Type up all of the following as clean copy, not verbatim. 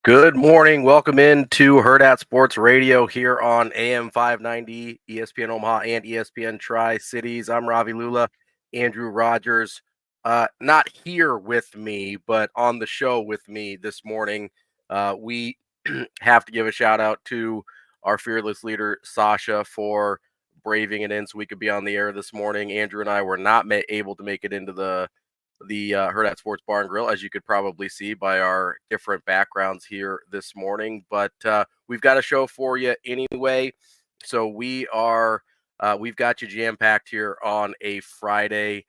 Good morning. Welcome into Hurrdat Sports Radio here on AM 590, ESPN Omaha and ESPN Tri-Cities. I'm Ravi Lulla, Andrew Rogers. Not here with me, but on the show with me this morning. We have to give a shout out to our fearless leader, Sasha, for braving it in so we could be on the air this morning. Andrew and I were not able to make it into the Hurrdat Sports Bar and Grill, as you could probably see by our different backgrounds here this morning. But we've got a show for you anyway. So we've got you jam-packed here on a Friday.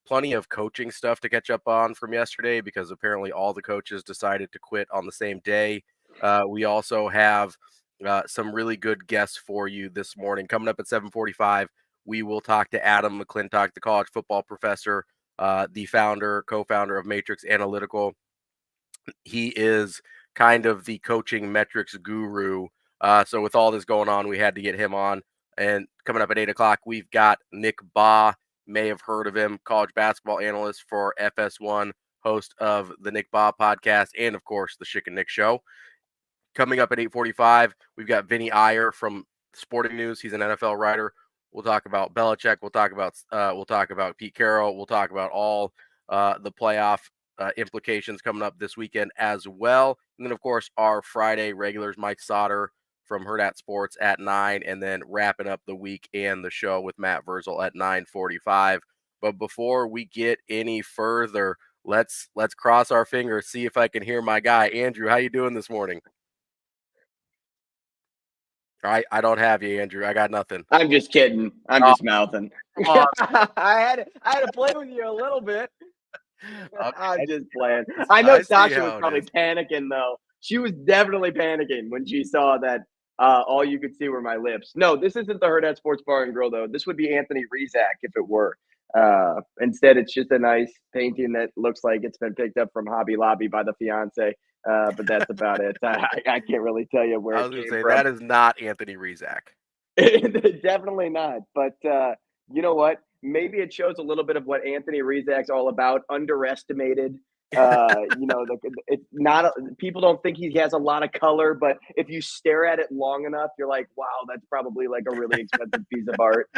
Plenty of coaching stuff to catch up on from yesterday because apparently all the coaches decided to quit on the same day. We also have some really good guests for you this morning. Coming up at 7:45, we will talk to Adam McClintock, the college football professor, the co-founder of Matrix Analytical. He is kind of the coaching metrics guru. So with all this going on, we had to get him on. And coming up at 8 o'clock, we've got Nick Baugh. May have heard of him, college basketball analyst for FS1, host of the Nick Baugh podcast, and of course the Schick and Nick Show. Coming up at 8:45, we've got Vinny Iyer from Sporting News. He's an NFL writer. We'll talk about Belichick. We'll talk about Pete Carroll. We'll talk about all the playoff implications coming up this weekend as well. And then, of course, our Friday regulars, Mike Sauter from Hurrdat Sports at 9, and then wrapping up the week and the show with Matt Verzel at 9:45. But before we get any further, let's cross our fingers, see if I can hear my guy. Andrew, how you doing this morning? I don't have you, Andrew. I got nothing. I'm just kidding. I'm just mouthing. I had to play with you a little bit. Okay. I'm just playing. I know Sasha was probably panicking, though. She was definitely panicking when she saw that all you could see were my lips. No, this isn't the Hurrdat Sports Bar and Grill, though. This would be Anthony Rizak if it were. Instead, it's just a nice painting that looks like it's been picked up from Hobby Lobby by the fiance. But that's about it. I can't really tell you where it came from. That is not Anthony Rizak. Definitely not. But you know what? Maybe it shows a little bit of what Anthony Rizak's all about. Underestimated. It's not. People don't think he has a lot of color, but if you stare at it long enough, you're like, wow, that's probably like a really expensive piece of art.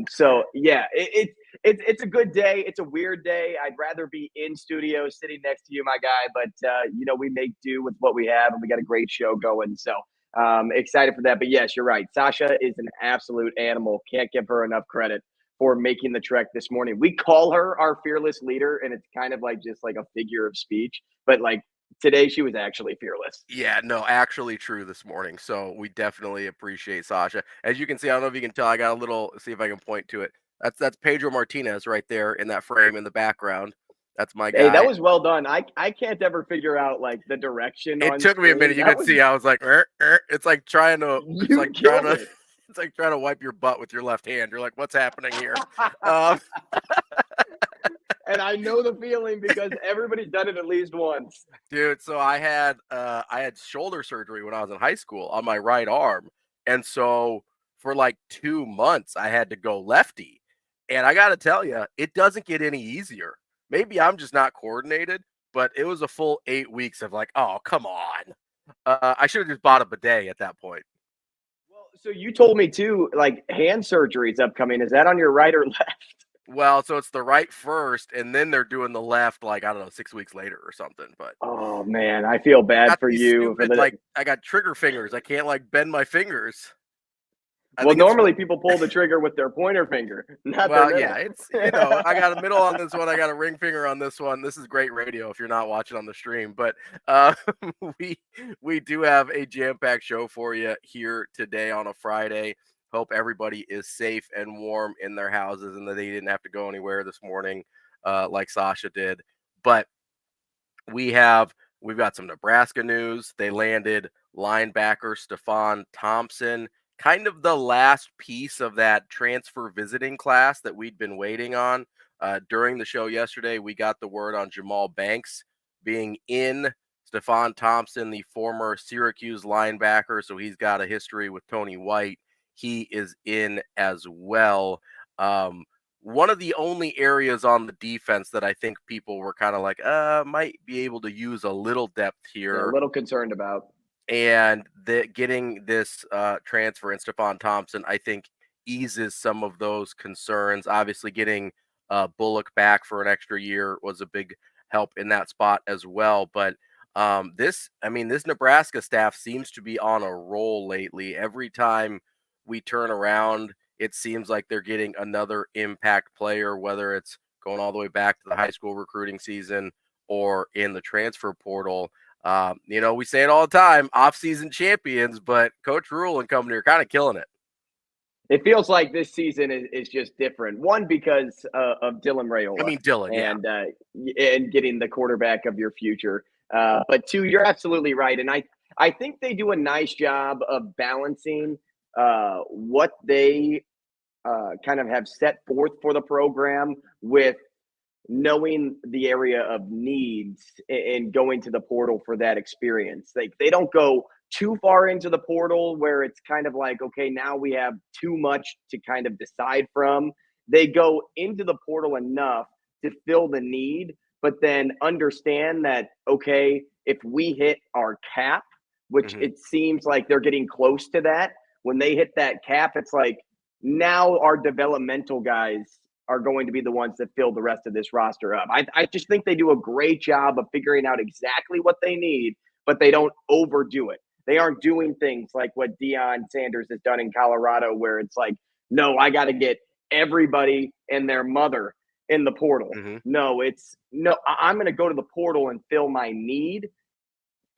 So yeah, it's a good day. It's a weird day. I'd rather be in studio sitting next to you, my guy. But we make do with what we have, and we got a great show going. So excited for that. But yes, you're right. Sasha is an absolute animal. Can't give her enough credit for making the trek this morning. We call her our fearless leader, and it's kind of like just like a figure of speech. But like today, she was actually fearless. Yeah, no, actually true this morning. So we definitely appreciate Sasha. As you can see, I don't know if you can tell, I got a little, see if I can point to it. That's Pedro Martinez right there in that frame in the background. That's my guy. Hey, that was well done. I can't ever figure out like the direction. It took me a minute. You could see I was like, it's like trying to, it's like trying to wipe your butt with your left hand. You're like, what's happening here? And I know the feeling because everybody's done it at least once. Dude, so I had shoulder surgery when I was in high school on my right arm. And so for like 2 months, I had to go lefty. And I got to tell you, it doesn't get any easier. Maybe I'm just not coordinated, but it was a full 8 weeks of like, oh, come on. I should have just bought a bidet at that point. Well, so you told me too, like hand surgery is upcoming. Is that on your right or left? Well, so it's the right first, and then they're doing the left, like, I don't know, 6 weeks later or something. But oh man, I feel bad for you. Like I got trigger fingers. I can't like bend my fingers. Well, normally people pull the trigger with their pointer finger, not their middle. Yeah, it's, I got a middle on this one. I got a ring finger on this one. This is great radio if you're not watching on the stream. But we do have a jam-packed show for you here today on a Friday. Hope everybody is safe and warm in their houses and that they didn't have to go anywhere this morning like Sasha did. But we've got some Nebraska news. They landed linebacker Stephon Thompson, kind of the last piece of that transfer visiting class that we'd been waiting on. During the show yesterday, we got the word on Jamal Banks being in. Stephon Thompson, the former Syracuse linebacker, so he's got a history with Tony White. He is in as well. One of the only areas on the defense that I think people were kind of like, might be able to use a little depth here. Yeah, a little concerned about. And getting this transfer in Stephon Thompson, I think, eases some of those concerns. Obviously, getting Bullock back for an extra year was a big help in that spot as well. But this Nebraska staff seems to be on a roll lately. Every time we turn around, it seems like they're getting another impact player, whether it's going all the way back to the high school recruiting season or in the transfer portal. We say it all the time, off-season champions, but Coach Rule and company are kind of killing it. It feels like this season is just different. One, because of Dylan Raiola. And getting the quarterback of your future. But two, you're absolutely right. And I think they do a nice job of balancing what they kind of have set forth for the program with knowing the area of needs and going to the portal for that experience. Like, they don't go too far into the portal where it's kind of like, okay, now we have too much to kind of decide from. They go into the portal enough to fill the need, but then understand that, okay, if we hit our cap, which it seems like they're getting close to that, when they hit that cap, it's like, now our developmental guys are going to be the ones that fill the rest of this roster up. I just think they do a great job of figuring out exactly what they need, but they don't overdo it. They aren't doing things like what Deion Sanders has done in Colorado, where it's like, no, I got to get everybody and their mother in the portal. No, I'm going to go to the portal and fill my need,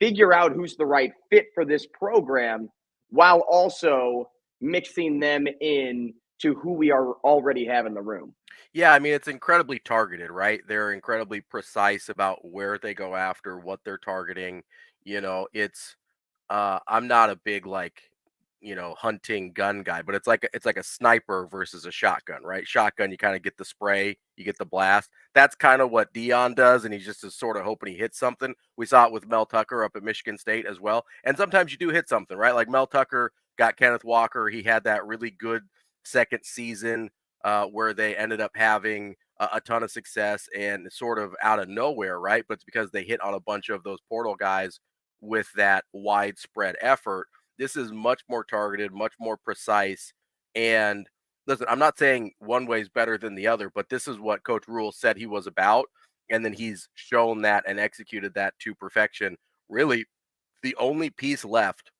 figure out who's the right fit for this program, while also mixing them in to who we are already have in the room. Yeah, I mean, it's incredibly targeted, right? They're incredibly precise about where they go after, what they're targeting. It's I'm not a big hunting gun guy, but it's like a sniper versus a shotgun, right? Shotgun, you kind of get the spray, you get the blast. That's kind of what Deion does, and he's just sort of hoping he hits something. We saw it with Mel Tucker up at Michigan State as well. And sometimes you do hit something, right? Like Mel Tucker got Kenneth Walker. He had that really good second season where they ended up having a ton of success and sort of out of nowhere, right? But it's because they hit on a bunch of those portal guys with that widespread effort. This is much more targeted, much more precise. And listen, I'm not saying one way is better than the other, but this is what Coach Rule said he was about. And then he's shown that and executed that to perfection. Really, the only piece left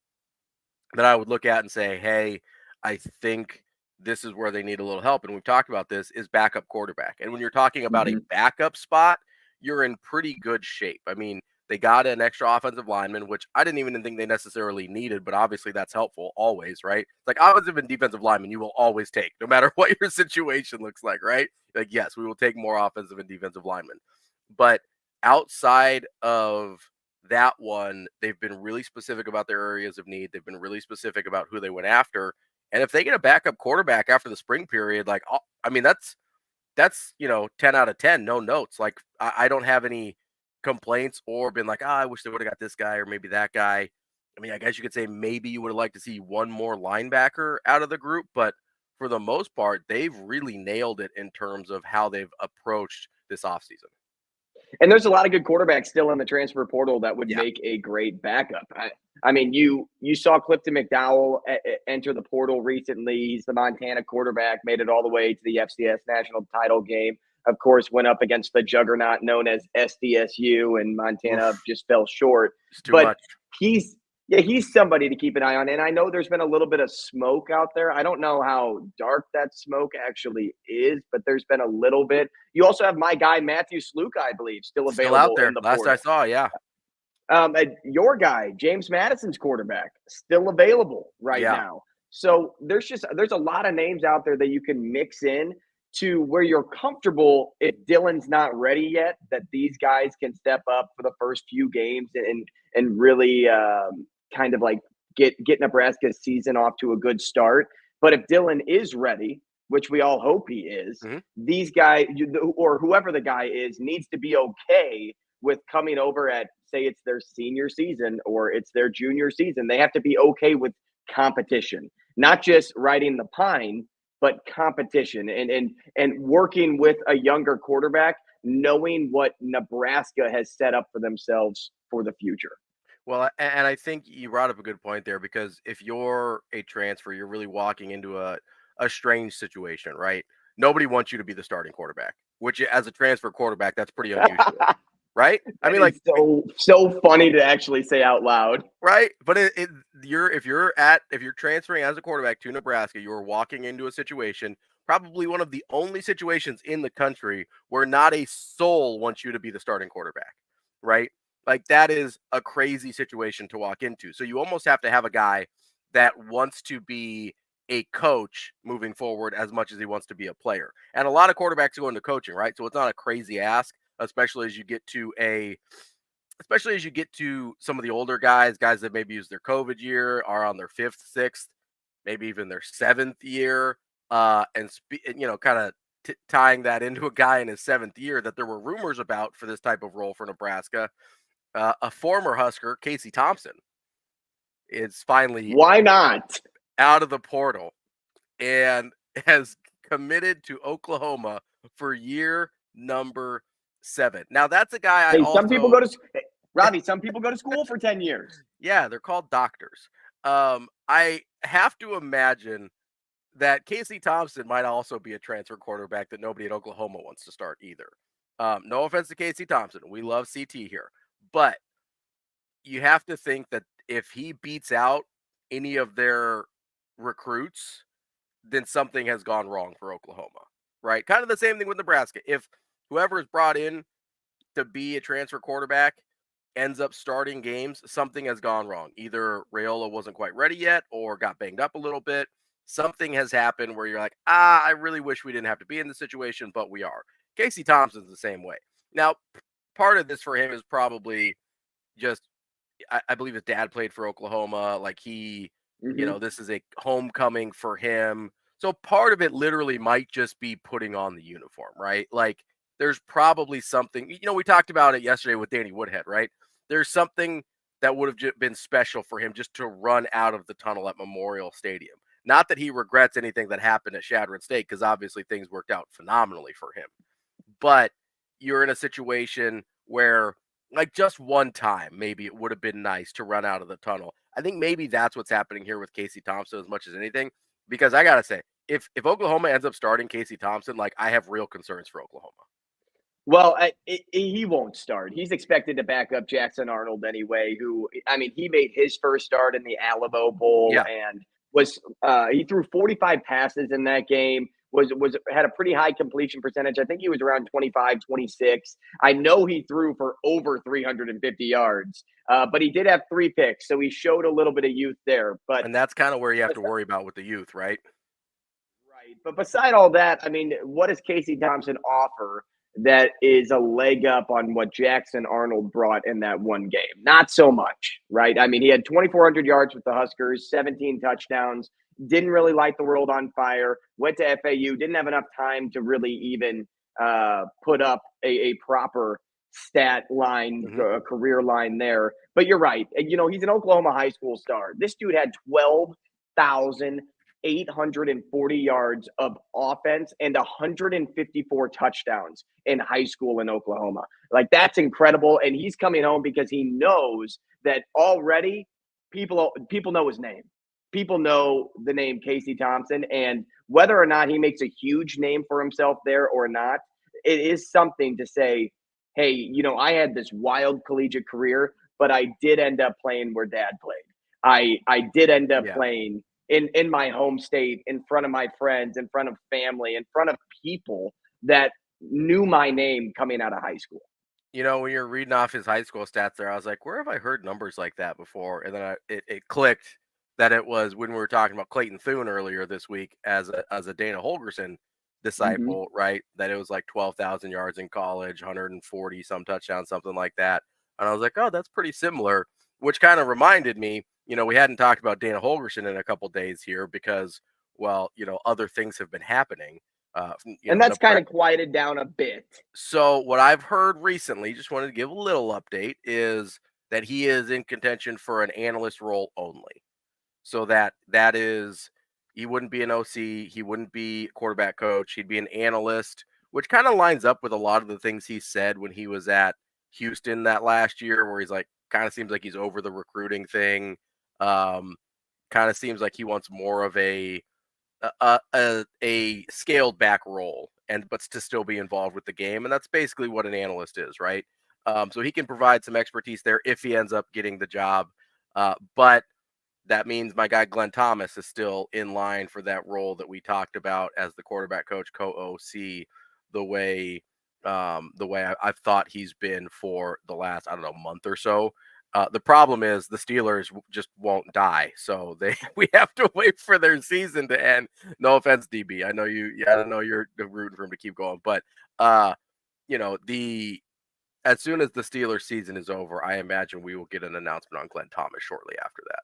that I would look at and say, hey, I think this is where they need a little help, and we've talked about this, is backup quarterback. And when you're talking about a backup spot, you're in pretty good shape. I mean, they got an extra offensive lineman, which I didn't even think they necessarily needed, but obviously that's helpful always, right? Like, offensive and defensive linemen, you will always take, no matter what your situation looks like, right? Like, yes, we will take more offensive and defensive linemen. But outside of that one, they've been really specific about their areas of need. They've been really specific about who they went after. And if they get a backup quarterback after the spring period, that's 10 out of 10, no notes. Like, I don't have any complaints or been like, I wish they would have got this guy or maybe that guy. I mean, I guess you could say maybe you would have liked to see one more linebacker out of the group, but for the most part, they've really nailed it in terms of how they've approached this offseason. And there's a lot of good quarterbacks still in the transfer portal that would make a great backup. I mean, you saw Clifton McDowell enter the portal recently. He's the Montana quarterback, made it all the way to the FCS national title game. Of course, went up against the juggernaut known as SDSU, and Montana just fell short. But he's Yeah, he's somebody to keep an eye on, and I know there's been a little bit of smoke out there. I don't know how dark that smoke actually is, but there's been a little bit. You also have my guy Matthew Sluka, I believe, still Still out available there. in the Last I portal. saw, yeah. And your guy, James Madison's quarterback, still available right Yeah. now. So there's a lot of names out there that you can mix in to where you're comfortable if Dylan's not ready yet, that these guys can step up for the first few games and really kind of like get Nebraska's season off to a good start. But if Dylan is ready, which we all hope he is, Mm-hmm. these guys or whoever the guy is needs to be okay with coming over at, say it's their senior season or it's their junior season. They have to be okay with competition, not just riding the pine, but competition and working with a younger quarterback, knowing what Nebraska has set up for themselves for the future. Well, and I think you brought up a good point there, because if you're a transfer, you're really walking into a strange situation, right? Nobody wants you to be the starting quarterback, which as a transfer quarterback, that's pretty unusual, right? I That mean, is like, so funny to actually say out loud. right? But if you're transferring as a quarterback to Nebraska, you're walking into a situation, probably one of the only situations in the country where not a soul wants you to be the starting quarterback, right? Like, that is a crazy situation to walk into. So you almost have to have a guy that wants to be a coach moving forward as much as he wants to be a player. And a lot of quarterbacks go into coaching, right? So it's not a crazy ask, especially as you get to some of the older guys that maybe use their COVID year, are on their fifth, sixth, maybe even their seventh year, kind of tying that into a guy in his seventh year that there were rumors about for this type of role for Nebraska. A former Husker, Casey Thompson, is finally Why not? out of the portal and has committed to Oklahoma for year number 7. Now, that's a guy I Hey, some people also go to Robbie. Some people go to school for 10 years. Yeah, they're called doctors. I have to imagine that Casey Thompson might also be a transfer quarterback that nobody at Oklahoma wants to start either. No offense to Casey Thompson. We love CT here. But you have to think that if he beats out any of their recruits, then something has gone wrong for Oklahoma, right? Kind of the same thing with Nebraska. If whoever is brought in to be a transfer quarterback ends up starting games, something has gone wrong. Either Raiola wasn't quite ready yet or got banged up a little bit. Something has happened where you're like, I really wish we didn't have to be in this situation, but we are. Casey Thompson's the same way. Now, part of this for him is probably just, I believe his dad played for Oklahoma. Like, this is a homecoming for him. So part of it literally might just be putting on the uniform, right? Like, there's probably something, we talked about it yesterday with Danny Woodhead, right? There's something that would have been special for him just to run out of the tunnel at Memorial Stadium. Not that he regrets anything that happened at Shadron State, because obviously things worked out phenomenally for him. But you're in a situation where, like, just one time, maybe it would have been nice to run out of the tunnel. I think maybe that's what's happening here with Casey Thompson as much as anything, because I got to say, if Oklahoma ends up starting Casey Thompson, like, I have real concerns for Oklahoma. Well, he won't start. He's expected to back up Jackson Arnold anyway, who, I mean, he made his first start in the Alamo Bowl Yeah. and he threw 45 passes in that game, had a pretty high completion percentage. I think he was around 25, 26. I know he threw for over 350 yards, but he did have 3 picks, so he showed a little bit of youth there. But And that's kind of where you have to worry about with the youth, right? right. But beside all that, I mean, what does Casey Thompson offer that is a leg up on what Jackson Arnold brought in that one game? Not so much, right? I mean, he had 2,400 yards with the Huskers, 17 touchdowns, didn't really light the world on fire, went to FAU, didn't have enough time to really even put up a proper stat line, career line there. But you're right. He's an Oklahoma high school star. This dude had 12,840 yards of offense and 154 touchdowns in high school in Oklahoma. Like, that's incredible. And he's coming home because he knows that already people know his name. People know the name Casey Thompson, and whether or not he makes a huge name for himself there or not, it is something to say, hey, I had this wild collegiate career, but I did end up playing where dad played. I did end up Yeah. playing in my home state, in front of my friends, in front of family, in front of people that knew my name coming out of high school. When you're reading off his high school stats there, I was like, where have I heard numbers like that before? And then it clicked that it was when we were talking about Clayton Thune earlier this week as a Dana Holgerson Mhm. disciple, right? That it was like 12,000 yards in college, 140 some touchdowns, something like that. And I was like, oh, that's pretty similar, which kind of reminded me, we hadn't talked about Dana Holgerson in a couple days here because, well, other things have been happening. And that's kind of quieted down a bit. So what I've heard recently, just wanted to give a little update, is that he is in contention for an analyst role only. So that is he wouldn't be an OC, he wouldn't be quarterback coach, he'd be an analyst, which kind of lines up with a lot of the things he said when he was at Houston that last year, where he's like kind of seems like he's over the recruiting thing. Um, Kind of seems like he wants more of a scaled back role but to still be involved with the game, and that's basically what an analyst is, right? So he can provide some expertise there if he ends up getting the job, but that means my guy Glenn Thomas is still in line for that role that we talked about as the quarterback coach, co-OC, the way I've thought he's been for the last, I don't know, month or so. The problem is the Steelers just won't die, so we have to wait for their season to end. No offense, DB. I know I know you're rooting for him to keep going, but the as soon as the Steelers season is over, I imagine we will get an announcement on Glenn Thomas shortly after that.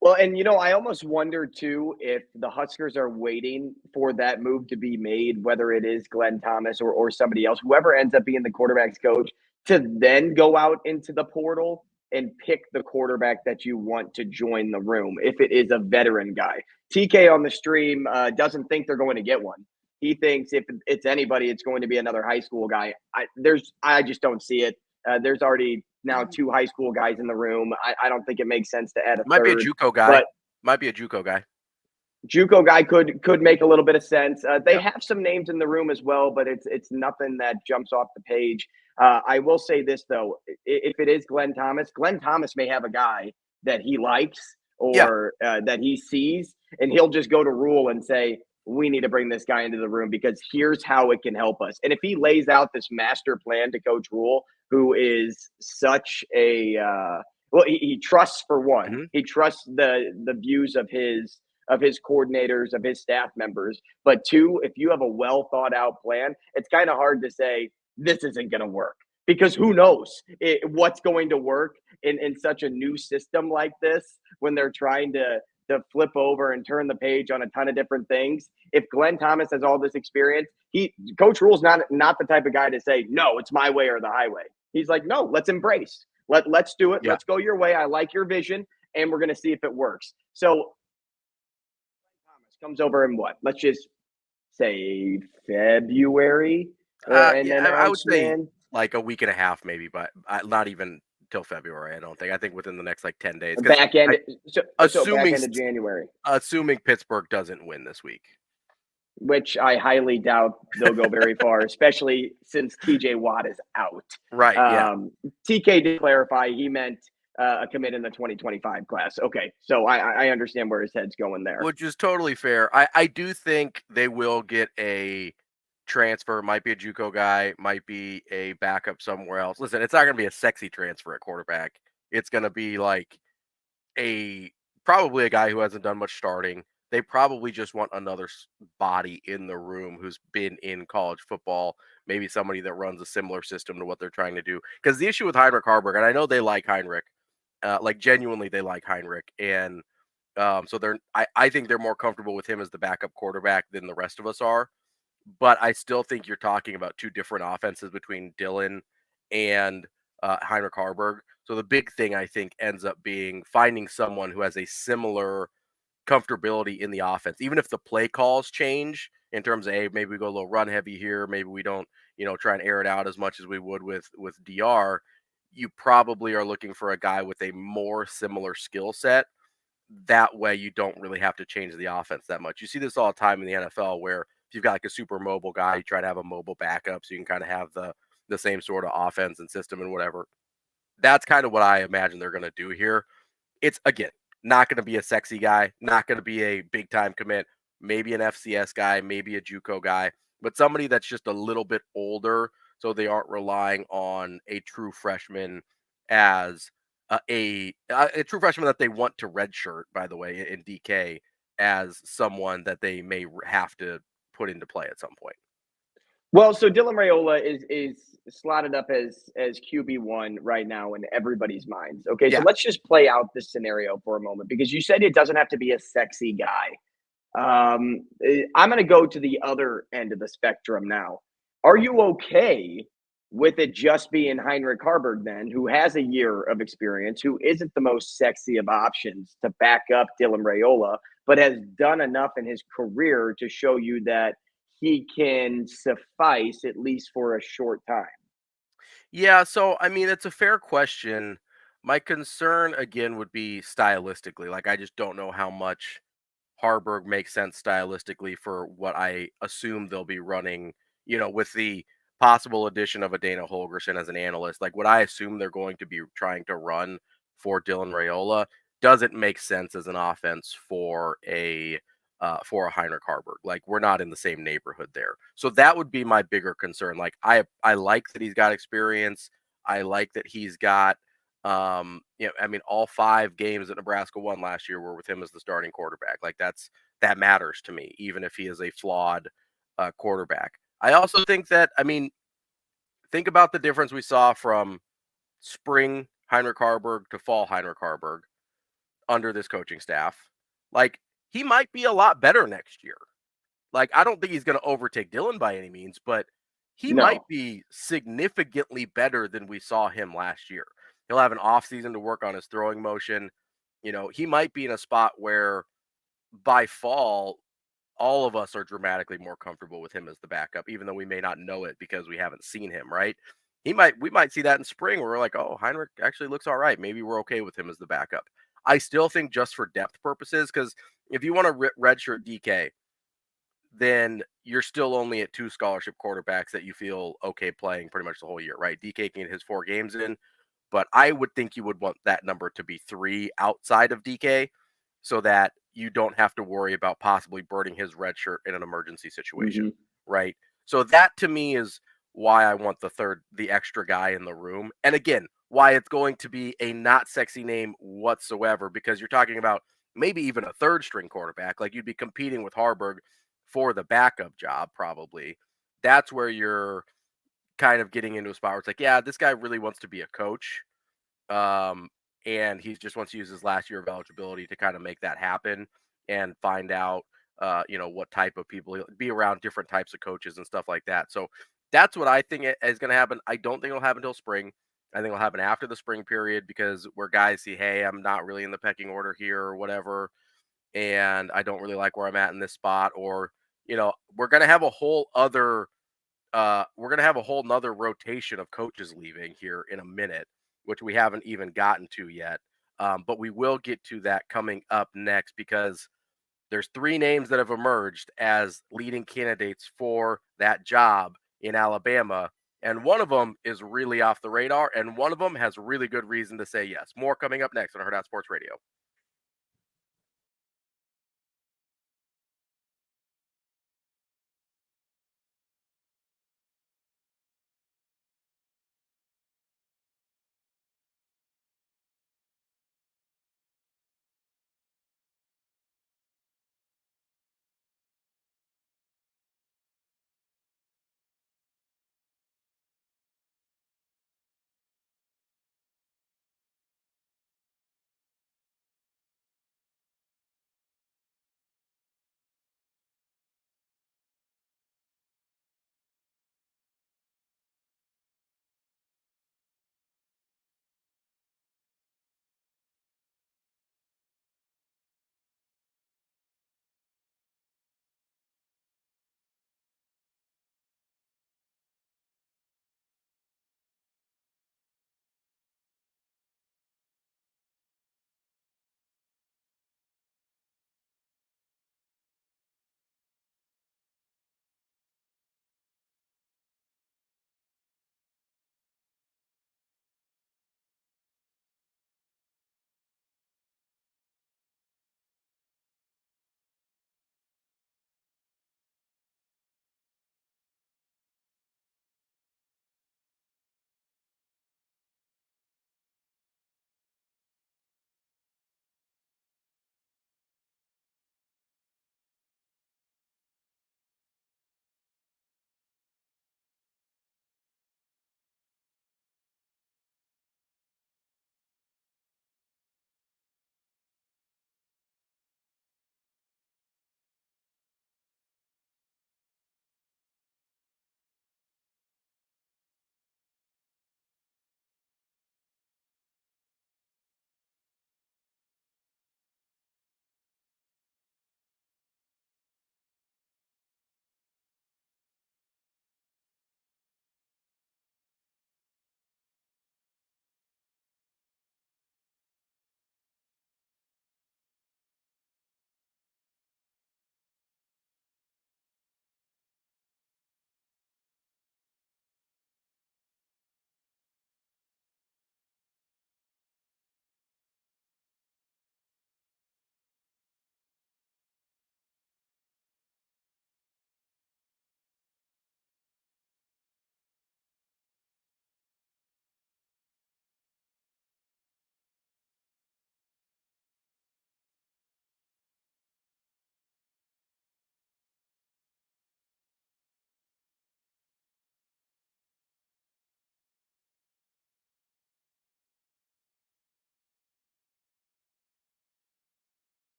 Well, and I almost wonder too if the Huskers are waiting for that move to be made, whether it is Glenn Thomas or somebody else, whoever ends up being the quarterback's coach, to then go out into the portal and pick the quarterback that you want to join the room. If it is a veteran guy, TK on the stream doesn't think they're going to get one. He thinks if it's anybody, it's going to be another high school guy. I just don't see it. There's already now two high school guys in the room. I don't think it makes sense to add a Might be a third. JUCO guy. But Might be a JUCO guy. JUCO guy could make a little bit of sense. They Yep. have some names in the room as well, but it's nothing that jumps off the page. I will say this though: if it is Glenn Thomas may have a guy that he likes Yeah. or that he sees, and he'll just go to Rule and say, "We need to bring this guy into the room because here's how it can help us." And if he lays out this master plan to Coach Rule, who is such a well, he trusts for one, Mm-hmm. he trusts the views of his coordinators, of his staff members. But two, if you have a well thought out plan, it's kind of hard to say this isn't going to work because who knows what's going to work in such a new system like this when they're trying to flip over and turn the page on a ton of different things. If Glenn Thomas has all this experience, Coach Rule's not the type of guy to say, no, it's my way or the highway. He's like, no, let's embrace. Let's do it. Yeah. Let's go your way. I like your vision, and we're going to see if it works. So comes over in what? Let's just say February. An I would say announcement. like a week and a half, maybe, but not even till February. I don't think. I think within the next like 10 days. Because Back end. So back assuming end of January, assuming Pittsburgh doesn't win this week. which I highly doubt they'll go very far, especially since TJ Watt is out. Right. Yeah. TK did clarify he meant a commit in the 2025 class. Okay, so I understand where his head's going there. Which is totally fair. I do think they will get a transfer. Might be a JUCO guy. Might be a backup somewhere else. Listen, it's not going to be a sexy transfer at quarterback. It's going to be like probably a guy who hasn't done much starting. They probably just want another body in the room who's been in college football, maybe somebody that runs a similar system to what they're trying to do. Because the issue with Heinrich Harburg, and I know they like Heinrich, like genuinely they like Heinrich, and so I think they're more comfortable with him as the backup quarterback than the rest of us are. But I still think you're talking about two different offenses between Dylan and Heinrich Harburg. So the big thing I think ends up being finding someone who has a similar comfortability in the offense, even if the play calls change in terms of, hey, maybe we go a little run heavy here, maybe we don't, try and air it out as much as we would with DR. You probably are looking for a guy with a more similar skill set. That way you don't really have to change the offense that much. You see this all the time in the NFL where if you've got like a super mobile guy, you try to have a mobile backup so you can kind of have the same sort of offense and system and whatever. That's kind of what I imagine they're going to do here. It's, again, not going to be a sexy guy, not going to be a big time commit, maybe an FCS guy, maybe a JUCO guy, but somebody that's just a little bit older so they aren't relying on a true freshman as a true freshman that they want to redshirt, by the way, in DK, as someone that they may have to put into play at some point. Well, so Dylan Raiola is slotted up as QB1 right now in everybody's minds. Okay, so Yeah. let's just play out this scenario for a moment because you said it doesn't have to be a sexy guy. I'm going to go to the other end of the spectrum now. Are you okay with it just being Heinrich Harburg then, who has a year of experience, who isn't the most sexy of options to back up Dylan Raiola, but has done enough in his career to show you that he can suffice at least for a short time? Yeah, so I mean, it's a fair question. My concern again would be stylistically. Like, I just don't know how much Harburg makes sense stylistically for what I assume they'll be running, with the possible addition of a Dana Holgerson as an analyst. Like, what I assume they're going to be trying to run for Dylan Raiola doesn't make sense as an offense for a Heinrich Harburg. Like, we're not in the same neighborhood there. So that would be my bigger concern. Like, I like that he's got experience. I like that he's got I mean, all 5 games that Nebraska won last year were with him as the starting quarterback. Like, that matters to me, even if he is a flawed quarterback. I also think that, I mean, think about the difference we saw from spring Heinrich Harburg to fall Heinrich Harburg under this coaching staff. Like, he might be a lot better next year. Like, I don't think he's going to overtake Dylan by any means, but he might No. be significantly better than we saw him last year. He'll have an offseason to work on his throwing motion. He might be in a spot where by fall, all of us are dramatically more comfortable with him as the backup, even though we may not know it because we haven't seen him, right? We might see that in spring where we're like, oh, Heinrich actually looks all right. Maybe we're okay with him as the backup. I still think just for depth purposes, because if you want to redshirt DK, then you're still only at 2 scholarship quarterbacks that you feel okay playing pretty much the whole year, right? DK can get his 4 games in, but I would think you would want that number to be 3 outside of DK so that you don't have to worry about possibly burning his red shirt in an emergency situation, Hmm. right? So that to me is why I want the extra guy in the room. And again, why it's going to be a not sexy name whatsoever, because you're talking about maybe even a third string quarterback. Like, you'd be competing with Harburg for the backup job, probably. That's where you're kind of getting into a spot where it's like, yeah, this guy really wants to be a coach. Um, and he just wants to use his last year of eligibility to kind of make that happen and find out, what type of people be around, different types of coaches and stuff like that. So that's what I think is going to happen. I don't think it'll happen until spring. I think it'll happen after the spring period, because where guys see, hey, I'm not really in the pecking order here or whatever, and I don't really like where I'm at in this spot, or we're going to have a whole other we're going to have a whole nother rotation of coaches leaving here in a minute, which we haven't even gotten to yet. But we will get to that coming up next, because there's 3 names that have emerged as leading candidates for that job in Alabama. And one of them is really off the radar, and one of them has really good reason to say yes. More coming up next on Hurrdat Sports Radio.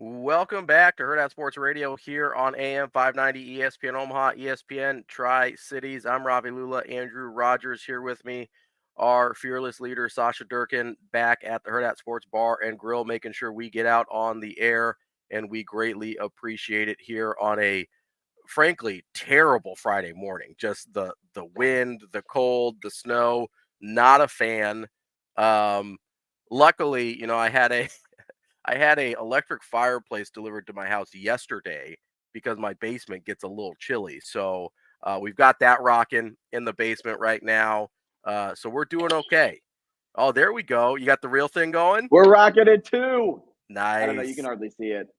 Welcome back to Hurrdat Sports Radio here on AM 590 ESPN Omaha, ESPN Tri-Cities. I'm Ravi Lulla, Andrew Rogers here with me, our fearless leader, Sasha Durkin, back at the Hurrdat Sports Bar and Grill, making sure we get out on the air, and we greatly appreciate it here on a, frankly, terrible Friday morning. Just the wind, the cold, the snow, not a fan. Luckily, I had a electric fireplace delivered to my house yesterday because my basement gets a little chilly. So we've got that rocking in the basement right now. So we're doing okay. Oh, there we go. You got the real thing going? We're rocking it too. Nice. I don't know. You can hardly see it.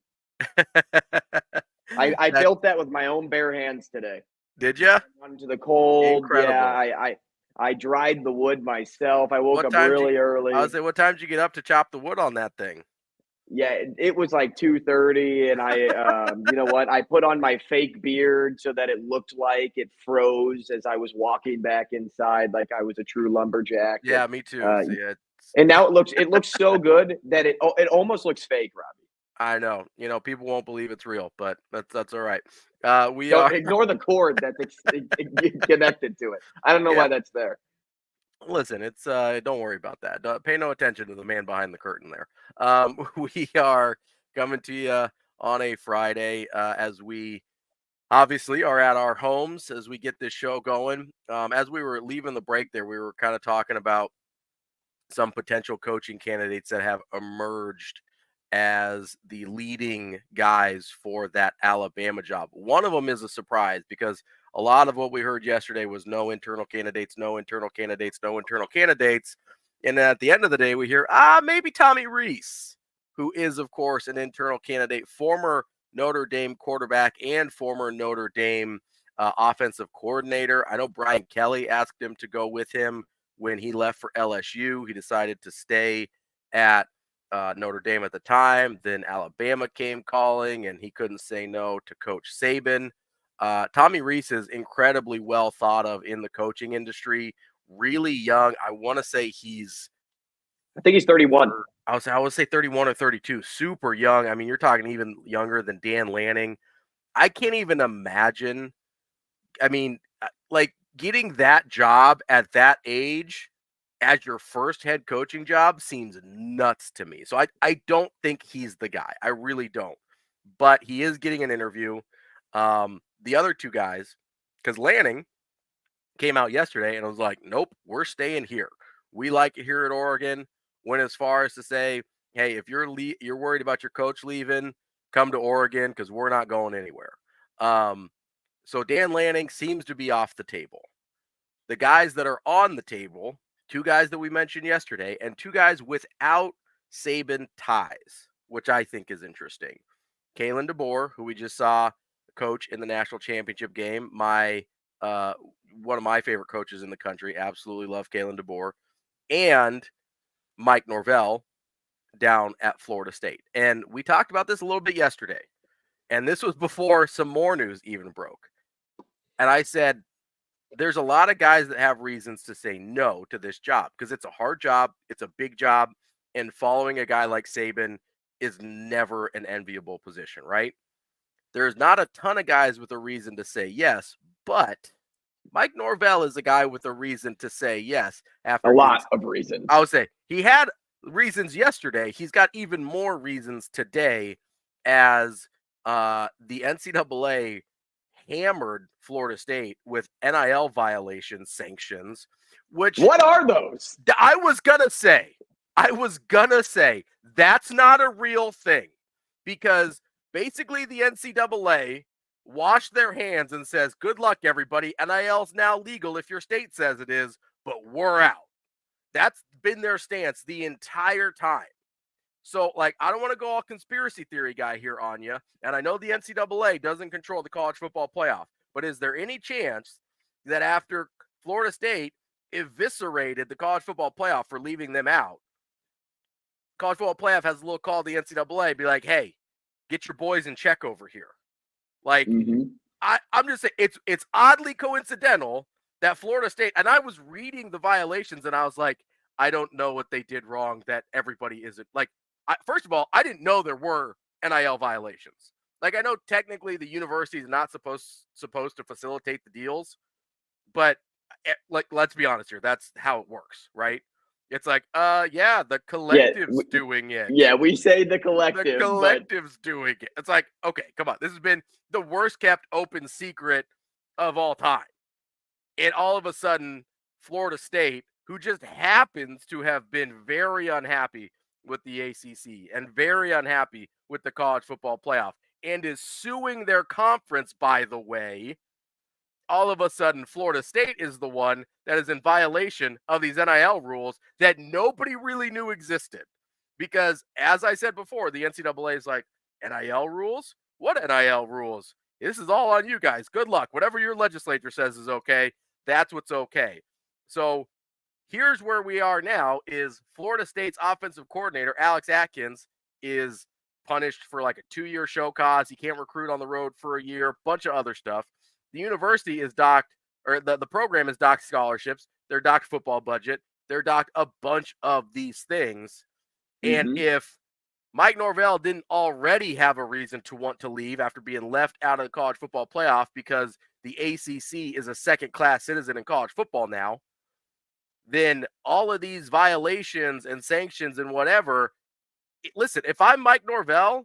I built that with my own bare hands today. Did you? Into the cold. Incredible. Yeah, I dried the wood myself. I woke up really early. I was saying, what time did you get up to chop the wood on that thing? Yeah, it was like 2:30, and I, you know what? I put on my fake beard so that it looked like it froze as I was walking back inside, like I was a true lumberjack. Yeah, me too. And now it looks so good that it almost looks fake, Robbie. I know. People won't believe it's real, but that's all right. Ignore the cord that's connected to it. I don't know why that's there. Listen, it's don't worry about that. Pay no attention to the man behind the curtain there. We are coming to you on a Friday as we obviously are at our homes as we get this show going. As we were leaving the break there, we were kind of talking about some potential coaching candidates that have emerged as the leading guys for that Alabama job. One of them is a surprise because a lot of what we heard yesterday was no internal candidates, no internal candidates, no internal candidates. And at the end of the day, we hear, maybe Tommy Rees, who is, of course, an internal candidate, former Notre Dame quarterback and former Notre Dame offensive coordinator. I know Brian Kelly asked him to go with him when he left for LSU. He decided to stay at Notre Dame at the time. Then Alabama came calling, and he couldn't say no to Coach Saban. Tommy Rees is incredibly well thought of in the coaching industry. Really young. I want to say I think he's 31. I would say 31 or 32. Super young. I mean, you're talking even younger than Dan Lanning. I can't even imagine. I mean, like getting that job at that age as your first head coaching job seems nuts to me. So I don't think he's the guy. I really don't. But he is getting an interview. The other two guys, because Lanning came out yesterday and was like, nope, we're staying here. We like it here at Oregon. Went as far as to say, hey, if you're worried about your coach leaving, come to Oregon because we're not going anywhere. So Dan Lanning seems to be off the table. The guys that are on the table, two guys that we mentioned yesterday, and two guys without Saban ties, which I think is interesting. Kalen DeBoer, who we just saw coach in the national championship game, one of my favorite coaches in the country. Absolutely love Kalen DeBoer. And Mike Norvell down at Florida State. And we talked about this a little bit yesterday. And this was before some more news even broke. And I said, there's a lot of guys that have reasons to say no to this job because it's a hard job. It's a big job. And following a guy like Saban is never an enviable position, right? There's not a ton of guys with a reason to say yes, but Mike Norvell is a guy with a reason to say yes. After a lot of reasons. I would say he had reasons yesterday. He's got even more reasons today as the NCAA hammered Florida State with NIL violation sanctions, which what are those? I was gonna say that's not a real thing because basically the NCAA washed their hands and says, good luck, everybody. NIL's now legal if your state says it is, but we're out. That's been their stance the entire time. So, I don't want to go all conspiracy theory guy here on you. And I know the NCAA doesn't control the college football playoff. But is there any chance that after Florida State eviscerated the college football playoff for leaving them out, college football playoff has a little call to the NCAA, be like, hey, get your boys in check over here. I'm just saying it's oddly coincidental that Florida State, and I was reading the violations and I was like, I don't know what they did wrong that everybody isn't first of all, I didn't know there were NIL violations. Like, I know technically the university is not supposed to facilitate the deals, but like, let's be honest here, that's how it works, right? It's like, yeah, the Yeah, collective's doing it. yeah, we say the The collective, but collective's doing it. It's like, okay, come on. This has been the worst kept open secret of all time. And all of a sudden, Florida State, who just happens to have been very unhappy with the ACC and very unhappy with the college football playoff, and is suing their conference, by the way, all of a sudden Florida State is the one that is in violation of these NIL rules that nobody really knew existed. Because, as I said before, the NCAA is like, NIL rules? What NIL rules? This is all on you guys. Good luck. Whatever your legislature says is okay, that's what's okay. So here's where we are now is Florida State's offensive coordinator, Alex Atkins, is punished for like a 2-year show cause. He can't recruit on the road for a year, bunch of other stuff. The university is docked, or the program is docked scholarships. They're docked football budget. They're docked a bunch of these things. And if Mike Norvell didn't already have a reason to want to leave after being left out of the college football playoff because the ACC is a second-class citizen in college football now, then all of these violations and sanctions and whatever, listen, if I'm Mike Norvell,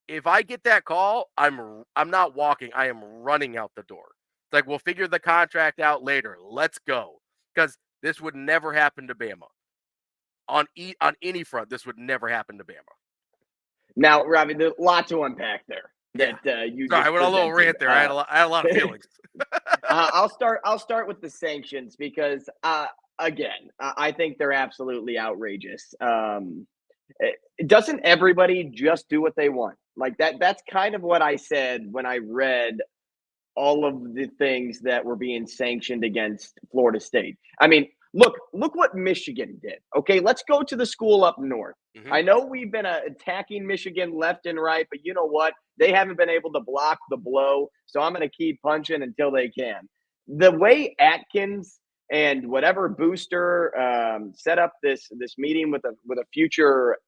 if I get that call, I'm not walking. I am running out the door. It's like, we'll figure the contract out later. Let's go. Because this would never happen to Bama. On any front, this would never happen to Bama. Now, Ravi, there's a lot to unpack there. You sorry, I went a little rant there. I had a lot of feelings. I'll start with the sanctions because again, I think they're absolutely outrageous. Doesn't everybody just do what they want? Like that's kind of what I said when I read all of the things that were being sanctioned against Florida State. I mean, look what Michigan did. Okay, let's go to the school up north. I know we've been attacking Michigan left and right, but you know what? They haven't been able to block the blow, so I'm going to keep punching until they can. The way Atkins and whatever booster set up this meeting with a future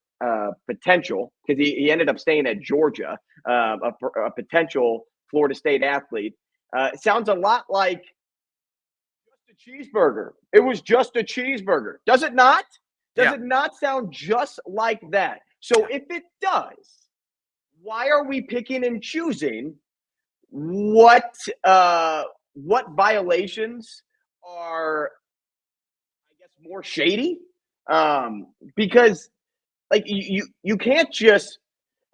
potential, because he ended up staying at Georgia, a potential Florida State athlete. It sounds a lot like just a cheeseburger. It was just a cheeseburger. Does it not? Does it not sound just like that? So if it does, why are we picking and choosing what violations are, I guess, more shady? Because like you can't just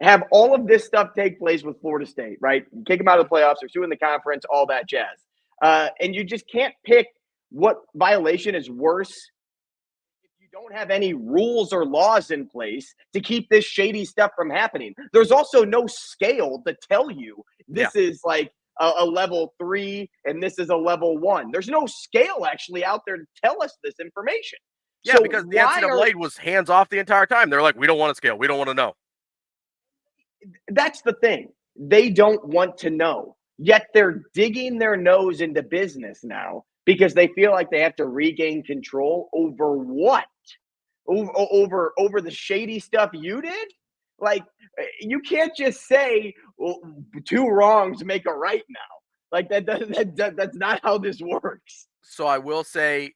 have all of this stuff take place with Florida State, right? Kick them out of the playoffs, they're suing the conference, all that jazz. And you just can't pick what violation is worse if you don't have any rules or laws in place to keep this shady stuff from happening. There's also no scale to tell you this is like a level 3 and this is a level 1. There's no scale actually out there to tell us this information. Yeah, so because the NCAA was hands off the entire time. They're like, we don't want to scale. We don't want to know. That's the thing. They don't want to know. Yet they're digging their nose into business now because they feel like they have to regain control over what? Over the shady stuff you did? Like, you can't just say, well, 2 wrongs make a right now. Like, that's not how this works. So I will say,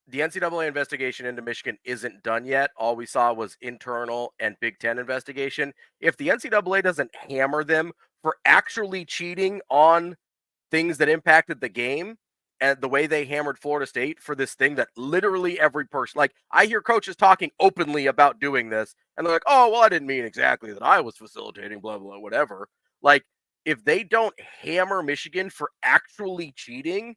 the NCAA investigation into Michigan isn't done yet. All we saw was internal and Big Ten investigation. If the NCAA doesn't hammer them for actually cheating on things that impacted the game and the way they hammered Florida State for this thing that literally every person, like I hear coaches talking openly about doing this and they're like, oh, well, I didn't mean exactly that I was facilitating, blah, blah, whatever. Like if they don't hammer Michigan for actually cheating,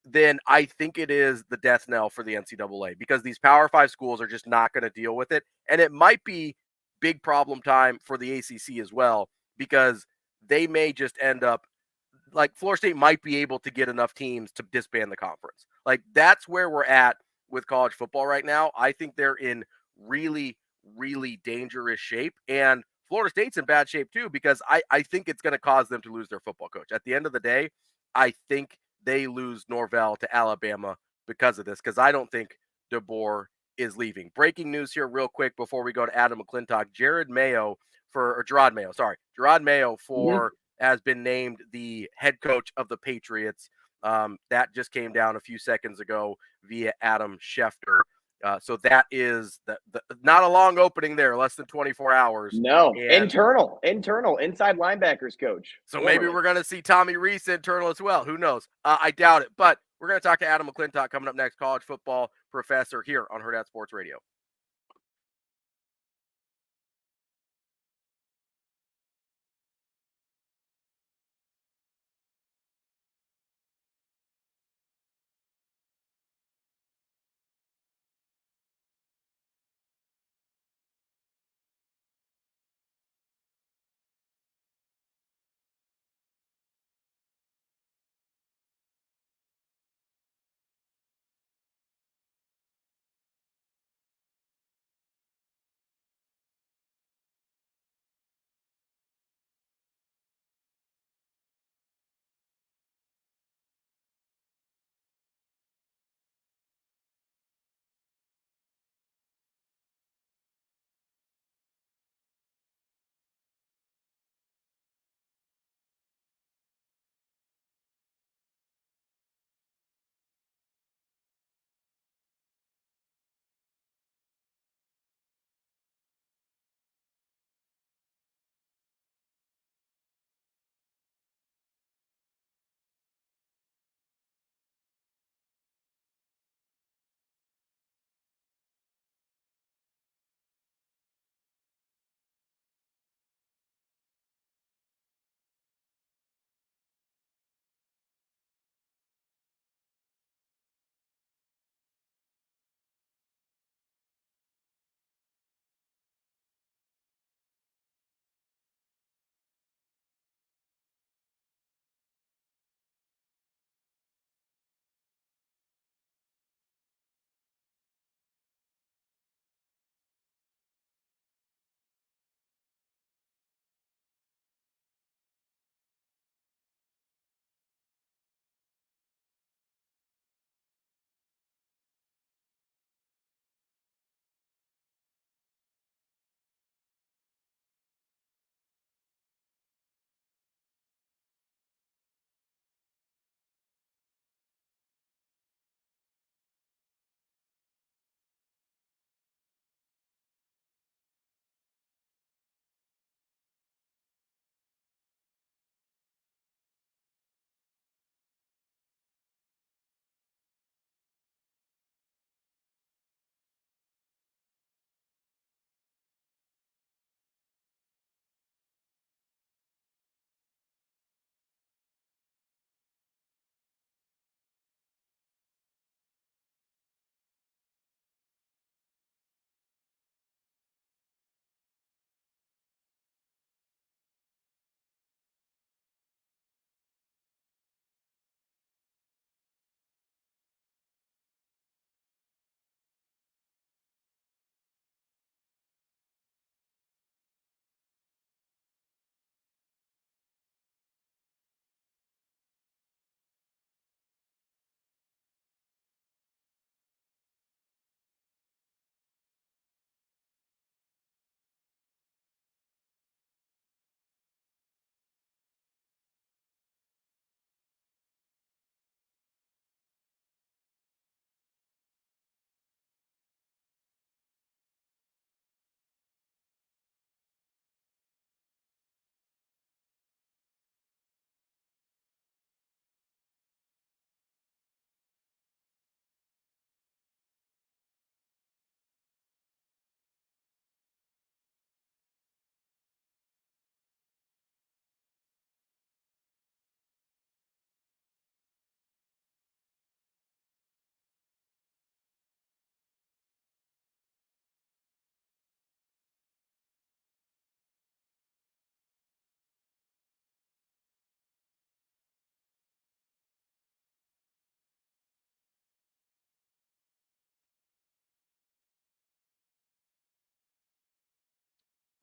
then I think it is the death knell for the NCAA because these Power 5 schools are just not going to deal with it. And it might be big problem time for the ACC as well because they may just end up like Florida State might be able to get enough teams to disband the conference. Like that's where we're at with college football right now. I think they're in really, really dangerous shape. And Florida State's in bad shape too because I think it's going to cause them to lose their football coach. At the end of the day, I think they lose Norvell to Alabama because of this, because I don't think DeBoer is leaving. Breaking news here real quick before we go to Adam McClintock. Jared Mayo for Gerard Mayo. Sorry, Gerard Mayo has been named the head coach of the Patriots. That just came down a few seconds ago via Adam Schefter. So that is not a long opening there, less than 24 hours. No, internal, inside linebackers coach. So maybe we're going to see Tommy Reese internal as well. Who knows? I doubt it. But we're going to talk to Adam McClintock coming up next, college football professor here on Hurrdat Sports Radio.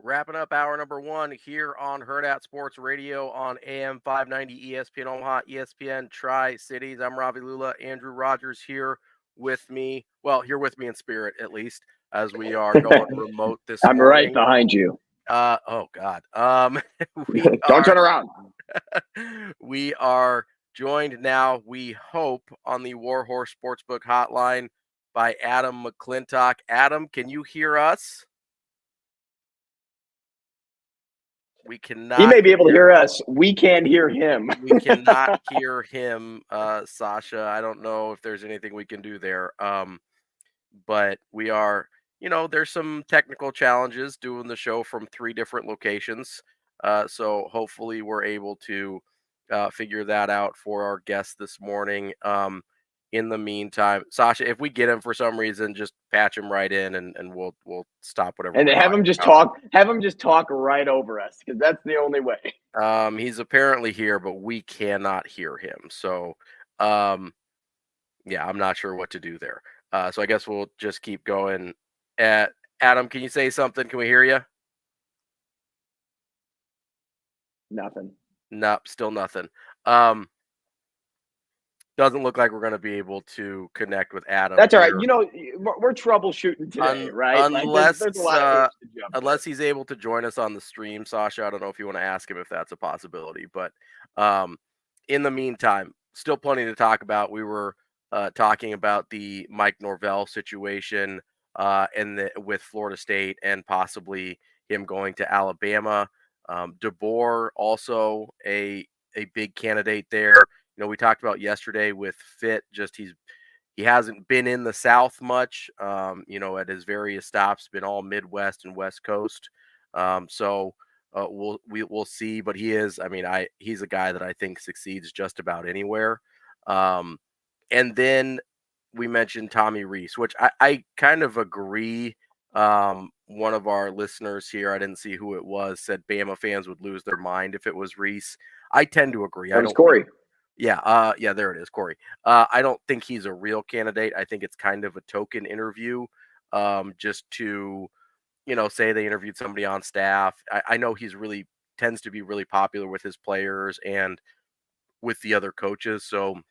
Wrapping up hour number one here on Hurrdat Sports Radio on AM 590 ESPN Omaha, ESPN Tri-Cities. I'm Ravi Lulla. Andrew Rogers here with me. Well, here with me in spirit, at least, as we are going remote this I'm morning. right behind you. Oh God. Don't turn around. We are joined now, we hope, on the Warhorse Sportsbook Hotline by Adam McClintock. Adam, can you hear us? We cannot. He may be able to hear us. We can't hear him. We cannot hear him, Sasha. I don't know if there's anything we can do there. But we are, there's some technical challenges doing the show from 3 different locations. So hopefully we're able to figure that out for our guest this morning. In the meantime, Sasha, if we get him for some reason, just patch him right in and we'll stop whatever. And have him just talk. Have him just talk right over us, because that's the only way. He's apparently here, but we cannot hear him. So, yeah, I'm not sure what to do there. So I guess we'll just keep going. Adam, can you say something? Can we hear you? Nothing. Nope, still nothing. Doesn't look like we're going to be able to connect with Adam. That's all right. We're troubleshooting today, right? Unless, there's a lot of hoops to jump unless through. he's able to join us on the stream, Sasha. I don't know if you want to ask him if that's a possibility, but in the meantime, still plenty to talk about. We were talking about the Mike Norvell situation with Florida State and possibly him going to Alabama. DeBoer also a big candidate there. We talked about yesterday with Fit, he hasn't been in the South much, at his various stops, been all Midwest and West Coast. So we'll see, but he's a guy that I think succeeds just about anywhere. And then we mentioned Tommy Rees, which I kind of agree. One of our listeners here, I didn't see who it was, said Bama fans would lose their mind if it was Rees. I tend to agree. That was Corey. Yeah, there it is, Corey. I don't think he's a real candidate. I think it's kind of a token interview, just to, say they interviewed somebody on staff. I know he's tends to be really popular with his players and with the other coaches. So,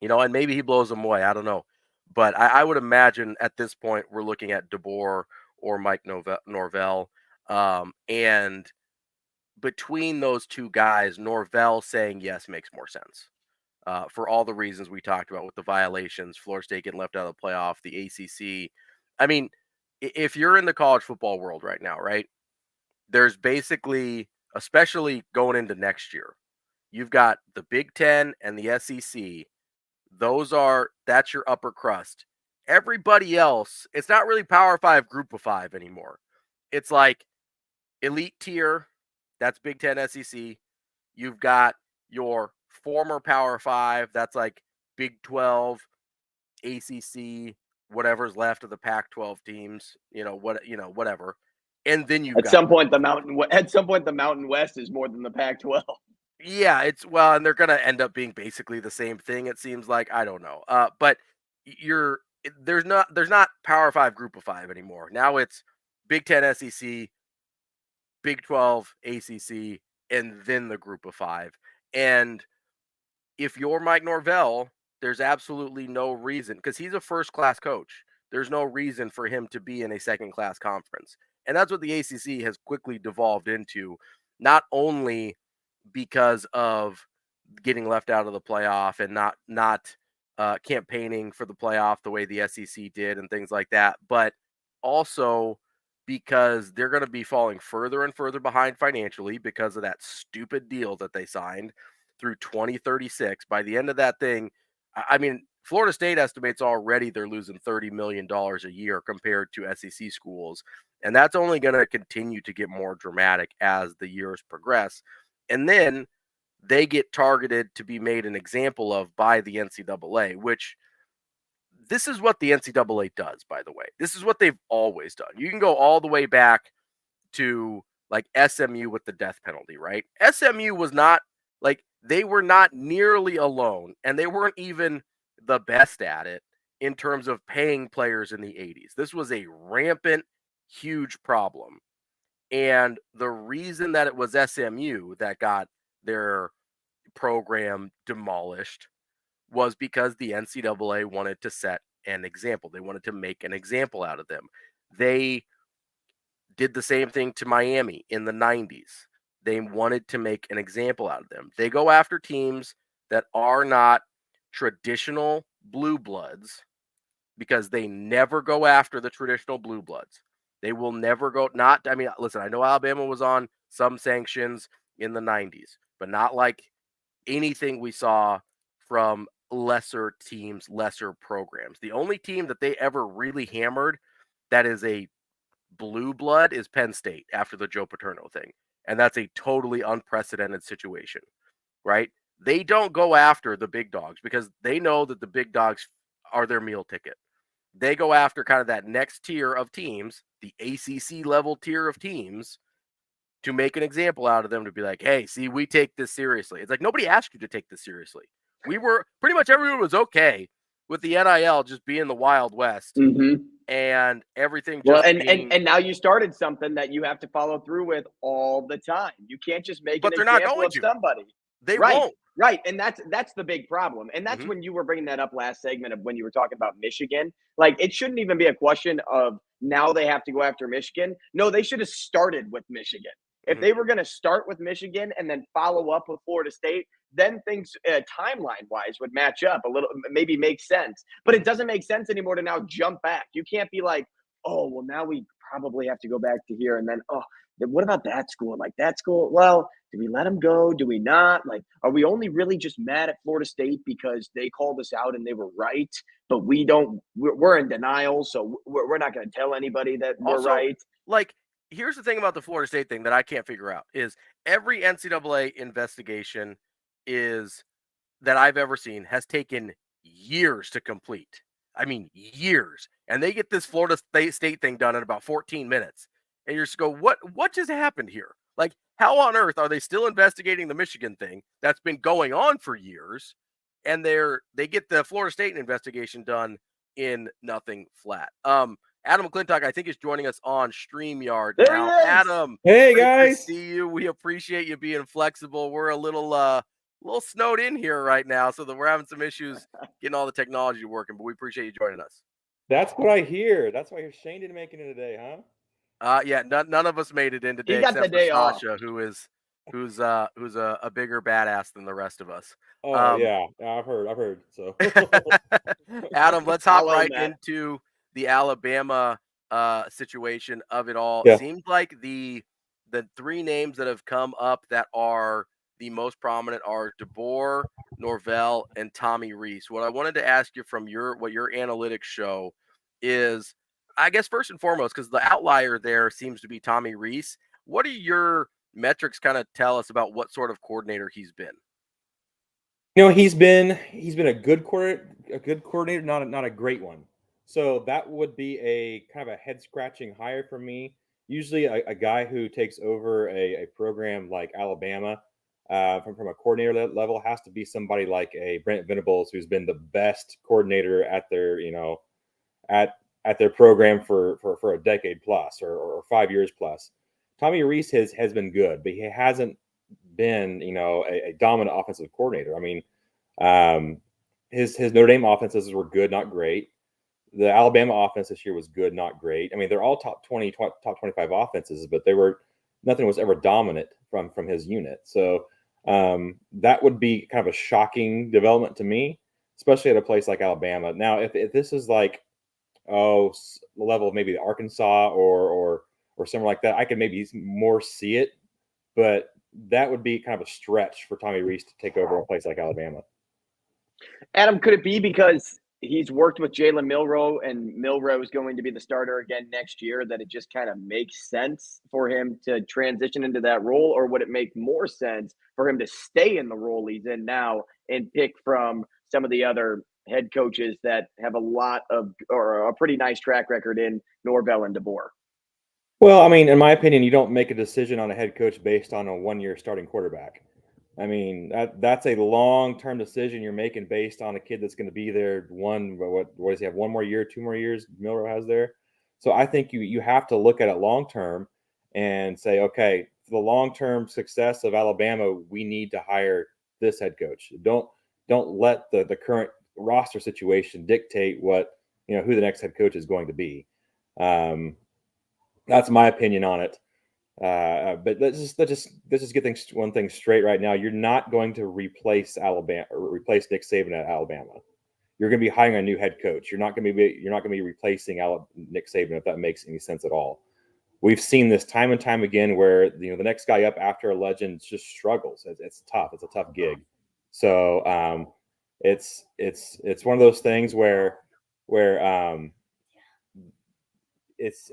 and maybe he blows them away. I don't know. But I would imagine at this point we're looking at DeBoer or Mike Norvell. And between those two guys, Norvell saying yes makes more sense. For all the reasons we talked about with the violations, Florida State getting left out of the playoff, the ACC. I mean, if you're in the college football world right now, right, there's basically, especially going into next year, you've got the Big Ten and the SEC. That's your upper crust. Everybody else, it's not really Power 5, Group of 5 anymore. It's like elite tier, that's Big Ten, SEC. You've got your former Power 5, that's like Big 12, ACC, whatever's left of the Pac-12 teams, whatever. And then at some point the Mountain West is more than the Pac-12. Yeah, and they're going to end up being basically the same thing, it seems like. I don't know. But there's not Power 5, Group of 5 anymore. Now it's Big 10, SEC, Big 12, ACC, and then the Group of 5. And if you're Mike Norvell, there's absolutely no reason, because he's a first-class coach. There's no reason for him to be in a second-class conference. And that's what the ACC has quickly devolved into, not only because of getting left out of the playoff and not campaigning for the playoff the way the SEC did and things like that, but also because they're going to be falling further and further behind financially because of that stupid deal that they signed through 2036. By the end of that thing, I mean, Florida State estimates already they're losing $30 million a year compared to SEC schools. And that's only going to continue to get more dramatic as the years progress. And then they get targeted to be made an example of by the NCAA, which this is what the NCAA does, by the way. This is what they've always done. You can go all the way back to like SMU with the death penalty, right? SMU was not they were not nearly alone, and they weren't even the best at it in terms of paying players in the 80s. This was a rampant, huge problem. And the reason that it was SMU that got their program demolished was because the NCAA wanted to set an example. They wanted to make an example out of them. They did the same thing to Miami in the 90s. They wanted to make an example out of them. They go after teams that are not traditional blue bloods because they never go after the traditional blue bloods. They will never go, listen, I know Alabama was on some sanctions in the 90s, but not like anything we saw from lesser teams, lesser programs. The only team that they ever really hammered that is a blue blood is Penn State after the Joe Paterno thing. And that's a totally unprecedented situation, right? They don't go after the big dogs because they know that the big dogs are their meal ticket. They go after kind of that next tier of teams, the ACC level tier of teams, to make an example out of them, to be like, hey, see, we take this seriously. It's like nobody asked you to take this seriously. We were pretty much everyone was okay with the NIL just being the Wild West and everything. Well, and now you started something that you have to follow through with all the time. You can't just make an example of somebody. They won't. Right. And that's the big problem. And that's when you were bringing that up last segment of when you were talking about Michigan. Like, it shouldn't even be a question of now they have to go after Michigan. No, they should have started with Michigan. If they were going to start with Michigan and then follow up with Florida State, then things timeline-wise would match up a little, maybe make sense. But it doesn't make sense anymore to now jump back. You can't be like, oh, well, now we probably have to go back to here. And then, oh, what about that school? Like, that school, well, do we let them go? Do we not? Like, are we only really just mad at Florida State because they called us out and they were right, but we're in denial, so we're not going to tell anybody that we're right? Like, here's the thing about the Florida State thing that I can't figure out is every NCAA investigation that I've ever seen has taken years to complete. I mean, years. And they get this Florida State thing done in about 14 minutes. And you're just go, what just happened here? Like, how on earth are they still investigating the Michigan thing that's been going on for years? And they get the Florida State investigation done in nothing flat. Adam McClintock, I think, is joining us on StreamYard now. Adam, hey guys, to see you. We appreciate you being flexible. We're a little snowed in here right now, so that we're having some issues getting all the technology working. But we appreciate you joining us. That's what I hear. That's why Shane didn't make it in today, huh? Yeah, none of us made it in today, he got except the day for Sasha, off. who's a bigger badass than the rest of us. Oh yeah, I've heard. So, Adam, let's hop right into the Alabama situation of it all. Yeah. Seems like the three names that have come up that are the most prominent are DeBoer, Norvell, and Tommy Rees. What I wanted to ask you from what your analytics show is, I guess first and foremost, because the outlier there seems to be Tommy Rees. What do your metrics kind of tell us about what sort of coordinator he's been? You know, he's been a good coordinator, not a great one. So that would be a kind of a head scratching hire for me. Usually, a guy who takes over a program like Alabama from a coordinator level has to be somebody like a Brent Venables, who's been the best coordinator at their at their program for a decade plus or 5 years plus. Tommy Rees has been good, but he hasn't been, a dominant offensive coordinator. I mean, his Notre Dame offenses were good, not great. The Alabama offense this year was good, not great. I mean, they're all top 20, top 25 offenses, but nothing was ever dominant from his unit. So that would be kind of a shocking development to me, especially at a place like Alabama. Now, if this is like, the level of maybe Arkansas or somewhere like that, I could maybe more see it, but that would be kind of a stretch for Tommy Rees to take over a place like Alabama. Adam, could it be because he's worked with Jalen Milroe and Milroe is going to be the starter again next year, that it just kind of makes sense for him to transition into that role? Or would it make more sense for him to stay in the role he's in now and pick from some of the other head coaches that have a pretty nice track record in Norvell and DeBoer? Well, I mean, in my opinion, you don't make a decision on a head coach based on a one-year starting quarterback. I mean, that's a long-term decision you're making based on a kid that's going to be there. What does he have? 1 more year, 2 more years? Milroe has there. So I think you have to look at it long-term and say, okay, for the long-term success of Alabama, we need to hire this head coach. Don't let the current roster situation dictate what who the next head coach is going to be. That's my opinion on it. But let's just get one thing straight right now. You're not going to replace Alabama or replace Nick Saban at Alabama. You're going to be hiring a new head coach. You're not going to be replacing Nick Saban, if that makes any sense at all. We've seen this time and time again where the next guy up after a legend just struggles. It's tough. It's a tough gig. So it's one of those things where it's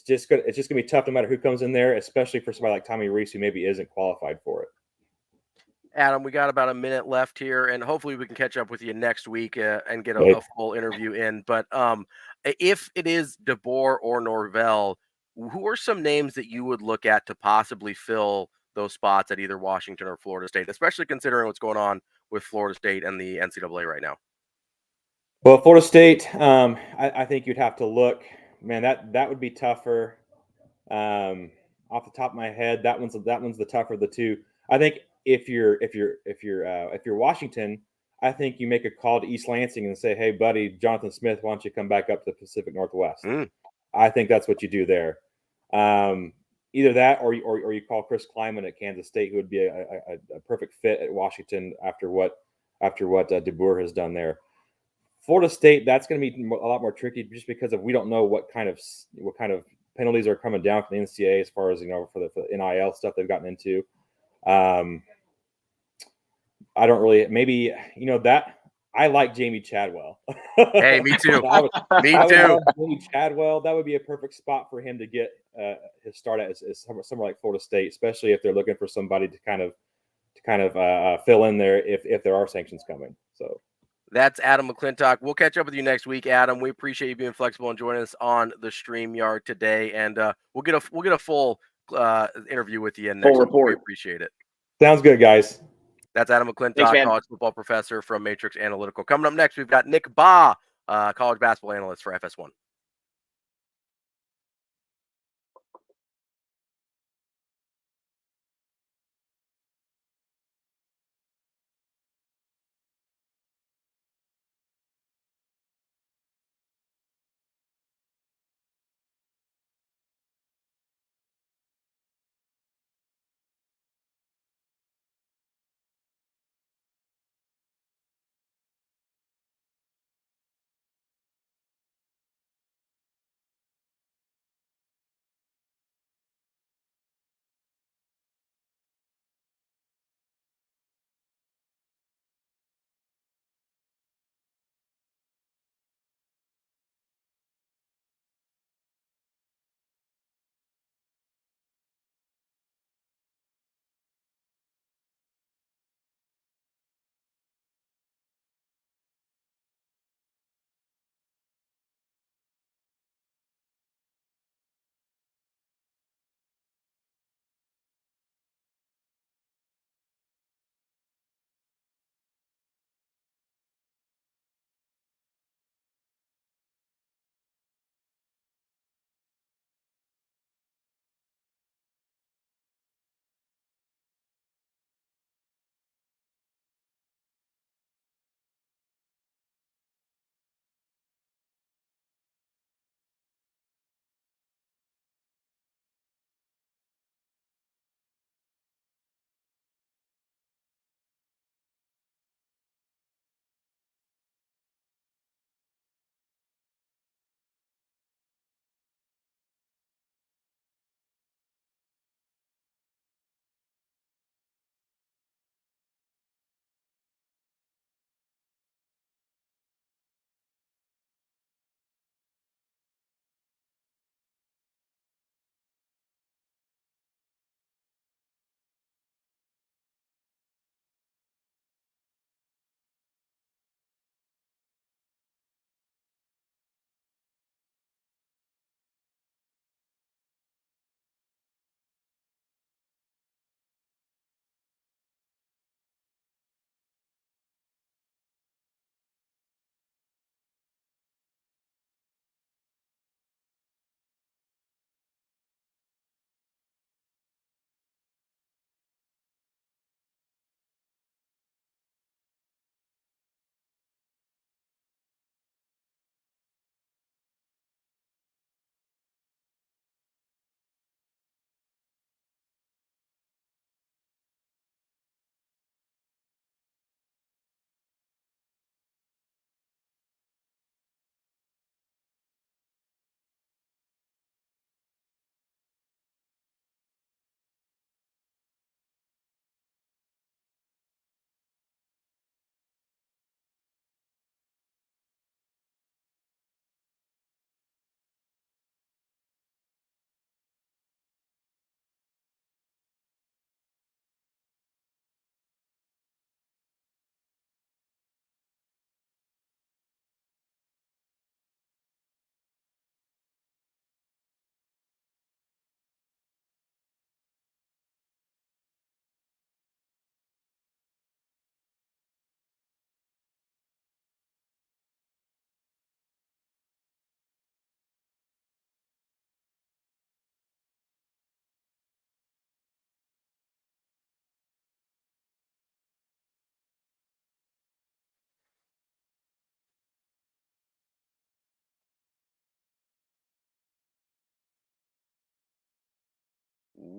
just gonna be tough no matter who comes in there, especially for somebody like Tommy Reese who maybe isn't qualified for it. Adam, we got about a minute left here, and hopefully we can catch up with you next week and get a full interview in. But if it is DeBoer or Norvell, who are some names that you would look at to possibly fill those spots at either Washington or Florida State, especially considering what's going on with Florida State and the NCAA right now? Well, Florida State, I think you'd have to look. Man, that would be tougher. Off the top of my head, that one's the tougher of the two. I think if you're Washington, I think you make a call to East Lansing and say, "Hey, buddy, Jonathan Smith, why don't you come back up to the Pacific Northwest?" I think that's what you do there. Either that, or you call Chris Kleiman at Kansas State, who would be a perfect fit at Washington after what DeBoer has done there. Florida State, that's going to be a lot more tricky just because we don't know what kind of penalties are coming down from the NCAA as far as for the NIL stuff they've gotten into. I don't really that I like Jamie Chadwell. Hey, me too. Me too. Jamie Chadwell, that would be a perfect spot for him to get his start at as somewhere like Florida State, especially if they're looking for somebody to kind of fill in there if there are sanctions coming. So. That's Adam McClintock. We'll catch up with you next week, Adam. We appreciate you being flexible and joining us on the StreamYard today, and we'll get a full interview with you next week. We appreciate it. Sounds good, guys. That's Adam McClintock, college football professor from Matrix Analytical. Coming up next, we've got Nick Baugh, college basketball analyst for FS1.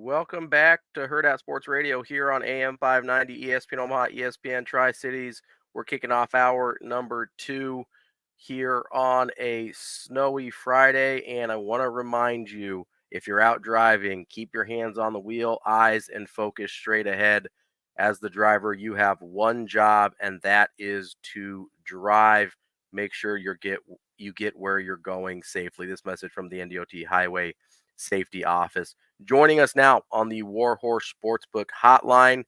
Welcome back to Hurrdat Sports Radio here on AM 590, ESPN Omaha, ESPN Tri-Cities. We're kicking off hour number 2 here on a snowy Friday, and I want to remind you, if you're out driving, keep your hands on the wheel, eyes and focus straight ahead. As the driver, you have one job, and that is to drive. Make sure you get where you're going safely. This message from the NDOT Highway Safety Office. Joining us now on the Warhorse Sportsbook Hotline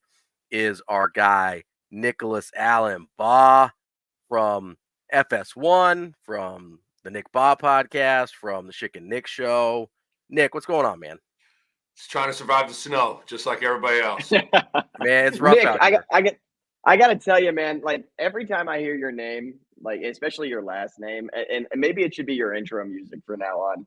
is our guy, Nicholas Allen Baugh from FS1, from the Nick Baugh podcast, from the Chick and Nick Show. Nick, what's going on, man? Just trying to survive the snow, just like everybody else. Man, it's rough Nick, out here. I got to tell you, man, like every time I hear your name, like especially your last name, and maybe it should be your intro music from now on.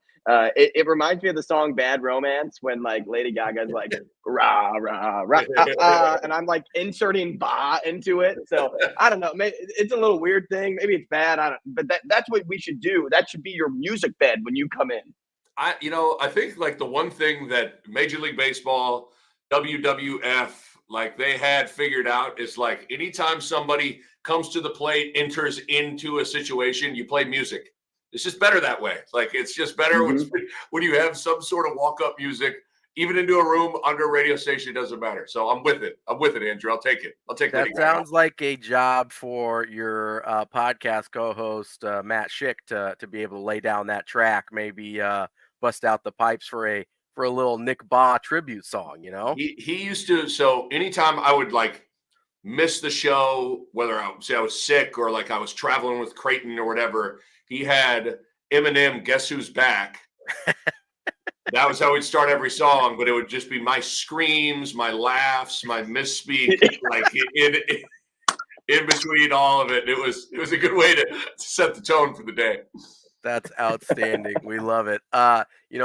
It reminds me of the song Bad Romance when like Lady Gaga's like, rah, rah, rah, and I'm like inserting ba into it. So I don't know. Maybe it's a little weird thing. Maybe it's bad. But that's what we should do. That should be your music bed when you come in. I think like the one thing that Major League Baseball, WWF, like they had figured out is like anytime somebody comes to the plate, enters into a situation, you play music. It's just better that way. Like it's just better when you have some sort of walk-up music, even into a room, under a radio station, it doesn't matter. So I'm with it. Andrew. I'll take it. I'll take that. Sounds like a job for your podcast co-host, Matt Schick, to be able to lay down that track, maybe bust out the pipes for a little Nick Baugh tribute song, you know? He used to, so anytime I would like miss the show, whether I was sick or like I was traveling with Creighton or whatever, he had Eminem, Guess Who's Back. That was how we'd start every song, but it would just be my screams, my laughs, my misspeak, like in between all of it. It was a good way to set the tone for the day. That's outstanding. We love it.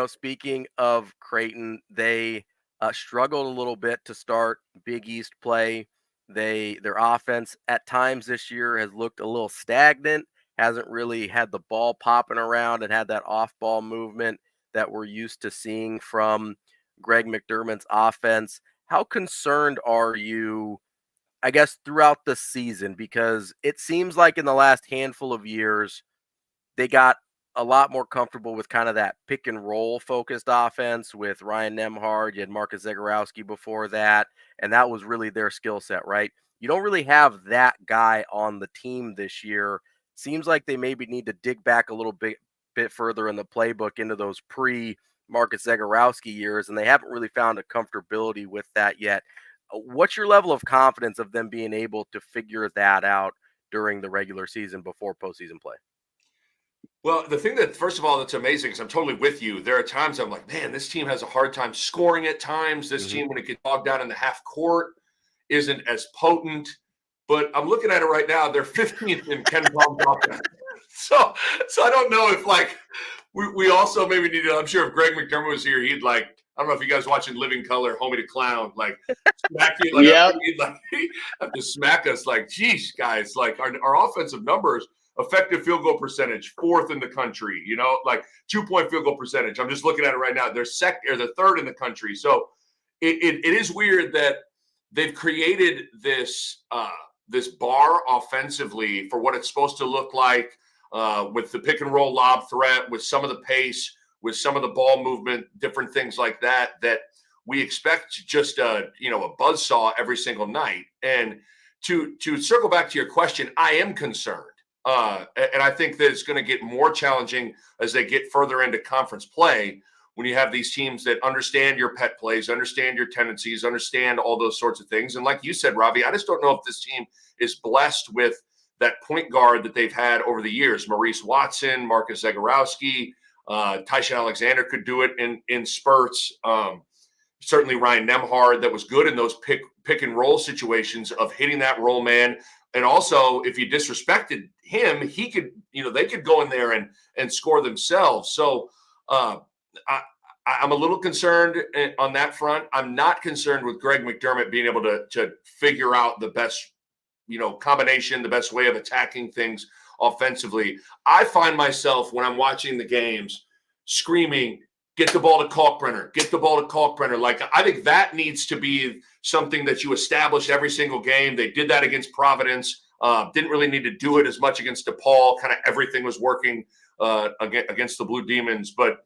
Speaking of Creighton, they struggled a little bit to start Big East play. Their offense at times this year has looked a little stagnant, hasn't really had the ball popping around and had that off-ball movement that we're used to seeing from Greg McDermott's offense. How concerned are you, I guess, throughout the season? Because it seems like in the last handful of years, they got a lot more comfortable with kind of that pick and roll focused offense with Ryan Nembhard. You had Marcus Zagorowski before that, and that was really their skill set, right? You don't really have that guy on the team this year. Seems like they maybe need to dig back a little bit further in the playbook into those pre-Marcus Zagorowski years, and they haven't really found a comfortability with that yet. What's your level of confidence of them being able to figure that out during the regular season before postseason play? Well, the thing that, first of all, that's amazing is I'm totally with you. There are times I'm like, man, this team has a hard time scoring at times. This team, when it gets bogged down in the half court, isn't as potent. But I'm looking at it right now. They're 15th in Ken Palm's offense. So I don't know if, like, we also maybe need to – I'm sure if Greg McDermott was here, he'd, like, I don't know if you guys watching Living Color, Homie the Clown, like, smack you. Like, he'd have to smack us like, geez, guys, like, our offensive numbers – effective field goal percentage, 4th in the country, like 2-point field goal percentage. I'm just looking at it right now. They're they're 3rd in the country. So it is weird that they've created this bar offensively for what it's supposed to look like with the pick and roll lob threat, with some of the pace, with some of the ball movement, different things like that we expect just a buzzsaw every single night. And to circle back to your question, I am concerned. And I think that it's going to get more challenging as they get further into conference play when you have these teams that understand your pet plays, understand your tendencies, understand all those sorts of things. And like you said, Ravi, I just don't know if this team is blessed with that point guard that they've had over the years. Maurice Watson, Marcus Zagorowski, Tyshawn Alexander could do it in spurts. Certainly Ryan Nembhard, that was good in those pick and roll situations of hitting that roll man. And also, if you disrespected him, he could, they could go in there and score themselves. So I'm a little concerned on that front. I'm not concerned with Greg McDermott being able to figure out the best, combination, the best way of attacking things offensively. I find myself when I'm watching the games screaming, get the ball to Kalkbrenner, get the ball to Kalkbrenner. Like, I think that needs to be something that you establish every single game. They did that against Providence. Didn't really need to do it as much against DePaul. Kind of everything was working against the Blue Demons. But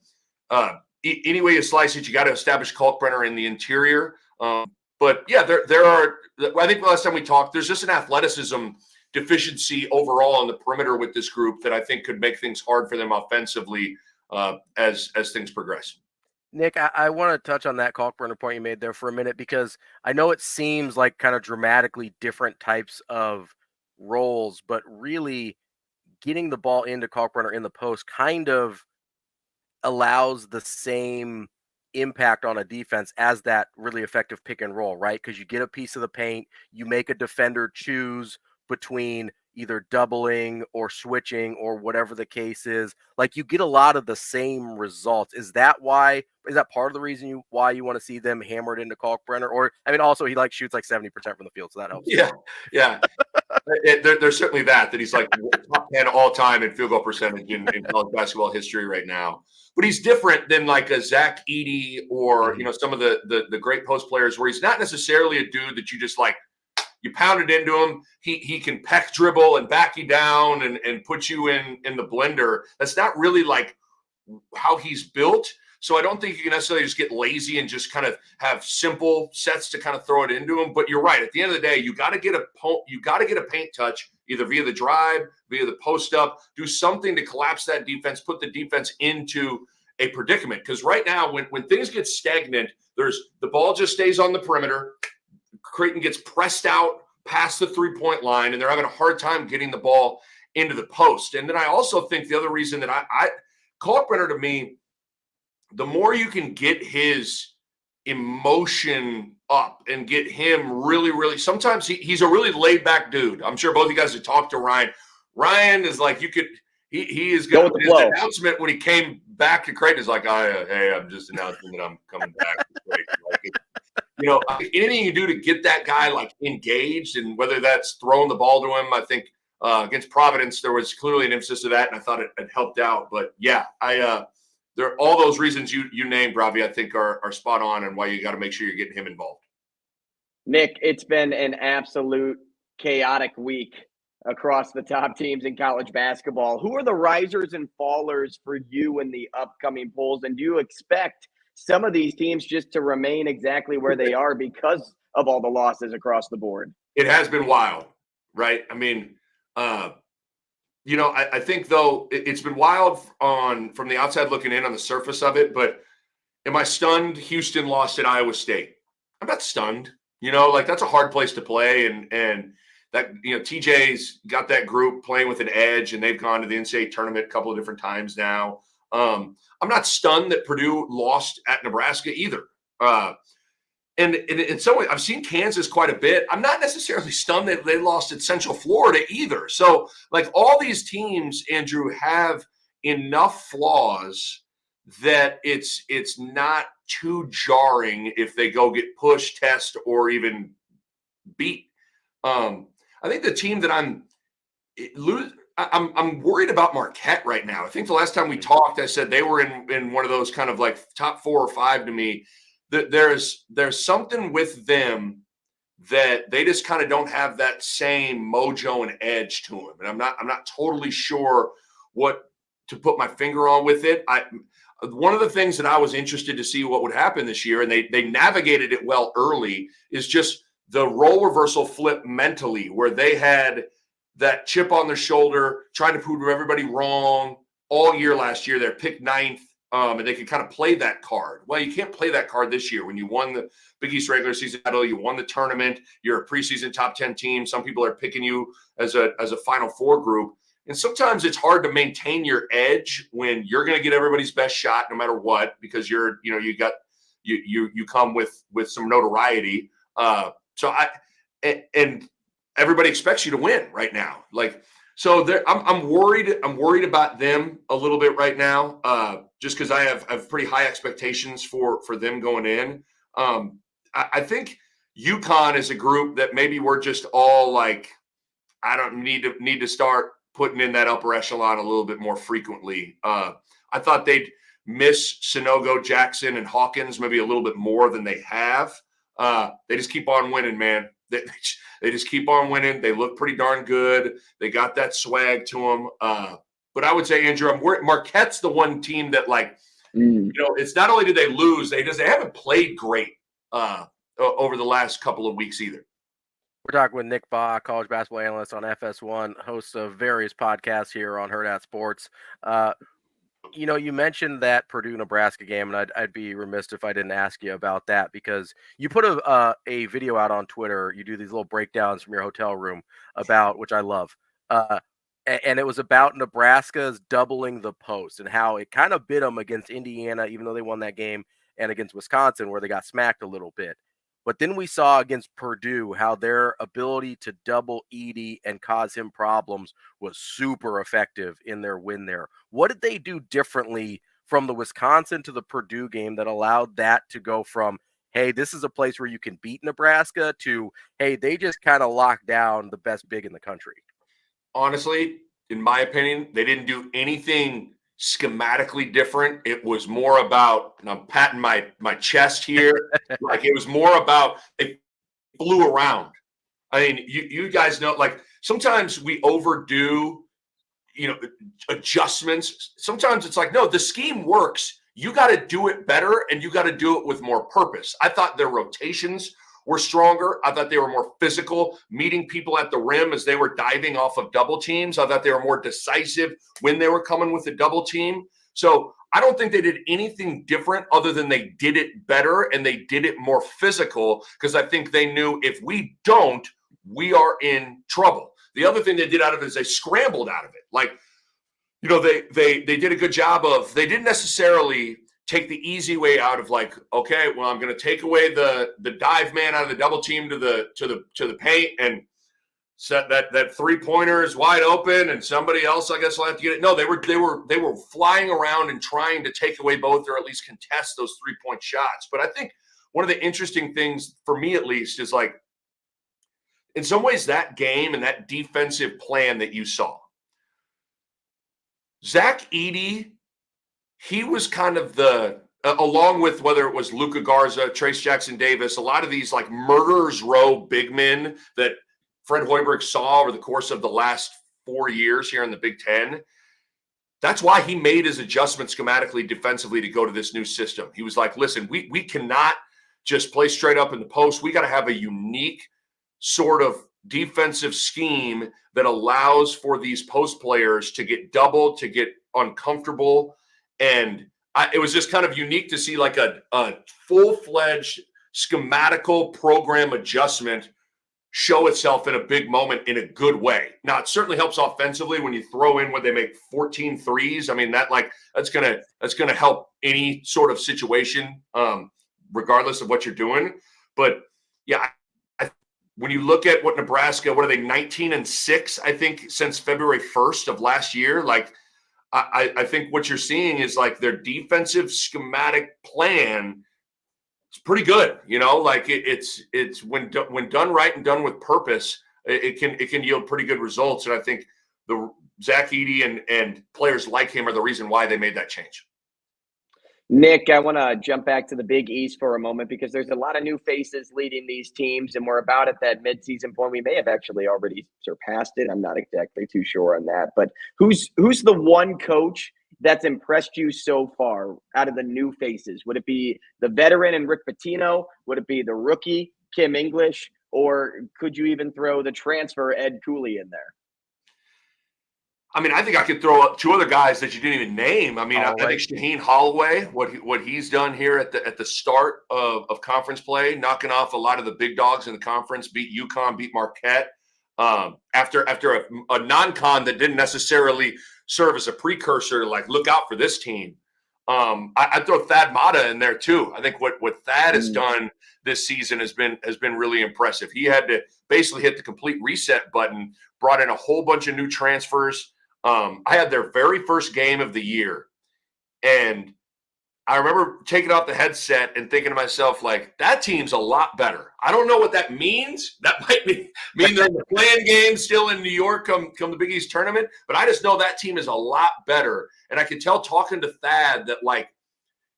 any way you slice it, you got to establish Kalkbrenner in the interior. But yeah, there are. I think the last time we talked, there's just an athleticism deficiency overall on the perimeter with this group that I think could make things hard for them offensively as things progress. Nick, I want to touch on that Kalkbrenner point you made there for a minute, because I know it seems like kind of dramatically different types of roles, but really getting the ball into Kalkbrenner in the post kind of allows the same impact on a defense as that really effective pick and roll, right? Because you get a piece of the paint, you make a defender choose between either doubling or switching or whatever the case is. Like, you get a lot of the same results. Is that part of the reason why you want to see them hammered into Kalkbrenner? Or, I mean, also he shoots like 70% from the field, so that helps. Yeah. There's certainly that he's like top 10 all time in field goal percentage in college basketball history right now. But he's different than like a Zach Edey or some of the great post players, where he's not necessarily a dude that you just like you pound it into him. He can peck dribble and back you down and put you in the blender. That's not really like how he's built. So I don't think you can necessarily just get lazy and just kind of have simple sets to kind of throw it into him. But you're right. At the end of the day, you got to get a paint touch, either via the drive, via the post up, do something to collapse that defense, put the defense into a predicament. Because right now, when things get stagnant, the ball just stays on the perimeter. Creighton gets pressed out past the 3-point line, and they're having a hard time getting the ball into the post. And then I also think the other reason that Kalkbrenner, to me, the more you can get his emotion up and get him really, really, sometimes he's a really laid back dude. I'm sure both of you guys have talked to Ryan. Ryan is like, he is going to, his announcement when he came back to Creighton is like, hey, I'm just announcing that I'm coming back to Creighton. Like, anything you do to get that guy like engaged, and whether that's throwing the ball to him, I think against Providence, there was clearly an emphasis to that, and I thought it helped out. But yeah, there are all those reasons you named, Ravi, I think are spot on, and why you got to make sure you're getting him involved. Nick, it's been an absolute chaotic week across the top teams in college basketball. Who are the risers and fallers for you in the upcoming polls? And do you expect some of these teams just to remain exactly where they are because of all the losses across the board? It has been wild, right? I mean, I think, though, it's been wild from the outside looking in on the surface of it. But am I stunned Houston lost at Iowa State? I'm not stunned. That's a hard place to play. And that, TJ's got that group playing with an edge, and they've gone to the NCAA tournament a couple of different times now. I'm not stunned that Purdue lost at Nebraska either. And in some way, I've seen Kansas quite a bit. I'm not necessarily stunned that they lost at Central Florida either. So, like, all these teams, Andrew, have enough flaws that it's not too jarring if they go get pushed, test, or even beat. I think the team that I'm worried about Marquette right now. I think the last time we talked, I said they were in one of those kind of like top 4 or 5 to me. There's something with them that they just kind of don't have that same mojo and edge to them, and I'm not totally sure what to put my finger on with it. One of the things that I was interested to see what would happen this year, and they navigated it well early, is just the role reversal flip mentally, where they had that chip on their shoulder, trying to prove everybody wrong all year last year. They're picked 9th. And they could kind of play that card. Well, you can't play that card this year. When you won the Big East regular season title, you won the tournament, you're a preseason top 10 team. Some people are picking you as a Final Four group. And sometimes it's hard to maintain your edge when you're going to get everybody's best shot no matter what, because you come with some notoriety. And everybody expects you to win right now. So I'm worried. I'm worried about them a little bit right now, just because I have pretty high expectations for them going in. I think UConn is a group that maybe we're just all like, I don't need to start putting in that upper echelon a little bit more frequently. I thought they'd miss Sinogo, Jackson, and Hawkins maybe a little bit more than they have. They just keep on winning, man. They just keep on winning. They look pretty darn good. They got that swag to them. But I would say, Andrew, Marquette's the one team that, like, it's not only did they lose, they haven't played great over the last couple of weeks either. We're talking with Nick Baugh, college basketball analyst on FS1, host of various podcasts here on Hurrdat Sports. You mentioned that Purdue-Nebraska game, and I'd be remiss if I didn't ask you about that, because you put a video out on Twitter. You do these little breakdowns from your hotel room about, which I love, and it was about Nebraska's doubling the post and how it kind of bit them against Indiana, even though they won that game, and against Wisconsin, where they got smacked a little bit. But then we saw against Purdue how their ability to double Edey and cause him problems was super effective in their win there. What did they do differently from the Wisconsin to the Purdue game that allowed that to go from, hey, this is a place where you can beat Nebraska, to, hey, they just kind of locked down the best big in the country? Honestly, in my opinion, they didn't do anything schematically different. It was more about, and I'm patting my chest here, like it was more about they flew around. I mean, you guys know, like sometimes we overdo, adjustments. Sometimes it's like, no, the scheme works. You got to do it better, and you got to do it with more purpose. I thought their rotations were stronger. I thought they were more physical, meeting people at the rim as they were diving off of double teams. I thought they were more decisive when they were coming with a double team. So I don't think they did anything different other than they did it better and they did it more physical, because I think they knew if we don't, we are in trouble. The other thing they did out of it is they scrambled out of it. Like, they did a good job of, they didn't necessarily take the easy way out of, like, okay, well, I'm going to take away the dive man out of the double team to the paint and set that 3-pointer is wide open and somebody else, I guess, will have to get it. No, they were flying around and trying to take away both, or at least contest those 3-point shots. But I think one of the interesting things for me, at least, is like, in some ways, that game and that defensive plan that you saw, Zach Edey, he was kind of along with whether it was Luka Garza, Trace Jackson Davis, a lot of these like murderers row big men that Fred Hoiberg saw over the course of the last 4 years here in the Big Ten. That's why he made his adjustment schematically, defensively, to go to this new system. He was like, listen, we cannot just play straight up in the post. We got to have a unique sort of defensive scheme that allows for these post players to get doubled, to get uncomfortable. And it was just kind of unique to see like a full-fledged schematical program adjustment show itself in a big moment in a good way. Now, it certainly helps offensively when you throw in where they make 14 threes. I mean, that's gonna help any sort of situation, regardless of what you're doing. But yeah, when you look at what Nebraska, what are they, 19-6, I think, since February 1st of last year? Like, I think what you're seeing is like their defensive schematic plan is pretty good. Like it's when done right and done with purpose, it can yield pretty good results. And I think the Zach Edey and players like him are the reason why they made that change. Nick, I want to jump back to the Big East for a moment, because there's a lot of new faces leading these teams, and we're about at that midseason point. We may have actually already surpassed it. I'm not exactly too sure on that. But who's the one coach that's impressed you so far out of the new faces? Would it be the veteran and Rick Pitino? Would it be the rookie, Kim English? Or could you even throw the transfer Ed Cooley in there? I mean, I think I could throw up 2 other guys that you didn't even name. I mean, I think Shaheen Holloway, what he's done here at the start of conference play, knocking off a lot of the big dogs in the conference, beat UConn, beat Marquette. After a non-con that didn't necessarily serve as a precursor, like, look out for this team. I'd throw Thad Matta in there too. I think what Thad has done this season has been really impressive. He had to basically hit the complete reset button, brought in a whole bunch of new transfers. I had their very first game of the year, and I remember taking off the headset and thinking to myself, like, that team's a lot better. I don't know what that means. That might mean they're in the playing game still in New York come the Big East tournament, but I just know that team is a lot better. And I could tell talking to Thad that, like,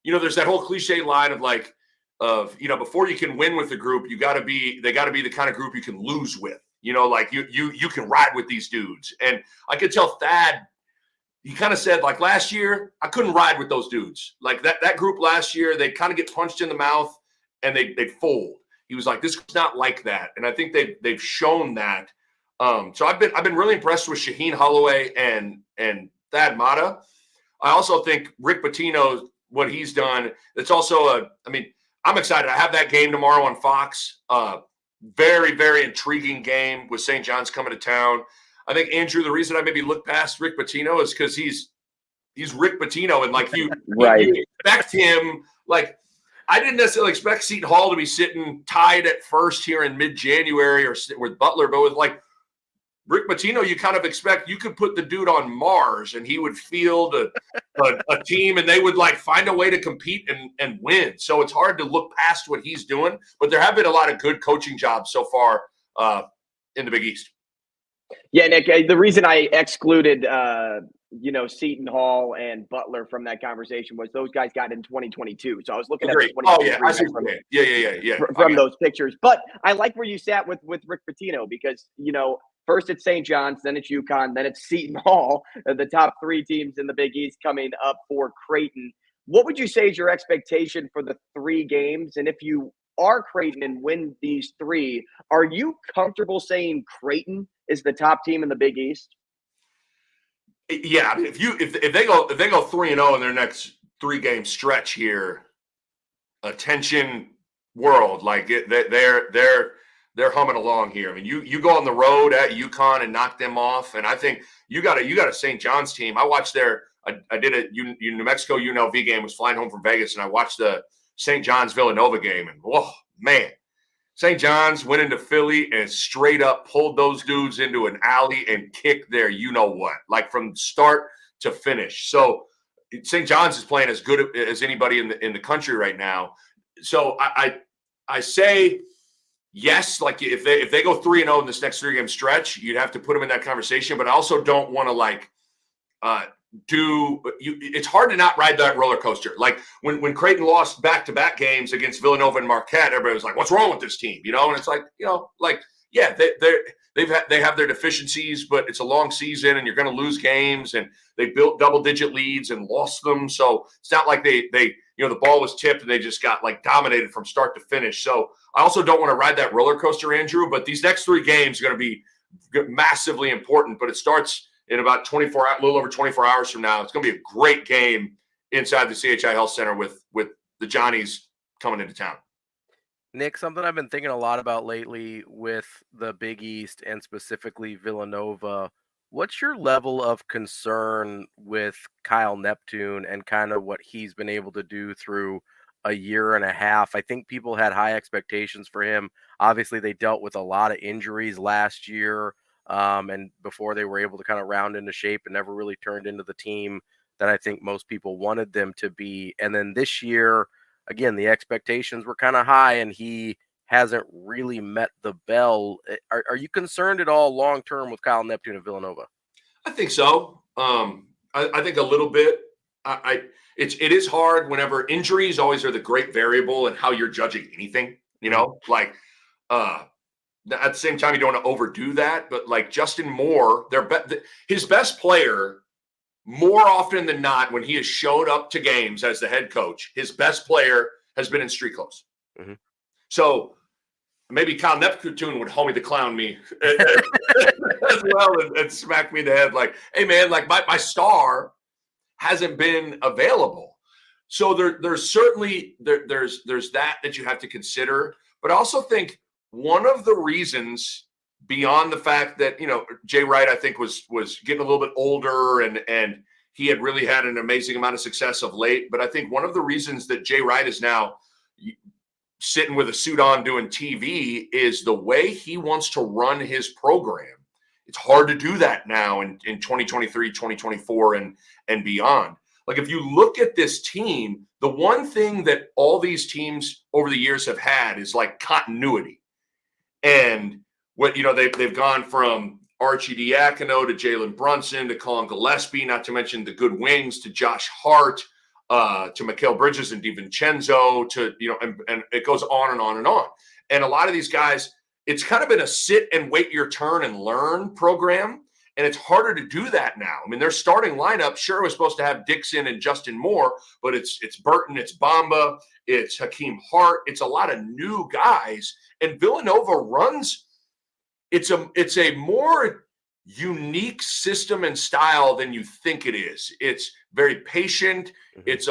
there's that whole cliche line of before you can win with the group, they got to be the kind of group you can lose with. Like you can ride with these dudes. And I could tell Thad, he kind of said, like, last year, I couldn't ride with those dudes. Like that group last year, they kind of get punched in the mouth and they fold. He was like, this is not like that. And I think they've shown that. So I've been really impressed with Shaheen Holloway and Thad Matta. I also think Rick Pitino, what he's done, it's also I'm excited. I have that game tomorrow on Fox. Very, very intriguing game with St. John's coming to town. I think, Andrew, the reason I maybe look past Rick Pitino is because he's Rick Pitino, and like you expect him. Like, I didn't necessarily expect Seton Hall to be sitting tied at first here in mid-January or with Butler, but with like Rick Pitino, you kind of expect you could put the dude on Mars and he would field a team and they would like find a way to compete and win. So it's hard to look past what he's doing, but there have been a lot of good coaching jobs so far in the Big East. Yeah, Nick, the reason I excluded, Seton Hall and Butler from that conversation was those guys got in 2022. So I was looking at the 2023 from those pictures. But I like where you sat with Rick Pitino because, first it's St. John's, then it's UConn, then it's Seton Hall, the top three teams in the Big East coming up for Creighton. What would you say is your expectation for the 3 games? And if you are Creighton and win these 3, are you comfortable saying Creighton is the top team in the Big East? Yeah, I mean, if they go 3-0 in their next 3-game stretch here, attention world, like they're humming along here. I mean, you go on the road at UConn and knock them off, and I think you got a St. John's team. I watched I did a New Mexico UNLV game. Was flying home from Vegas, and I watched the St. John's Villanova game, and whoa, man. St. John's went into Philly and straight up pulled those dudes into an alley and kicked their you-know-what, like from start to finish. So St. John's is playing as good as anybody in the country right now. So I say yes, like if they go 3-0 in this next 3-game stretch, you'd have to put them in that conversation. But I also don't want to it's hard to not ride that roller coaster. Like when Creighton lost back-to-back games against Villanova and Marquette, everybody was like, what's wrong with this team? And it's like, yeah, they have their deficiencies, but it's a long season and you're going to lose games, and they built double-digit leads and lost them. So it's not like they the ball was tipped and they just got like dominated from start to finish. So I also don't want to ride that roller coaster, Andrew, but these next 3 games are going to be massively important, but it starts in about a little over 24 hours from now. It's going to be a great game inside the CHI Health Center with the Johnnies coming into town. Nick, something I've been thinking a lot about lately with the Big East and specifically Villanova, what's your level of concern with Kyle Neptune and kind of what he's been able to do through a year and a half? I think people had high expectations for him. Obviously, they dealt with a lot of injuries last year. And before they were able to kind of round into shape and never really turned into the team that I think most people wanted them to be. And then this year, again, the expectations were kind of high and he hasn't really met the bell. Are you concerned at all long-term with Kyle Neptune of Villanova? I think so. I think a little bit. It is hard whenever injuries always are the great variable in how you're judging anything, at the same time, you don't want to overdo that, but like Justin Moore, his best player, more often than not, when he has showed up to games as the head coach, his best player has been in street clothes. Mm-hmm. So maybe Kyle Neptune would homie the clown me as well and smack me in the head like, hey, man, like my star hasn't been available. So there's certainly there's that you have to consider. But I also think one of the reasons, beyond the fact that, Jay Wright, I think, was getting a little bit older and he had really had an amazing amount of success of late. But I think one of the reasons that Jay Wright is now sitting with a suit on doing TV is the way he wants to run his program. It's hard to do that now in 2023, 2024 and beyond. Like if you look at this team, the one thing that all these teams over the years have had is like continuity. And what they've gone from Archie Diacono to Jalen Brunson to Colin Gillespie, not to mention the good wings, to Josh Hart, to Mikal Bridges and DiVincenzo, to and it goes on and on and on. And a lot of these guys, it's kind of been a sit and wait your turn and learn program. And it's harder to do that now. I mean, their starting lineup, sure, was supposed to have Dixon and Justin Moore, but it's Burton, it's Bamba, it's Hakeem Hart, it's a lot of new guys. And Villanova runs, it's a more unique system and style than you think it is. It's very patient. Mm-hmm. It's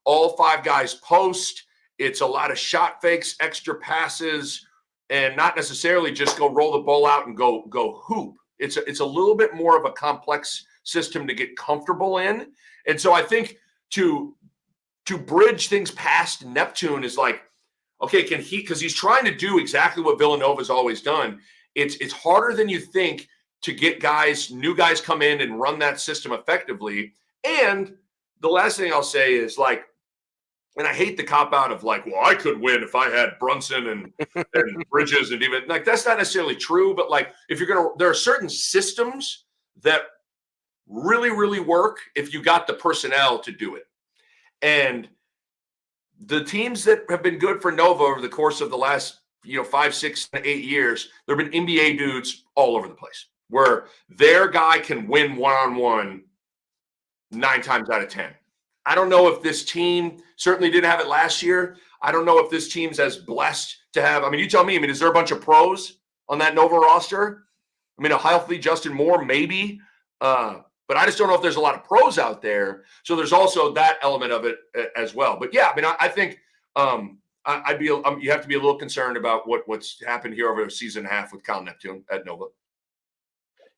all five guys post. It's a lot of shot fakes, extra passes, and not necessarily just go roll the ball out and go hoop. It's a little bit more of a complex system to get comfortable in. And so I think to bridge things past Neptune is like, okay, can he, because he's trying to do exactly what Villanova's always done. It's harder than you think to get new guys come in and run that system effectively. And the last thing I'll say is like, and I hate the cop out of like, well, I could win if I had Brunson and Bridges and even like, that's not necessarily true, but like there are certain systems that really, really work if you got the personnel to do it. And the teams that have been good for Nova over the course of the last, 5, 6, 8 years, there have been NBA dudes all over the place where their guy can win one-on-one 9 times out of 10. I don't know if this team certainly didn't have it last year. I don't know if this team's as blessed to have. I mean, you tell me. I mean, is there a bunch of pros on that Nova roster? I mean, a healthy Justin Moore, maybe. But I just don't know if there's a lot of pros out there. So there's also that element of it as well. But yeah, I mean, I think you have to be a little concerned about what's happened here over a season and a half with Cal Neptune at Nova.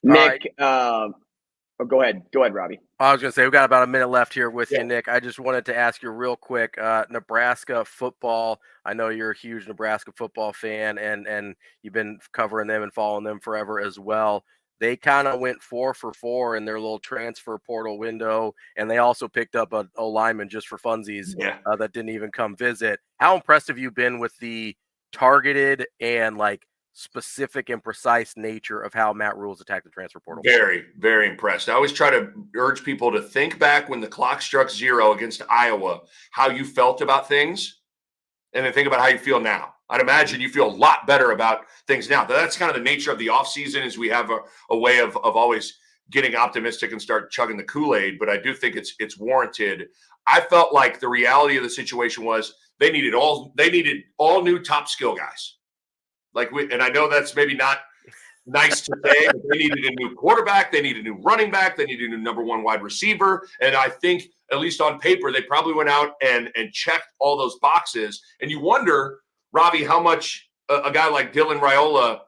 Nick, go ahead, Robbie. I was going to say, we've got about a minute left here with you, Nick. I just wanted to ask you real quick, Nebraska football. I know you're a huge Nebraska football fan, and you've been covering them and following them forever as well. They kind of went 4 for 4 in their little transfer portal window, and they also picked up an O-lineman just for funsies that didn't even come visit. How impressed have you been with the targeted and like specific and precise nature of how Matt Rule's attacked the transfer portal? Very, very impressed. I always try to urge people to think back when the clock struck 0 against Iowa, how you felt about things, and then think about how you feel now. I'd imagine you feel a lot better about things now. That's kind of the nature of the offseason, is we have a way of always getting optimistic and start chugging the Kool-Aid, but I do think it's warranted. I felt like the reality of the situation was they needed all new top skill guys. And I know that's maybe not nice to say, but they needed a new quarterback, they needed a new running back, they needed a new number 1 wide receiver. And I think, at least on paper, they probably went out and checked all those boxes. And you wonder, Ravi, how much a guy like Dylan Raiola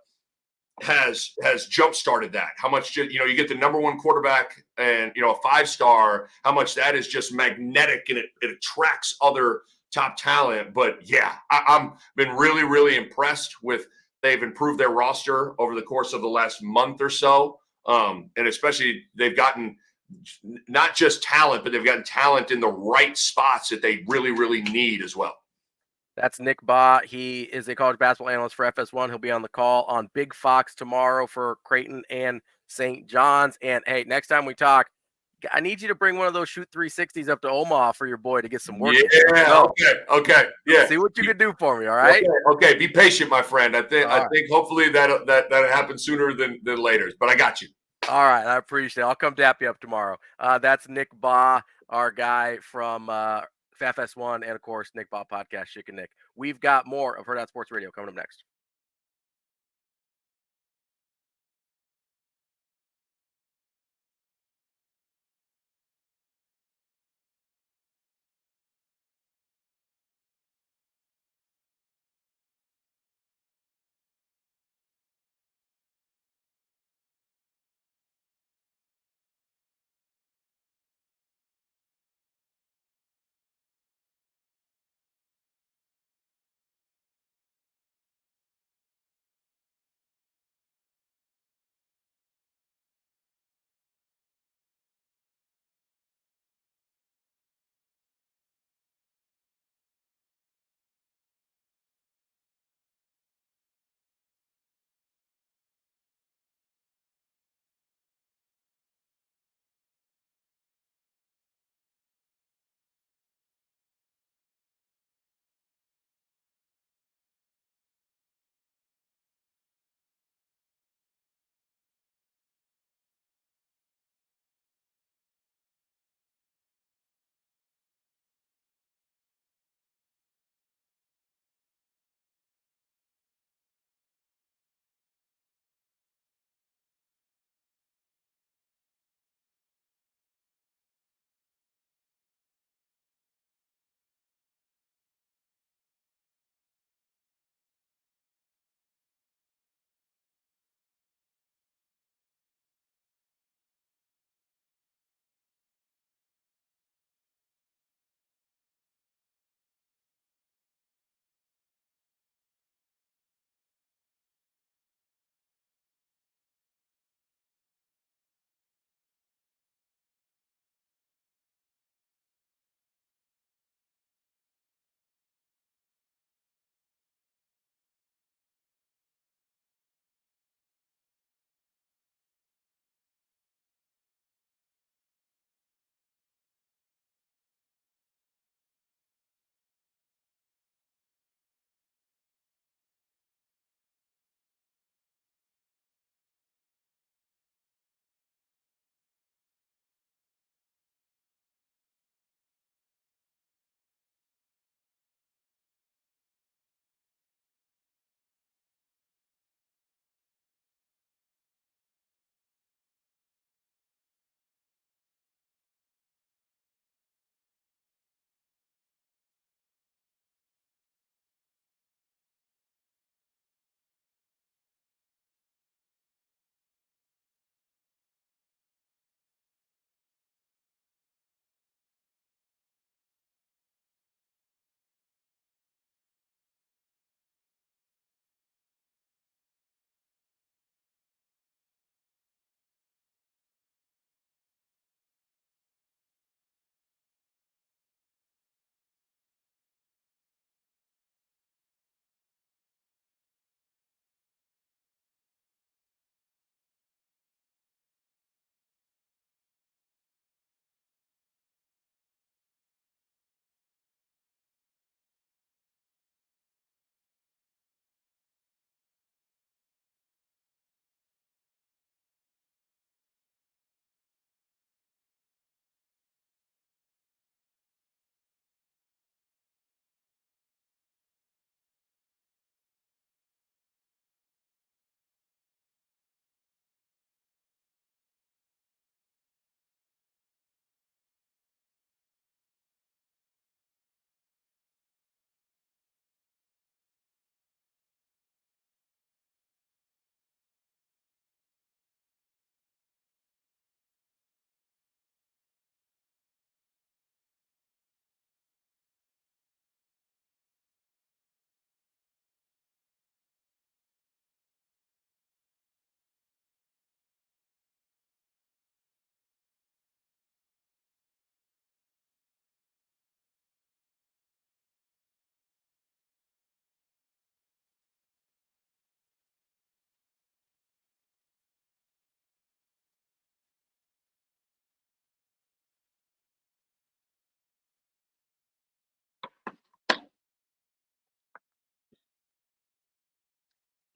has jump-started that. How much, you get the number 1 quarterback and, a 5-star, how much that is just magnetic and it attracts other top talent. But yeah, I'm been really, really impressed with. They've improved their roster over the course of the last month or so, and especially they've gotten not just talent, but they've gotten talent in the right spots that they really, really need as well. That's Nick Baugh. He is a college basketball analyst for FS1. He'll be on the call on Big Fox tomorrow for Creighton and St. John's. And hey, next time we talk, I need you to bring one of those shoot 360s up to Omaha for your boy to get some work. Yeah. Okay. Yeah. See what you can do for me. All right. Okay. Be patient, my friend. I think hopefully that happens sooner than later. But I got you. All right. I appreciate it. I'll come dap you up tomorrow. That's Nick Baugh, our guy from FS1, and of course Nick Baugh Podcast, Chicken Nick. We've got more of Hurrdat Sports Radio coming up next.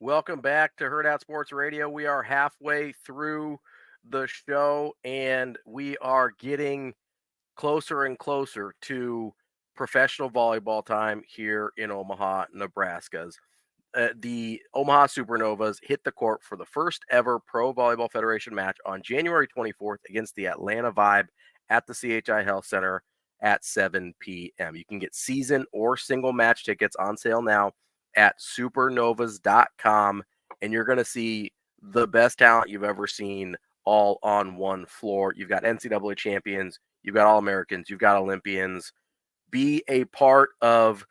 Welcome back to Hurrdat Sports Radio. We are halfway through the show, and we are getting closer and closer to professional volleyball time here in Omaha, Nebraska. The Omaha Supernovas hit the court for the first ever Pro Volleyball Federation match on January 24th against the Atlanta Vibe at the CHI Health Center at 7 p.m. You can get season or single match tickets on sale now at supernovas.com, and you're going to see the best talent you've ever seen all on one floor. You've got NCAA champions, you've got All-Americans, you've got Olympians. Be a part of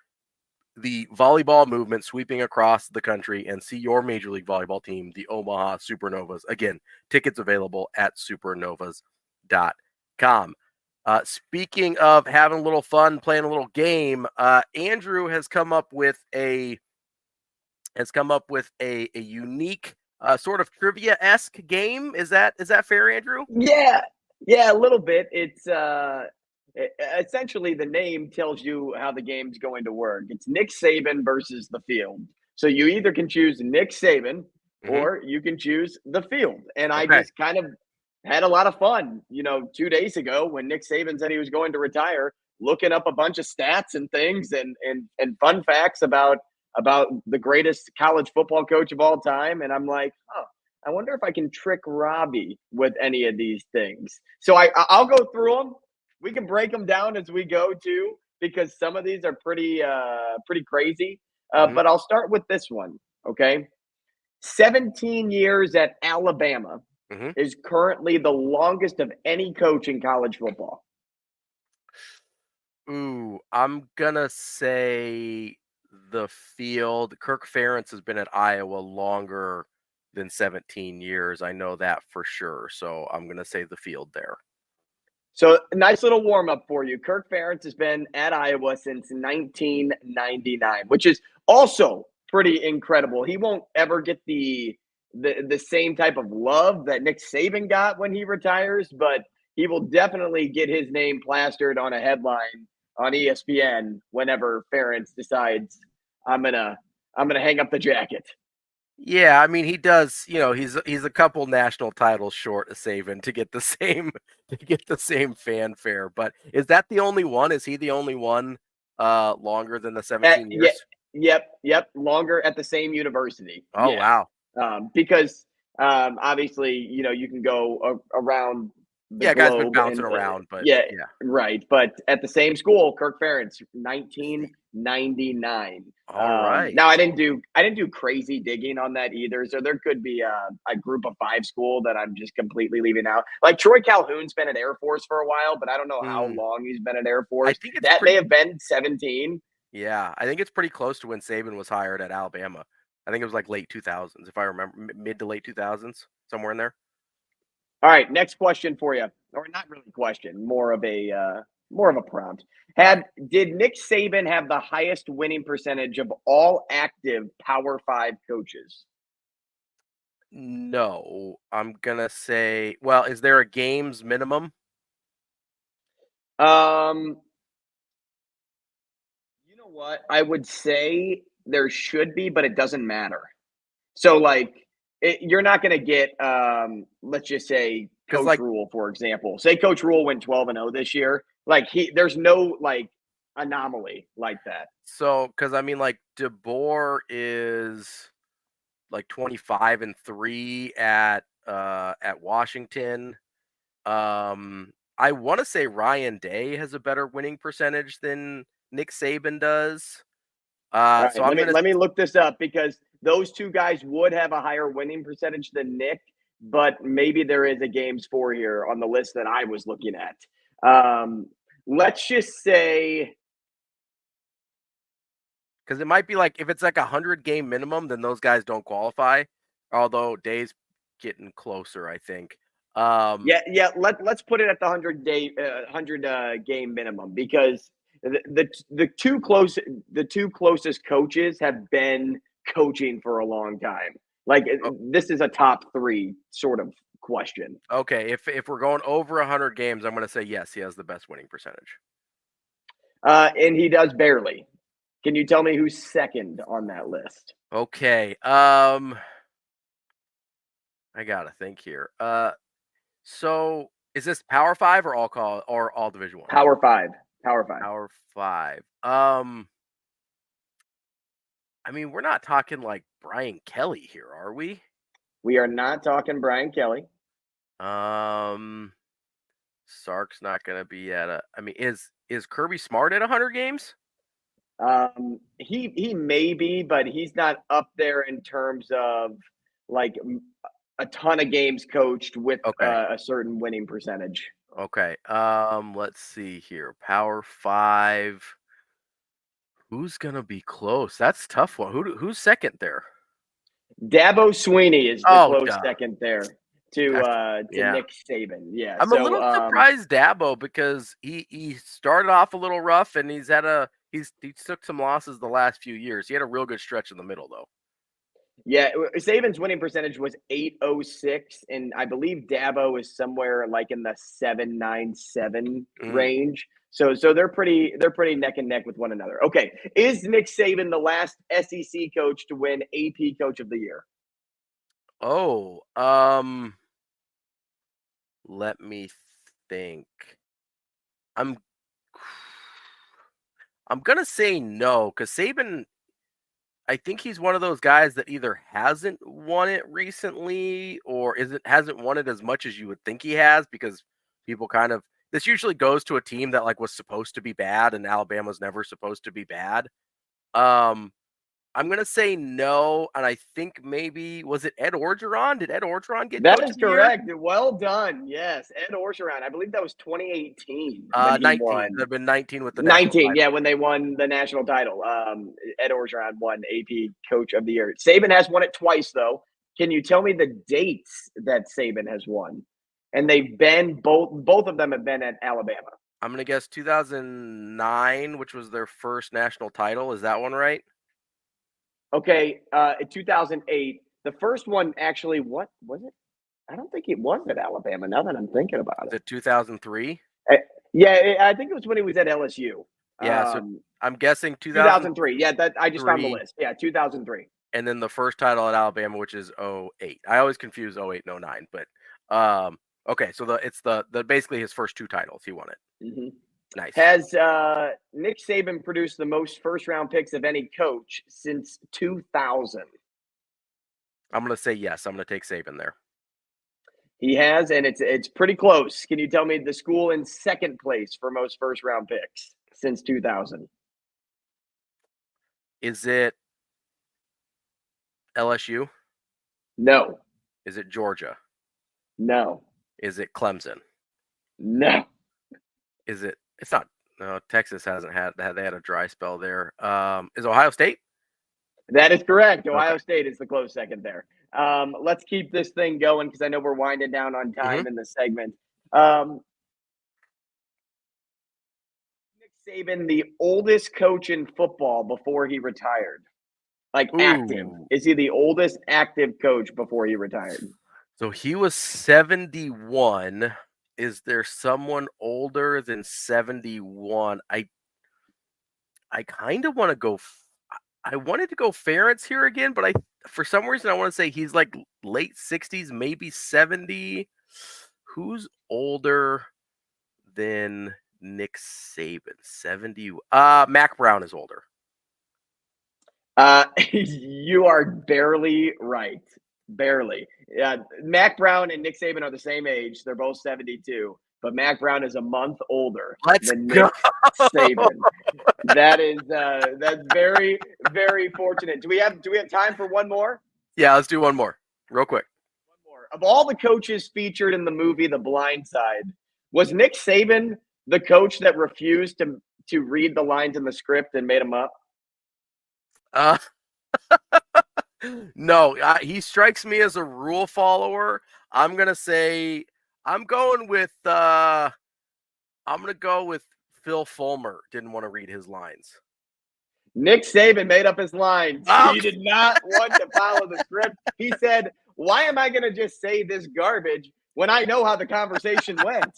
the volleyball movement sweeping across the country and see your Major League Volleyball team, the Omaha Supernovas. Again, tickets available at supernovas.com. Speaking of having a little fun, playing a little game, Andrew has come up with a unique sort of trivia-esque game. Is that fair, Andrew? Yeah, a little bit. It's essentially the name tells you how the game's going to work. It's Nick Saban versus the field. So you either can choose Nick Saban or you can choose the field. And I just kind of had a lot of fun, 2 days ago when Nick Saban said he was going to retire, looking up a bunch of stats and things and fun facts about the greatest college football coach of all time. And I'm like, I wonder if I can trick Robbie with any of these things. So I'll go through them. We can break them down as we go too, because some of these are pretty crazy. But I'll start with this one. Okay. 17 years at Alabama is currently the longest of any coach in college football. Ooh, I'm gonna say the field. Kirk Ferentz has been at Iowa longer than 17 years. I know that for sure. So I'm gonna say the field there. So a nice little warm up for you. Kirk Ferentz has been at Iowa since 1999, which is also pretty incredible. He won't ever get the same type of love that Nick Saban got when he retires, but he will definitely get his name plastered on a headline on ESPN whenever Ferentz decides I'm gonna hang up the jacket. Yeah, I mean he does. He's a couple national titles short of Saban to get the same fanfare. But is that the only one? Is he the only one longer than the 17 years? Yep. Longer at the same university. Oh yeah. Wow. Because obviously you can go around. Guys been bouncing around, but right. But at the same school, Kirk Ferentz, 1999. All right. Now I didn't do crazy digging on that either. So there could be a group of five school that I'm just completely leaving out. Like Troy Calhoun's been at Air Force for a while, but I don't know how long he's been at Air Force. I think may have been 17. Yeah, I think it's pretty close to when Saban was hired at Alabama. I think it was like late 2000s, if I remember, mid to late 2000s, somewhere in there. All right, next question for you, or not really question, more of a prompt. Did Nick Saban have the highest winning percentage of all active Power 5 coaches? No, I'm gonna say. Well, is there a games minimum? You know what? I would say there should be, but it doesn't matter. So, you're not going to get, let's just say, Coach Rule, for example. Say Coach Rule went 12-0 this year. There's no anomaly like that. So, because I mean, DeBoer is 25-3 at Washington. I want to say Ryan Day has a better winning percentage than Nick Saban does. Right, so let me look this up, because those two guys would have a higher winning percentage than Nick, but maybe there is a games 4 here on the list that I was looking at. Let's just say, because it might be if it's a 100-game minimum, then those guys don't qualify. Although Day's getting closer, I think. Let's put it at the 100 game minimum, because the two closest coaches have been coaching for a long time. This is a top 3 sort of question. Okay, if we're going over 100 games, I'm going to say yes, he has the best winning percentage. And he does barely. Can you tell me who's second on that list? Okay. I gotta think here. So is this Power 5 or all Division 1? Power 5. Power 5. Power 5. I mean, we're not talking like Brian Kelly here, are we? We are not talking Brian Kelly. Sark's not gonna be at a. I mean, is Kirby Smart at 100 games? He may be, but he's not up there in terms of like a ton of games coached with a certain winning percentage. Okay. Let's see here. Power 5. Who's gonna be close? That's a tough one. Who's second there? Dabo Sweeney is the close second there to Nick Saban. Yeah, I'm a little surprised Dabo because he started off a little rough and he took some losses the last few years. He had a real good stretch in the middle though. Yeah, Saban's winning percentage was .806, and I believe Dabo is somewhere like in the 7.97 range. So they're pretty neck and neck with one another. Okay, is Nick Saban the last SEC coach to win AP Coach of the Year? Oh, let me think. I'm gonna say no because Saban. I think he's one of those guys that either hasn't won it recently or hasn't won it as much as you would think he has because people this usually goes to a team that like was supposed to be bad and Alabama's never supposed to be bad. I'm going to say no, and I think maybe was it Ed Orgeron? Did Ed Orgeron get that? Is correct. Well done. Yes, Ed Orgeron. I believe that was 2018. 19. There've been 19 with the 19. Yeah, when they won the national title. Ed Orgeron won AP Coach of the Year. Saban has won it twice, though. Can you tell me the dates that Saban has won? And they've been both of them have been at Alabama. I'm going to guess 2009, which was their first national title. Is that one right? Okay, in 2008, the first one actually, what was it? I don't think it was at Alabama. Now that I'm thinking about it, is it 2003? Yeah, I think it was when he was at LSU. Yeah, so I'm guessing 2003. Yeah, that I just found the list. Yeah, 2003. And then the first title at Alabama, which is 08. I always confuse 08 and 09, but okay, so it's the basically his first two titles. He won it. Mm-hmm. Nice. Has Nick Saban produced the most first-round picks of any coach since 2000? I'm going to say yes. I'm going to take Saban there. He has, and it's pretty close. Can you tell me the school in second place for most first-round picks since 2000? Is it LSU? No. Is it Georgia? No. Is it Clemson? No. Is it? It's not. No, Texas hasn't had. They had a dry spell there. Is Ohio State? That is correct. Ohio State is the close second there. Let's keep this thing going because I know we're winding down on time in the segment. Nick Saban, the oldest coach in football before he retired. Like active. Is he the oldest active coach before he retired? So he was 71. Is there someone older than 71? I kind of want to go. I wanted to go Ferentz here again, but for some reason I want to say he's like late 60s, maybe 70. Who's older than Nick Saban? 70. Mac Brown is older. You are barely right. Barely. Mac Brown and Nick Saban are the same age. They're both 72, but Mac Brown is a month older than Nick Saban. That's very, very fortunate. Do we have time for one more? Yeah, let's do one more real quick. One more. Of all the coaches featured in the movie The Blind Side, was Nick Saban the coach that refused to read the lines in the script and made them up? No, he strikes me as a rule follower. I'm going to go with Phil Fulmer. Didn't want to read his lines. Nick Saban made up his lines. He did not want to follow the script. He said, why am I going to just say this garbage when I know how the conversation went?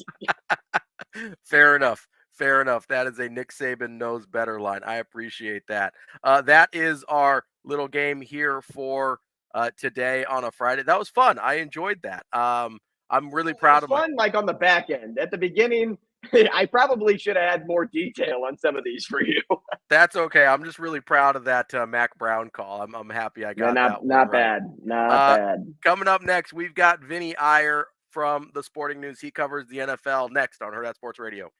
Fair enough. Fair enough. That is a Nick Saban knows better line. I appreciate that. That is our little game here for today on a Friday. That was fun. I enjoyed that. I'm really proud of fun, like on the back end. At the beginning, I probably should have had more detail on some of these for you. That's okay. I'm just really proud of that Mac Brown call. I'm happy I got that one Not right. bad. Not bad. Coming up next, we've got Vinny Iyer from the Sporting News. He covers the NFL next on Hurrdat Sports Radio.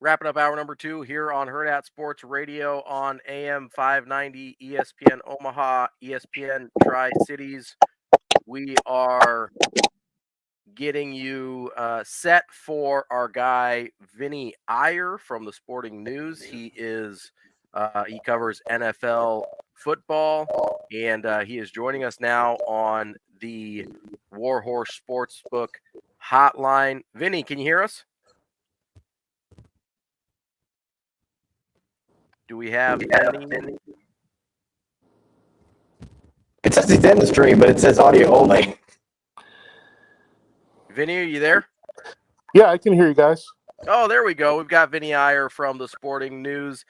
Wrapping up hour number 2 here on Hurrdat Sports Radio on AM 590, ESPN Omaha, ESPN Tri-Cities. We are getting you set for our guy Vinny Iyer from the Sporting News. He covers NFL football, and he is joining us now on the Warhorse Sportsbook hotline. Vinny, can you hear us? Do we have any? It says he's in the stream, but it says audio only. Vinny, are you there? Yeah, I can hear you guys. Oh, there we go. We've got Vinny Iyer from the Sporting News.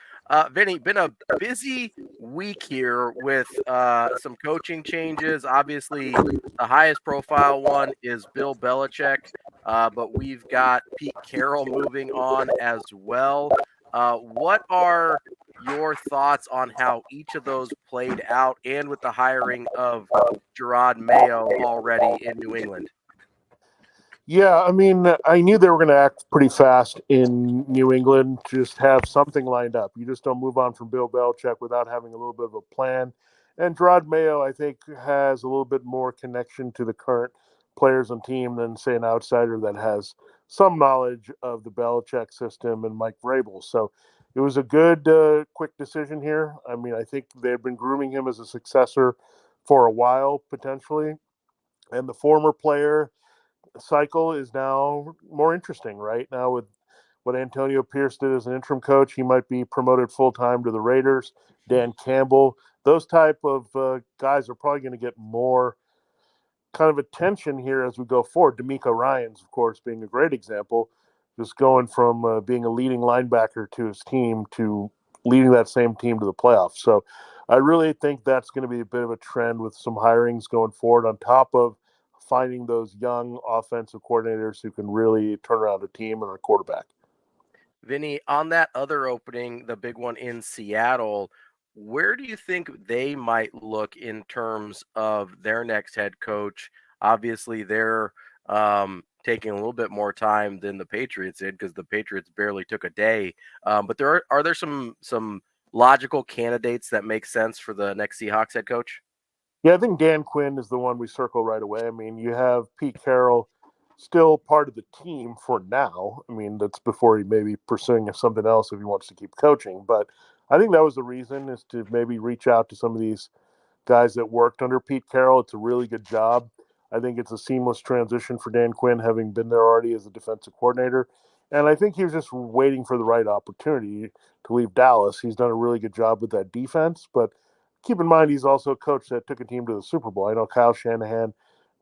Vinny, been a busy week here with some coaching changes. Obviously, the highest profile one is Bill Belichick, but we've got Pete Carroll moving on as well. What are your thoughts on how each of those played out, and with the hiring of Hurrdat Mayo already in New England? Yeah, I mean, I knew they were going to act pretty fast in New England, just have something lined up. You just don't move on from Bill Belichick without having a little bit of a plan. And Hurrdat Mayo, I think, has a little bit more connection to the current players on team than, say, an outsider that has some knowledge of the Belichick system and Mike Vrabel. So it was a good, quick decision here. I mean, I think they had been grooming him as a successor for a while, potentially. And the former player cycle is now more interesting, right? Now with what Antonio Pierce did as an interim coach, he might be promoted full-time to the Raiders. Dan Campbell, those type of guys are probably going to get more kind of attention here as we go forward. D'Amico Ryans, of course, being a great example, just going from being a leading linebacker to his team to leading that same team to the playoffs. So I really think that's going to be a bit of a trend with some hirings going forward, on top of finding those young offensive coordinators who can really turn around a team and a quarterback. Vinny, on that other opening, the big one in Seattle, where do you think they might look in terms of their next head coach? Obviously, they're taking a little bit more time than the Patriots did, because the Patriots barely took a day. But are there some logical candidates that make sense for the next Seahawks head coach? Yeah, I think Dan Quinn is the one we circle right away. I mean, you have Pete Carroll still part of the team for now. I mean, that's before he may be pursuing something else if he wants to keep coaching. But I think that was the reason, is to maybe reach out to some of these guys that worked under Pete Carroll. It's a really good job. I think it's a seamless transition for Dan Quinn, having been there already as a defensive coordinator. And I think he was just waiting for the right opportunity to leave Dallas. He's done a really good job with that defense, but keep in mind, he's also a coach that took a team to the Super Bowl. I know Kyle Shanahan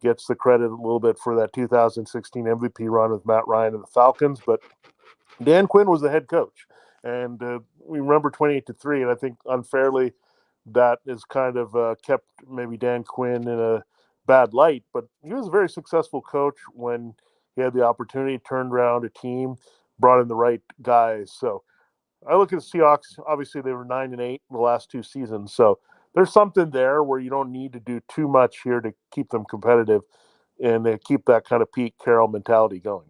gets the credit a little bit for that 2016 MVP run with Matt Ryan and the Falcons, but Dan Quinn was the head coach. And we remember 28-3, and I think unfairly that is kind of kept maybe Dan Quinn in a bad light, but he was a very successful coach when he had the opportunity, turned around a team, brought in the right guys. So I look at the Seahawks. Obviously, they were 9-8 in the last two seasons, so there's something there where you don't need to do too much here to keep them competitive and keep that kind of Pete Carroll mentality going.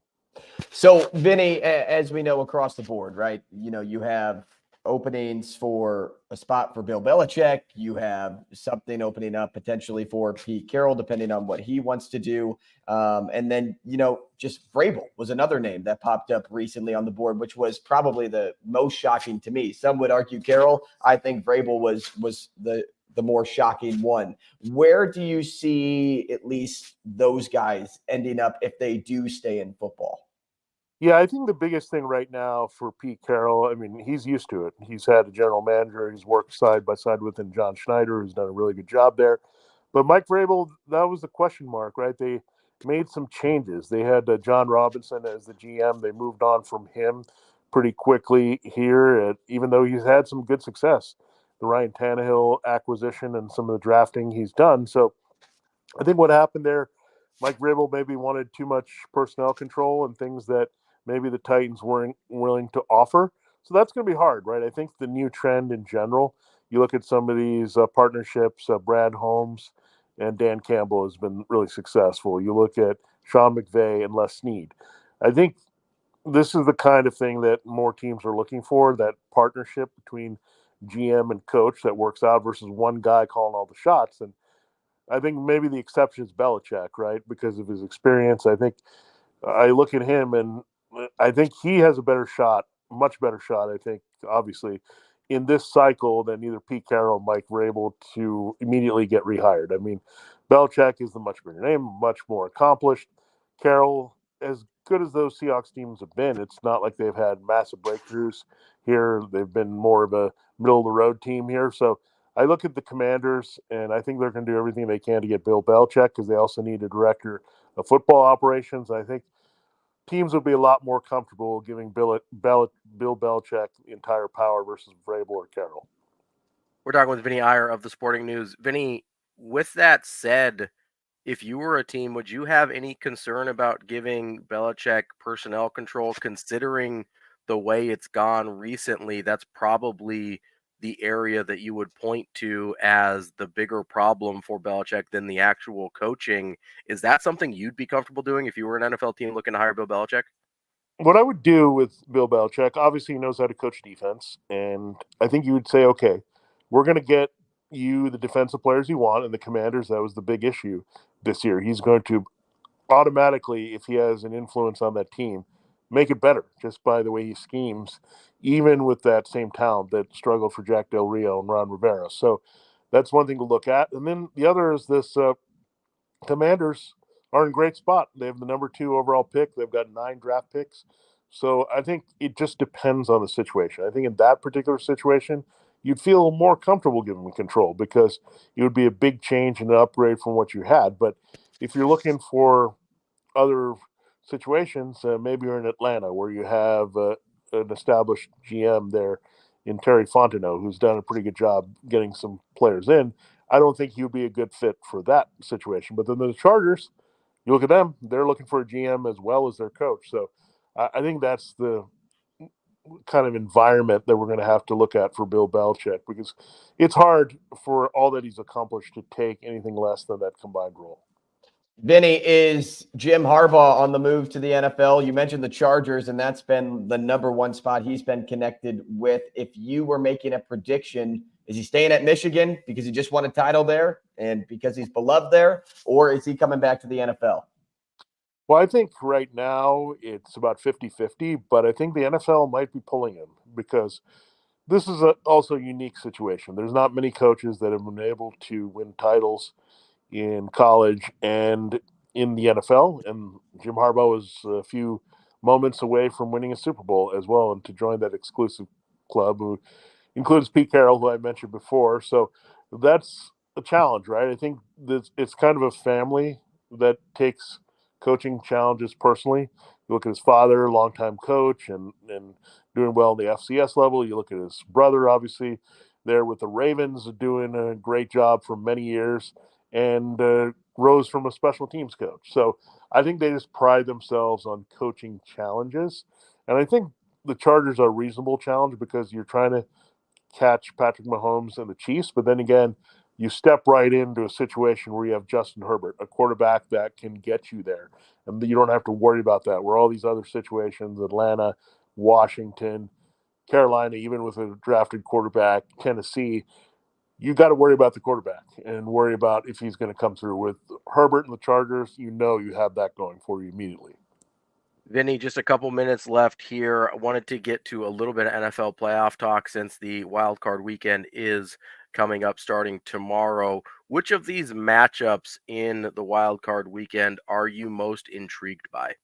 So, Vinny, as we know across the board, right? You know, you have openings for a spot for Bill Belichick. You have something opening up potentially for Pete Carroll, depending on what he wants to do. And then, you know, just Vrabel was another name that popped up recently on the board, which was probably the most shocking to me. Some would argue Carroll. I think Vrabel was the more shocking one. Where do you see at least those guys ending up if they do stay in football? Yeah, I think the biggest thing right now for Pete Carroll, I mean, he's used to it. He's had a general manager. He's worked side by side with him, John Schneider, who's done a really good job there. But Mike Vrabel, that was the question mark, right? They made some changes. They had John Robinson as the GM. They moved on from him pretty quickly here, even though he's had some good success. The Ryan Tannehill acquisition and some of the drafting he's done. So I think what happened there, Mike Vrabel maybe wanted too much personnel control and things that maybe the Titans weren't willing to offer. So that's going to be hard, right? I think the new trend in general, you look at some of these partnerships, Brad Holmes and Dan Campbell has been really successful. You look at Sean McVay and Les Snead. I think this is the kind of thing that more teams are looking for, that partnership between GM and coach that works out versus one guy calling all the shots. And I think maybe the exception is Belichick, right? Because of his experience. I think I look at him and I think he has a better shot, much better shot, I think, obviously, in this cycle than either Pete Carroll or Mike Vrabel to immediately get rehired. I mean, Belichick is the much bigger name, much more accomplished. Carroll, as good as those Seahawks teams have been, it's not like they've had massive breakthroughs here. They've been more of a middle of the road team here. So I look at the Commanders, and I think they're going to do everything they can to get Bill Belichick because they also need a director of football operations. I think teams will be a lot more comfortable giving Bill Belichick the entire power versus Vrabel or Carroll. We're talking with Vinny Iyer of the Sporting News. Vinny, with that said, if you were a team, would you have any concern about giving Belichick personnel control, considering the way it's gone recently? That's probably the area that you would point to as the bigger problem for Belichick than the actual coaching. Is that something you'd be comfortable doing if you were an NFL team looking to hire Bill Belichick? What I would do with Bill Belichick, obviously he knows how to coach defense, and I think you would say, okay, we're going to get you the defensive players you want, and the Commanders, that was the big issue this year. He's going to automatically, if he has an influence on that team, make it better just by the way he schemes, even with that same talent that struggled for Jack Del Rio and Ron Rivera. So that's one thing to look at. And then the other is this Commanders are in a great spot. They have the number 2 overall pick. They've got 9 draft picks. So I think it just depends on the situation. I think in that particular situation, you'd feel more comfortable giving them control because it would be a big change and an upgrade from what you had. But if you're looking for other situations, maybe you're in Atlanta where you have an established GM there in Terry Fontenot, who's done a pretty good job getting some players in. I don't think he would be a good fit for that situation. But then the Chargers, you look at them, they're looking for a GM as well as their coach. So I think that's the kind of environment that we're going to have to look at for Bill Belichick, because it's hard for all that he's accomplished to take anything less than that combined role. Vinny, is Jim Harbaugh on the move to the NFL? You mentioned the Chargers, and that's been the number 1 spot he's been connected with. If you were making a prediction, is he staying at Michigan because he just won a title there and because he's beloved there, or is he coming back to the NFL? Well, I think right now it's about 50-50, but I think the NFL might be pulling him because this is also a unique situation. There's not many coaches that have been able to win titles in college and in the NFL, and Jim Harbaugh was a few moments away from winning a Super Bowl as well, and to join that exclusive club, who includes Pete Carroll, who I mentioned before. So that's a challenge, right? I think this, it's kind of a family that takes coaching challenges personally. You look at his father, longtime coach, and doing well in the FCS level. You look at his brother, obviously, there with the Ravens, doing a great job for many years, and rose from a special teams coach. So I think they just pride themselves on coaching challenges. And I think the Chargers are a reasonable challenge because you're trying to catch Patrick Mahomes and the Chiefs. But then again, you step right into a situation where you have Justin Herbert, a quarterback that can get you there. And you don't have to worry about that. Where all these other situations, Atlanta, Washington, Carolina, even with a drafted quarterback, Tennessee, you got to worry about the quarterback and worry about if he's going to come through. With Herbert and the Chargers, you know you have that going for you immediately. Vinny, just a couple minutes left here. I wanted to get to a little bit of NFL playoff talk since the wild card weekend is coming up starting tomorrow. Which of these matchups in the wild card weekend are you most intrigued by?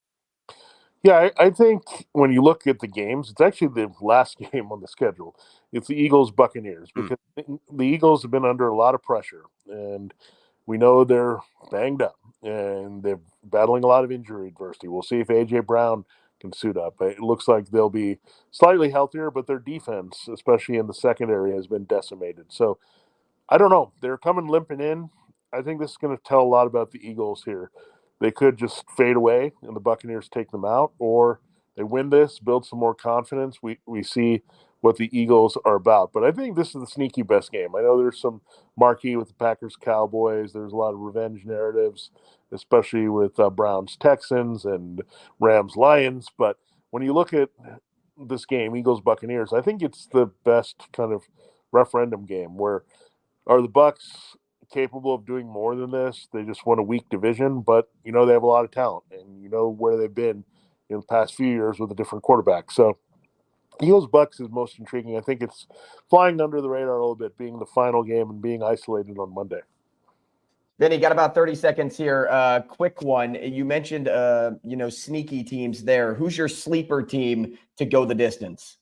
Yeah, I think when you look at the games, it's actually the last game on the schedule. It's the Eagles-Buccaneers because the Eagles have been under a lot of pressure, and we know they're banged up, and they're battling a lot of injury adversity. We'll see if A.J. Brown can suit up. It looks like they'll be slightly healthier, but their defense, especially in the secondary, has been decimated. So I don't know. They're coming limping in. I think this is going to tell a lot about the Eagles here. They could just fade away and the Buccaneers take them out, or they win this, build some more confidence. We see what the Eagles are about. But I think this is the sneaky best game. I know there's some marquee with the Packers Cowboys. There's a lot of revenge narratives, especially with Browns Texans and Rams Lions. But when you look at this game, Eagles Buccaneers, I think it's the best kind of referendum game where are the Bucks capable of doing more than this? They just won a weak division, but they have a lot of talent, and where they've been in the past few years with a different quarterback. So Eagles Bucks is most intriguing. I think it's flying under the radar a little bit, being the final game and being isolated on Monday. Vinny, got about 30 seconds here. Quick one. You mentioned, sneaky teams there. Who's your sleeper team to go the distance?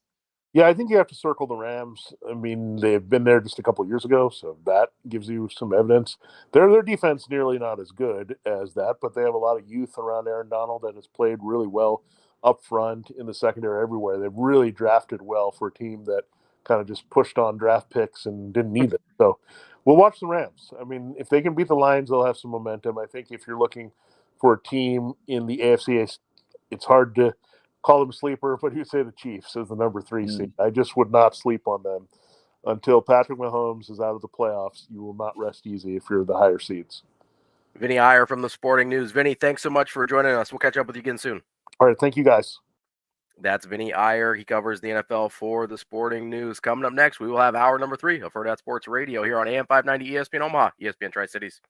Yeah, I think you have to circle the Rams. I mean, they've been there just a couple of years ago, so that gives you some evidence. Their defense nearly not as good as that, but they have a lot of youth around Aaron Donald that has played really well up front in the secondary everywhere. They've really drafted well for a team that kind of just pushed on draft picks and didn't need it. So we'll watch the Rams. I mean, if they can beat the Lions, they'll have some momentum. I think if you're looking for a team in the AFC, it's hard to call them a sleeper, but you say the Chiefs as the number 3 seed. I just would not sleep on them until Patrick Mahomes is out of the playoffs. You will not rest easy if you're the higher seeds. Vinny Iyer from the Sporting News. Vinny, thanks so much for joining us. We'll catch up with you again soon. All right, thank you guys. That's Vinny Iyer. He covers the NFL for the Sporting News. Coming up next, we will have hour number 3 of Hurrdat Sports Radio here on AM 590 ESPN Omaha, ESPN Tri-Cities.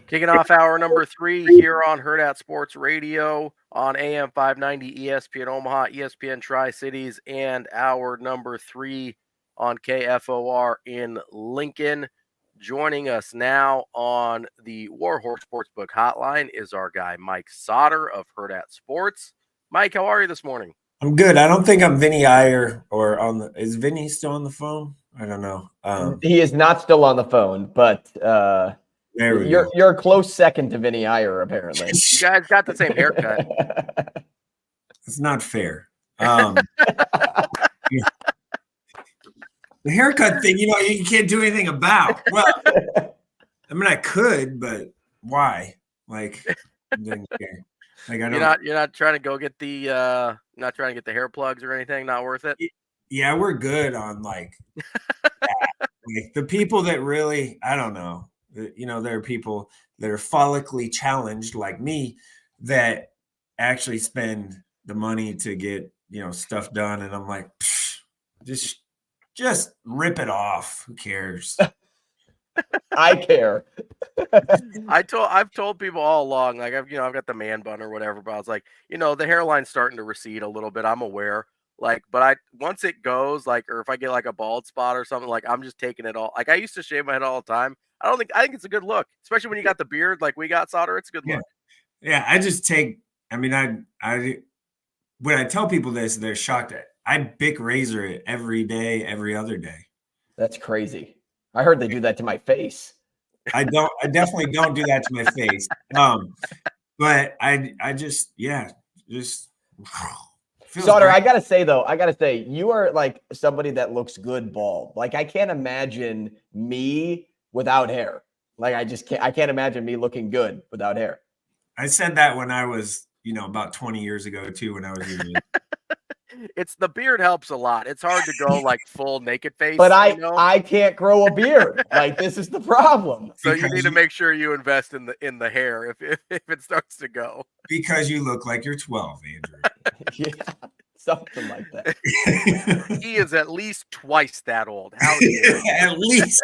Kicking off hour number 3 here on Hurrdat Sports Radio on AM 590 ESPN Omaha, ESPN Tri-Cities, and hour number 3 on KFOR in Lincoln. Joining us now on the Warhorse Sportsbook Hotline is our guy Mike Sauter of Hurrdat Sports. Mike, how are you this morning? I'm good. I don't think I'm Vinny Iyer or on the. Is Vinny still on the phone? I don't know. He is not still on the phone, but you're a close second to Vinny Iyer, apparently. You guys got the same haircut. It's not fair. The haircut thing, you can't do anything about. Well, I mean, I could, but why? Like, I didn't care. Like, I don't. You're not trying to go get the not trying to get the hair plugs or anything. Not worth it. Yeah, we're good on like that. Like, the people that really, I don't know. There are people that are follically challenged like me that actually spend the money to get, stuff done. And I'm like, just rip it off. Who cares? I care. I've told people all along, like I've got the man bun or whatever, but I was like, the hairline's starting to recede a little bit. I'm aware. Like, but once it goes, like, or if I get like a bald spot or something, like I'm just taking it all. Like I used to shave my head all the time. I think it's a good look, especially when you got the beard like we got, Sauter. It's a good look. Yeah, I just take. I mean, I when I tell people this, they're shocked at. I Bic razor it every day, every other day. That's crazy. I heard they do that to my face. I definitely don't do that to my face. But I just. Sauter, I gotta say, you are like somebody that looks good bald. Like I can't imagine me without hair. Like I can't imagine me looking good without hair. I said that when I was, about 20 years ago too, when I was using it. It's the beard helps a lot. It's hard to go like full naked face. But I can't grow a beard. Like this is the problem. So you need to make sure you invest in the hair if it starts to go. Because you look like you're 12, Andrew. Yeah, something like that. He is at least twice that old. How dare you? At least.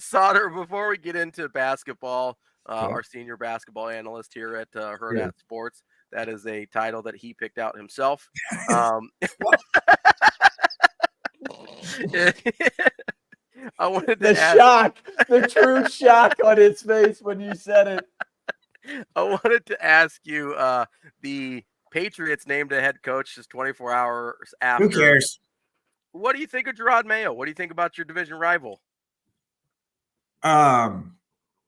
Sauter, before we get into basketball, our senior basketball analyst here at Hurrdat Sports, that is a title that he picked out himself. I wanted to the true shock on his face when you said it. I wanted to ask you, the Patriots named a head coach just 24 hours after. Who cares? What do you think of Gerard Mayo? What do you think about your division rival?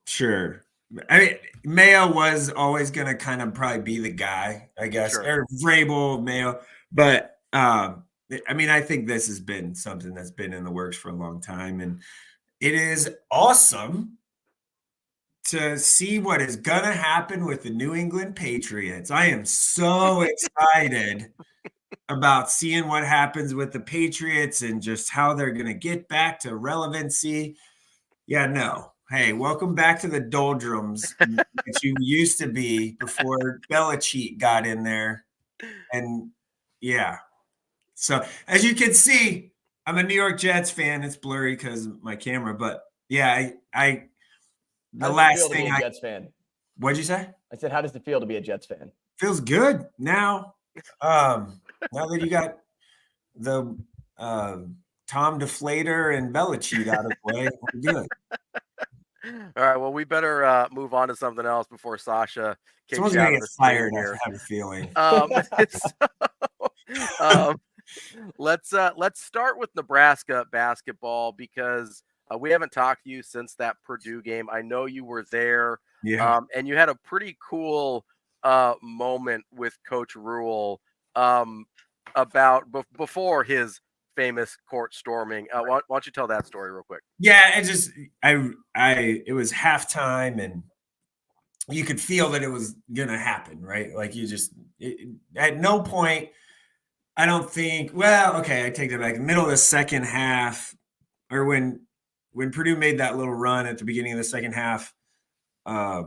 Sure. I mean, Mayo was always going to kind of probably be the guy, I guess, or Vrabel, Mayo. But, I mean, I think this has been something that's been in the works for a long time. And it is awesome to see what is going to happen with the New England Patriots. I am so excited about seeing what happens with the Patriots and just how they're going to get back to relevancy. Yeah, no. Hey, welcome back to the doldrums that you used to be before Belichick got in there. And yeah. So as you can see, I'm a New York Jets fan. It's blurry because of my camera, but yeah, the last thing Jets fan. What'd you say? I said, how does it feel to be a Jets fan? Feels good now. Now that you got the Tom Deflator and Belichick out of the way, we're good. All right. Well, we better move on to something else before Sasha kicks Someone's you out gonna of get the fired. here. I have a feeling. Let's start with Nebraska basketball because we haven't talked to you since that Purdue game. I know you were there, and you had a pretty cool moment with Coach Rule about before his famous court storming. Why don't you tell that story real quick? Yeah, it was halftime and you could feel that it was going to happen, right? Like at no point, I don't think, I take that back. Middle of the second half, or when Purdue made that little run at the beginning of the second half, I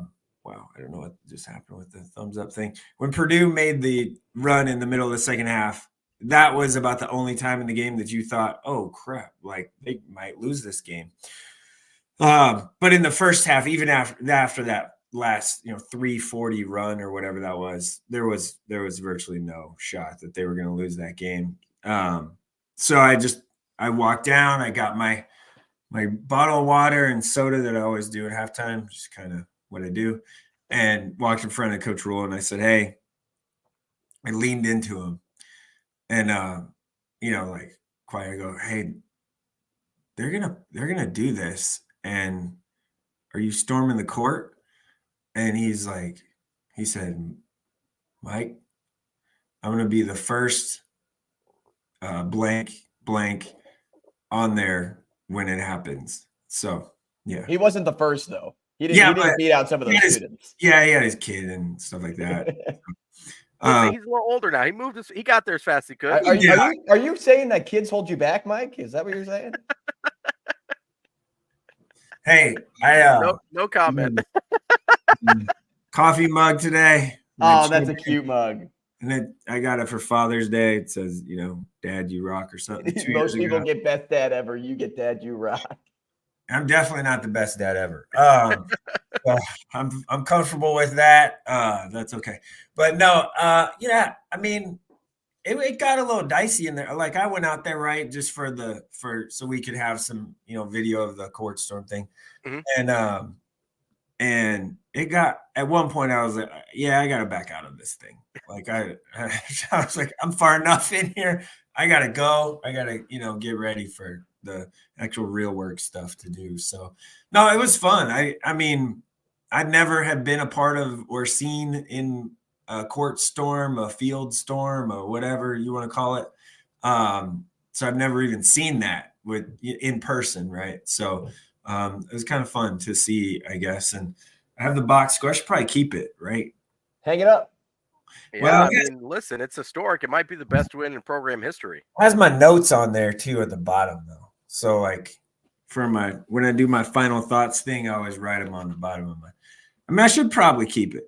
don't know what just happened with the thumbs up thing. When Purdue made the run in the middle of the second half, that was about the only time in the game that you thought, oh crap, like they might lose this game. But in the first half, even after that last 340 run or whatever that was, there was virtually no shot that they were going to lose that game. So I walked down, I got my bottle of water and soda that I always do at halftime, just kind of what I do, and walked in front of Coach Rule and I said, hey, I leaned into him and like quiet, I go, hey, they're gonna do this, and are you storming the court? And he said, Mike, I'm going to be the first blank on there when it happens. So, yeah. He wasn't the first, though. He didn't beat out some of those students. Yeah, he had his kid and stuff like that. He's a little older now. He got there as fast as he could. Are you saying that kids hold you back, Mike? Is that what you're saying? Hey, no comment. Coffee mug today. Oh, that's a cute mug. And then I got it for Father's Day. It says, Dad, you rock or something. Most people get best dad ever. You get Dad, you rock. I'm definitely not the best dad ever. I'm comfortable with that. That's okay. But no, I mean, it got a little dicey in there. Like I went out there, right, just so we could have some, video of the court storm thing. Mm-hmm. And it got, at one point I was like, yeah, I got to back out of this thing. Like I was like, I'm far enough in here. I got to go. I got to, get ready for the actual real work stuff to do. So no, it was fun. I mean, I never have been a part of or seen in a court storm, a field storm, or whatever you want to call it. So I've never even seen that in person. Right. So it was kind of fun to see, I guess. And I have the box score. I should probably keep it, right? Hang it up. Yeah, well, I mean, listen, it's historic. It might be the best win in program history. It has my notes on there too at the bottom, though. So, like, when I do my final thoughts thing, I always write them on the bottom of I should probably keep it.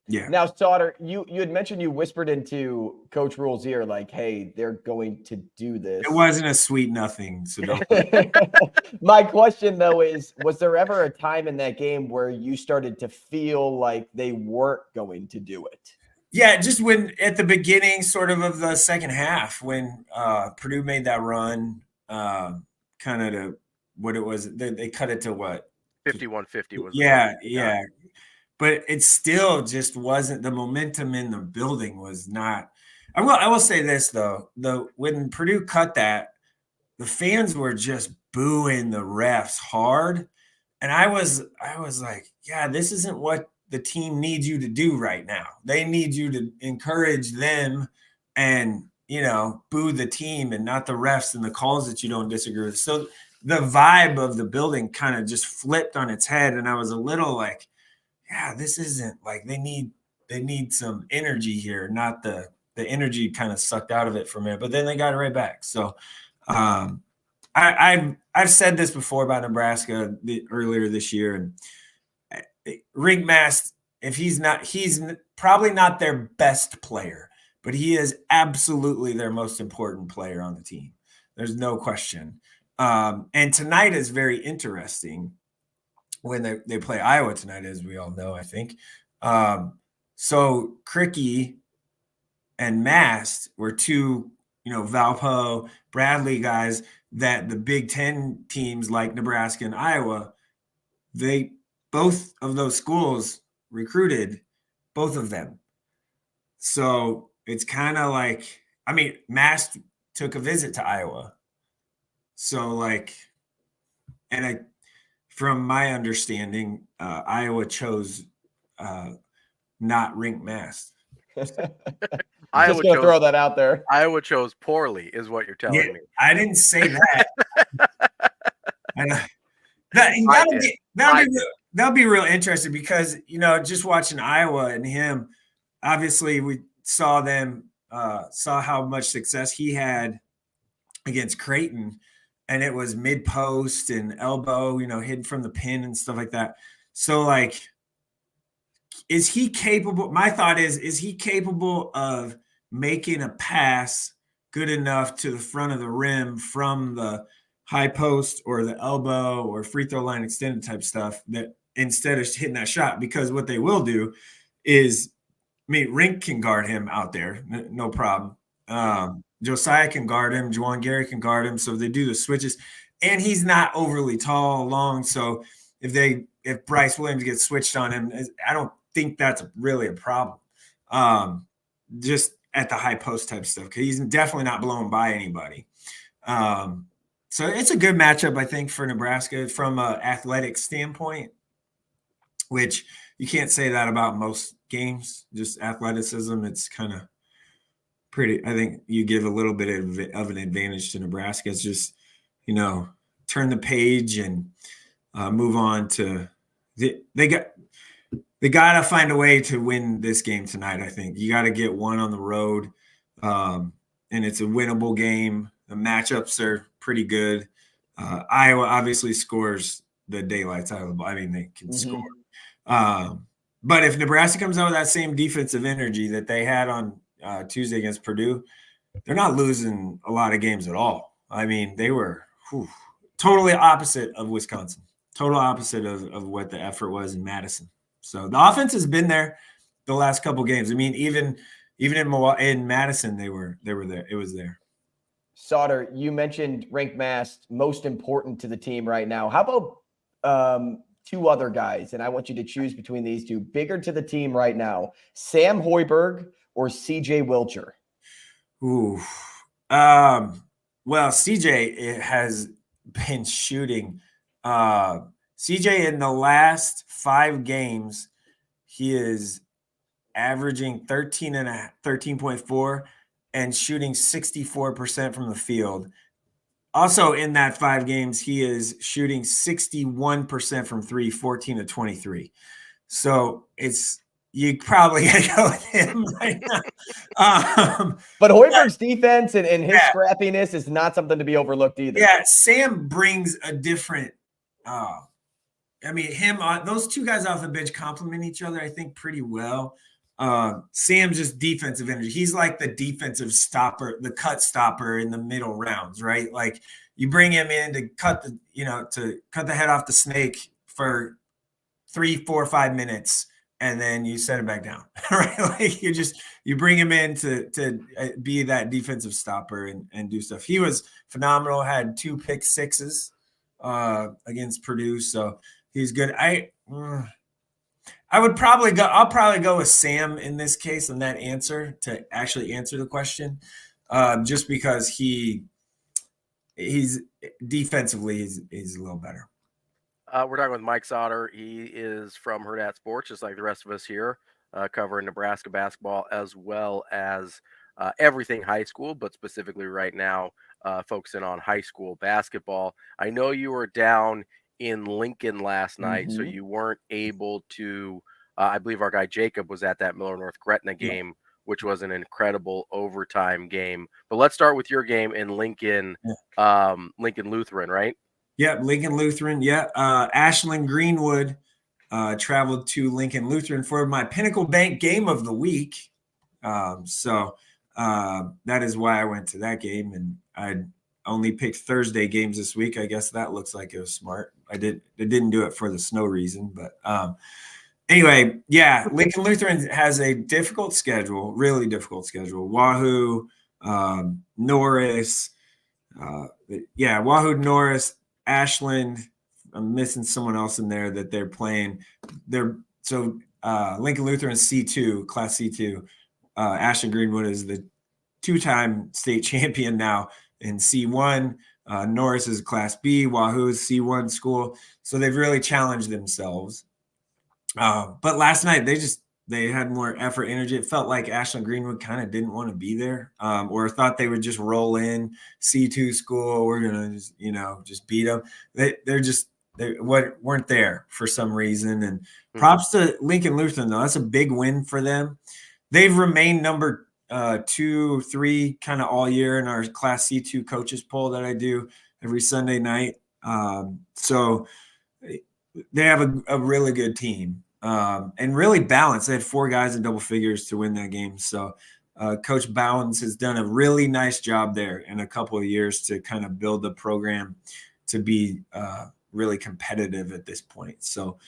Yeah. Now, Sauter, you had mentioned you whispered into Coach Rule's ear, like, hey, they're going to do this. It wasn't a sweet nothing. So don't. My question, though, is, was there ever a time in that game where you started to feel like they weren't going to do it? Yeah, just when at the beginning sort of the second half, when Purdue made that run, kind of to what it was, they cut it to what? 51-50 was. Yeah. But it still just wasn't, the momentum in the building was not. I will say this though, when Purdue cut that, the fans were just booing the refs hard, and I was like, yeah, this isn't what the team needs you to do right now. They need you to encourage them and boo the team and not the refs and the calls that you don't disagree with. So the vibe of the building kind of just flipped on its head, and I was a little like, yeah, this isn't like, they need some energy here, not the energy kind of sucked out of it for a minute, but then they got it right back. So I've said this before about Nebraska earlier this year, and Rink Mast, he's probably not their best player, but he is absolutely their most important player on the team. There's no question. And tonight is very interesting when they play Iowa tonight, as we all know, I think. So Cricky and Mast were two, Valpo, Bradley guys that the Big Ten teams like Nebraska and Iowa, both of those schools recruited both of them. So it's kind of like, Mast took a visit to Iowa. So from my understanding, Iowa chose not Rink Mast. Just going to throw that out there. Iowa chose poorly, is what you're telling me. I didn't say that. That'll be real interesting because, just watching Iowa and him, obviously we saw how much success he had against Creighton. And it was mid-post and elbow, hidden from the pin and stuff like that. So, is he capable? My thought is he capable of making a pass good enough to the front of the rim from the high post or the elbow or free throw line extended type stuff, that instead of hitting that shot, because what they will do is, I mean, Rink can guard him out there, no problem. Josiah can guard him. Juwan Gary can guard him. So they do the switches, and he's not overly tall, long. So if Bryce Williams gets switched on him, I don't think that's really a problem. Just at the high post type stuff, because he's definitely not blown by anybody. So it's a good matchup, I think, for Nebraska from an athletic standpoint, which you can't say that about most games. Just athleticism, it's kind of pretty. I think you give a little bit of an advantage to Nebraska. It's just, turn the page and move on to they got to find a way to win this game tonight. I think you got to get one on the road, and it's a winnable game. The matchups are pretty good. Iowa obviously scores the daylights out of the ball. I mean, they can score. But if Nebraska comes out with that same defensive energy that they had on Tuesday against Purdue, they're not losing a lot of games at all. I mean, they were totally opposite of Wisconsin, total opposite of what the effort was in Madison. So the offense has been there the last couple games. I mean, even in Madison, they were there. It was there. Sauter, you mentioned ranked mass, most important to the team right now. How about two other guys? And I want you to choose between these two. Bigger to the team right now, Sam Hoiberg or CJ Wilcher? Ooh. Well, CJ has been shooting. CJ in the last 5 games, he is averaging 13.4 and shooting 64% from the field. Also in that 5 games, he is shooting 61% from 3, 14 to 23. So you probably got to go with him right now. But Hoiberg's defense and his scrappiness is not something to be overlooked either. Yeah, Sam brings a different those two guys off the bench complement each other, I think, pretty well. Sam's just defensive energy. He's like the defensive stopper, the cut stopper in the middle rounds, right? Like you bring him in to cut the head off the snake for 3, 4, 5 minutes, and then you set him back down, right? Like you bring him in to be that defensive stopper and do stuff. He was phenomenal. Had 2 pick sixes against Purdue, so he's good. I'll probably go with Sam in this case on that answer to actually answer the question, just because he's defensively he's a little better. We're talking with Mike Sauter. He is from Hurrdat Sports, just like the rest of us here, covering Nebraska basketball as well as everything high school, but specifically right now focusing on high school basketball. I know you were down in Lincoln last night, so you weren't able to I believe our guy Jacob was at that Miller North Gretna game, which was an incredible overtime game. But let's start with your game in Lincoln, Lincoln Lutheran, right? Yeah, Lincoln Lutheran. Yeah, Ashland Greenwood traveled to Lincoln Lutheran for my Pinnacle Bank game of the week. So that is why I went to that game, and I only picked Thursday games this week. I guess that looks like it was smart. I didn't do it for the snow reason, but anyway, yeah, Lincoln Lutheran has a difficult schedule, really difficult schedule. Wahoo, Norris, Wahoo, Norris, Ashland. I'm missing someone else in there that they're playing. Lincoln Lutheran is C2, Class C2. Ashland Greenwood is the 2-time state champion now in C1. Norris is Class B. Wahoo is C1 school. So they've really challenged themselves. But last night they had more effort, energy. It felt like Ashland Greenwood kind of didn't want to be there, or thought they would just roll in C2 school. We're gonna just beat them. They weren't there for some reason. And props to Lincoln Lutheran though. That's a big win for them. They've remained number 2, 3 kind of all year in our Class C2 coaches poll that I do every Sunday night. So they have a really good team. And really balanced. They had 4 guys in double figures to win that game. So Coach Bowens has done a really nice job there in a couple of years to kind of build the program to be really competitive at this point. So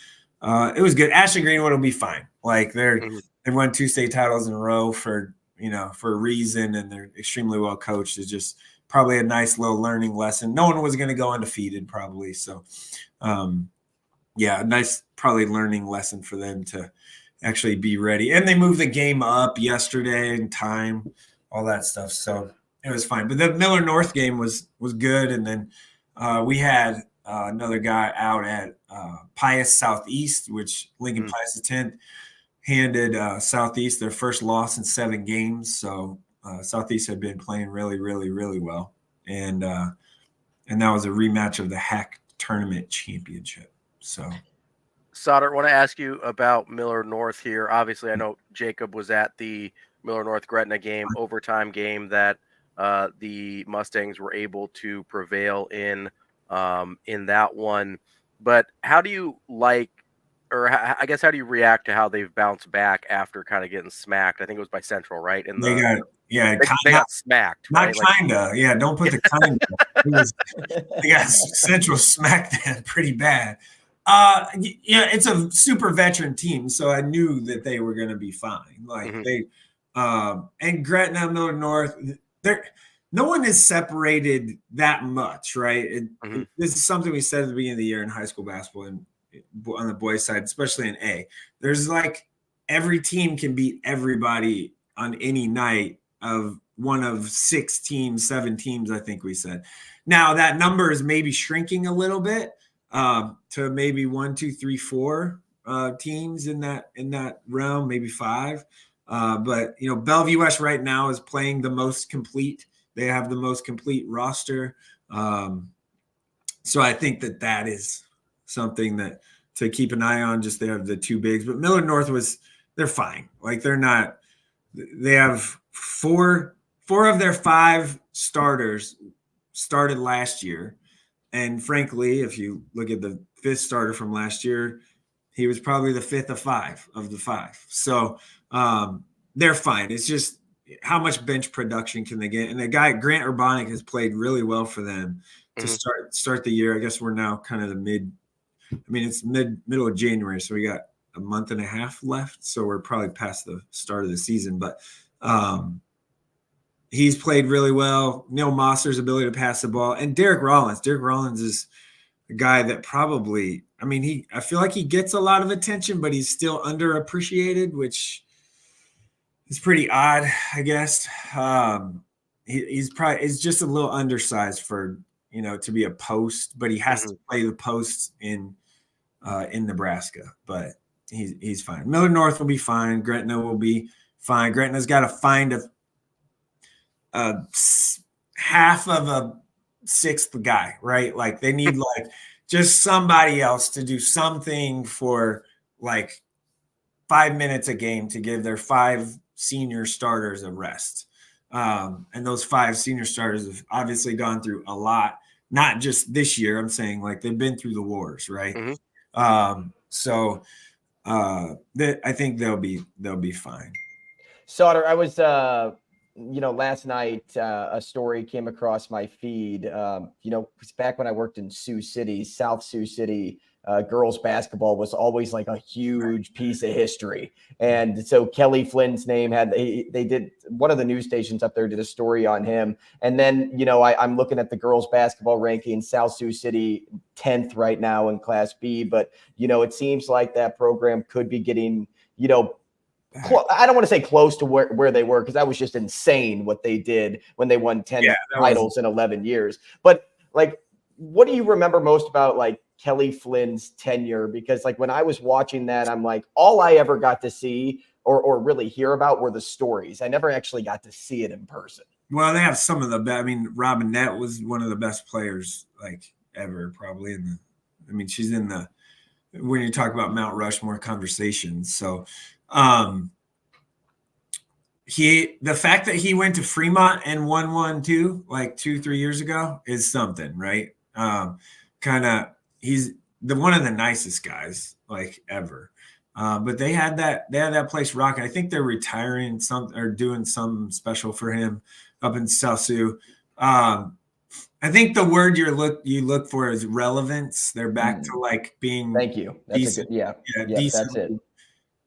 it was good. Ashland Greenwood will be fine. Like they won 2 state titles in a row for a reason, and they're extremely well coached. It's just probably a nice little learning lesson. No one was going to go undefeated probably. So a nice probably learning lesson for them to actually be ready. And they moved the game up yesterday in time, all that stuff. So it was fine. But the Miller North game was good. And then we had another guy out at Pius Southeast, which Lincoln Pius the 10th handed Southeast their first loss in 7 games. So Southeast had been playing really, really, really well. And that was a rematch of the HAC tournament championship. So Sauter, I want to ask you about Miller North here. Obviously, I know Jacob was at the Miller North Gretna game, overtime game that the Mustangs were able to prevail in that one. But how do you how do you react to how they've bounced back after kind of getting smacked? I think it was by Central, right? They got smacked. Not right? kinda. Yeah, don't put the kinda. They got Central smacked them pretty bad. It's a super veteran team, so I knew that they were going to be fine. Like and Gretna, Miller North, no one is separated that much, right? This is something we said at the beginning of the year in high school basketball and on the boys' side, especially in A. There's like every team can beat everybody on any night of one of 6 teams, 7 teams, I think we said. Now that number is maybe shrinking a little bit. To maybe 1, 2, 3, 4 teams in that realm, maybe 5. But Bellevue West right now is playing the most complete. They have the most complete roster. So I think that is something that to keep an eye on. Just they have the 2 bigs, but Miller North they're fine. Like they have 4 of their 5 starters started last year. And frankly, if you look at the 5th starter from last year, he was probably the 5th of the 5. So they're fine. It's just how much bench production can they get? And the guy, Grant Urbanic, has played really well for them to start the year. I guess we're now kind of it's middle of January, so we got a month and a half left. So we're probably past the start of the season. But he's played really well. Neil Mosser's ability to pass the ball. And Derek Rollins. Derek Rollins is a guy that probably – I feel like he gets a lot of attention, but he's still underappreciated, which is pretty odd, I guess. He's just a little undersized for, to be a post, but he has to play the post in Nebraska. But he's fine. Miller North will be fine. Gretna will be fine. Gretna's got to find half of a 6th guy, right? Like they need just somebody else to do something for 5 minutes a game to give their 5 senior starters a rest. And those 5 senior starters have obviously gone through a lot, not just this year. I'm saying they've been through the wars, right? So I think they'll be fine. Sauter, I was last night, a story came across my feed. It's back when I worked in Sioux City, South Sioux City. Girls basketball was always like a huge piece of history. And so Kelly Flynn's name they did, one of the news stations up there did a story on him. And then, I'm looking at the girls basketball ranking, South Sioux City 10th right now in Class B. But, it seems like that program could be getting, I don't want to say close to where they were, because that was just insane what they did when they won 10 titles in 11 years. But what do you remember most about Kelly Flynn's tenure? Because when I was watching that, I'm all I ever got to see or really hear about were the stories. I never actually got to see it in person. Well, they have some of the best. Robinette was one of the best players ever, probably she's in the, when you talk about Mount Rushmore conversations. So the fact that he went to Fremont and won 2-3 years ago is something, right? He's one of the nicest guys ever. But they had that place rocking. I think they're retiring some or doing some special for him up in South Sioux. I think the word you look for is relevance. They're back to like being Thank you. That's decent, that's it.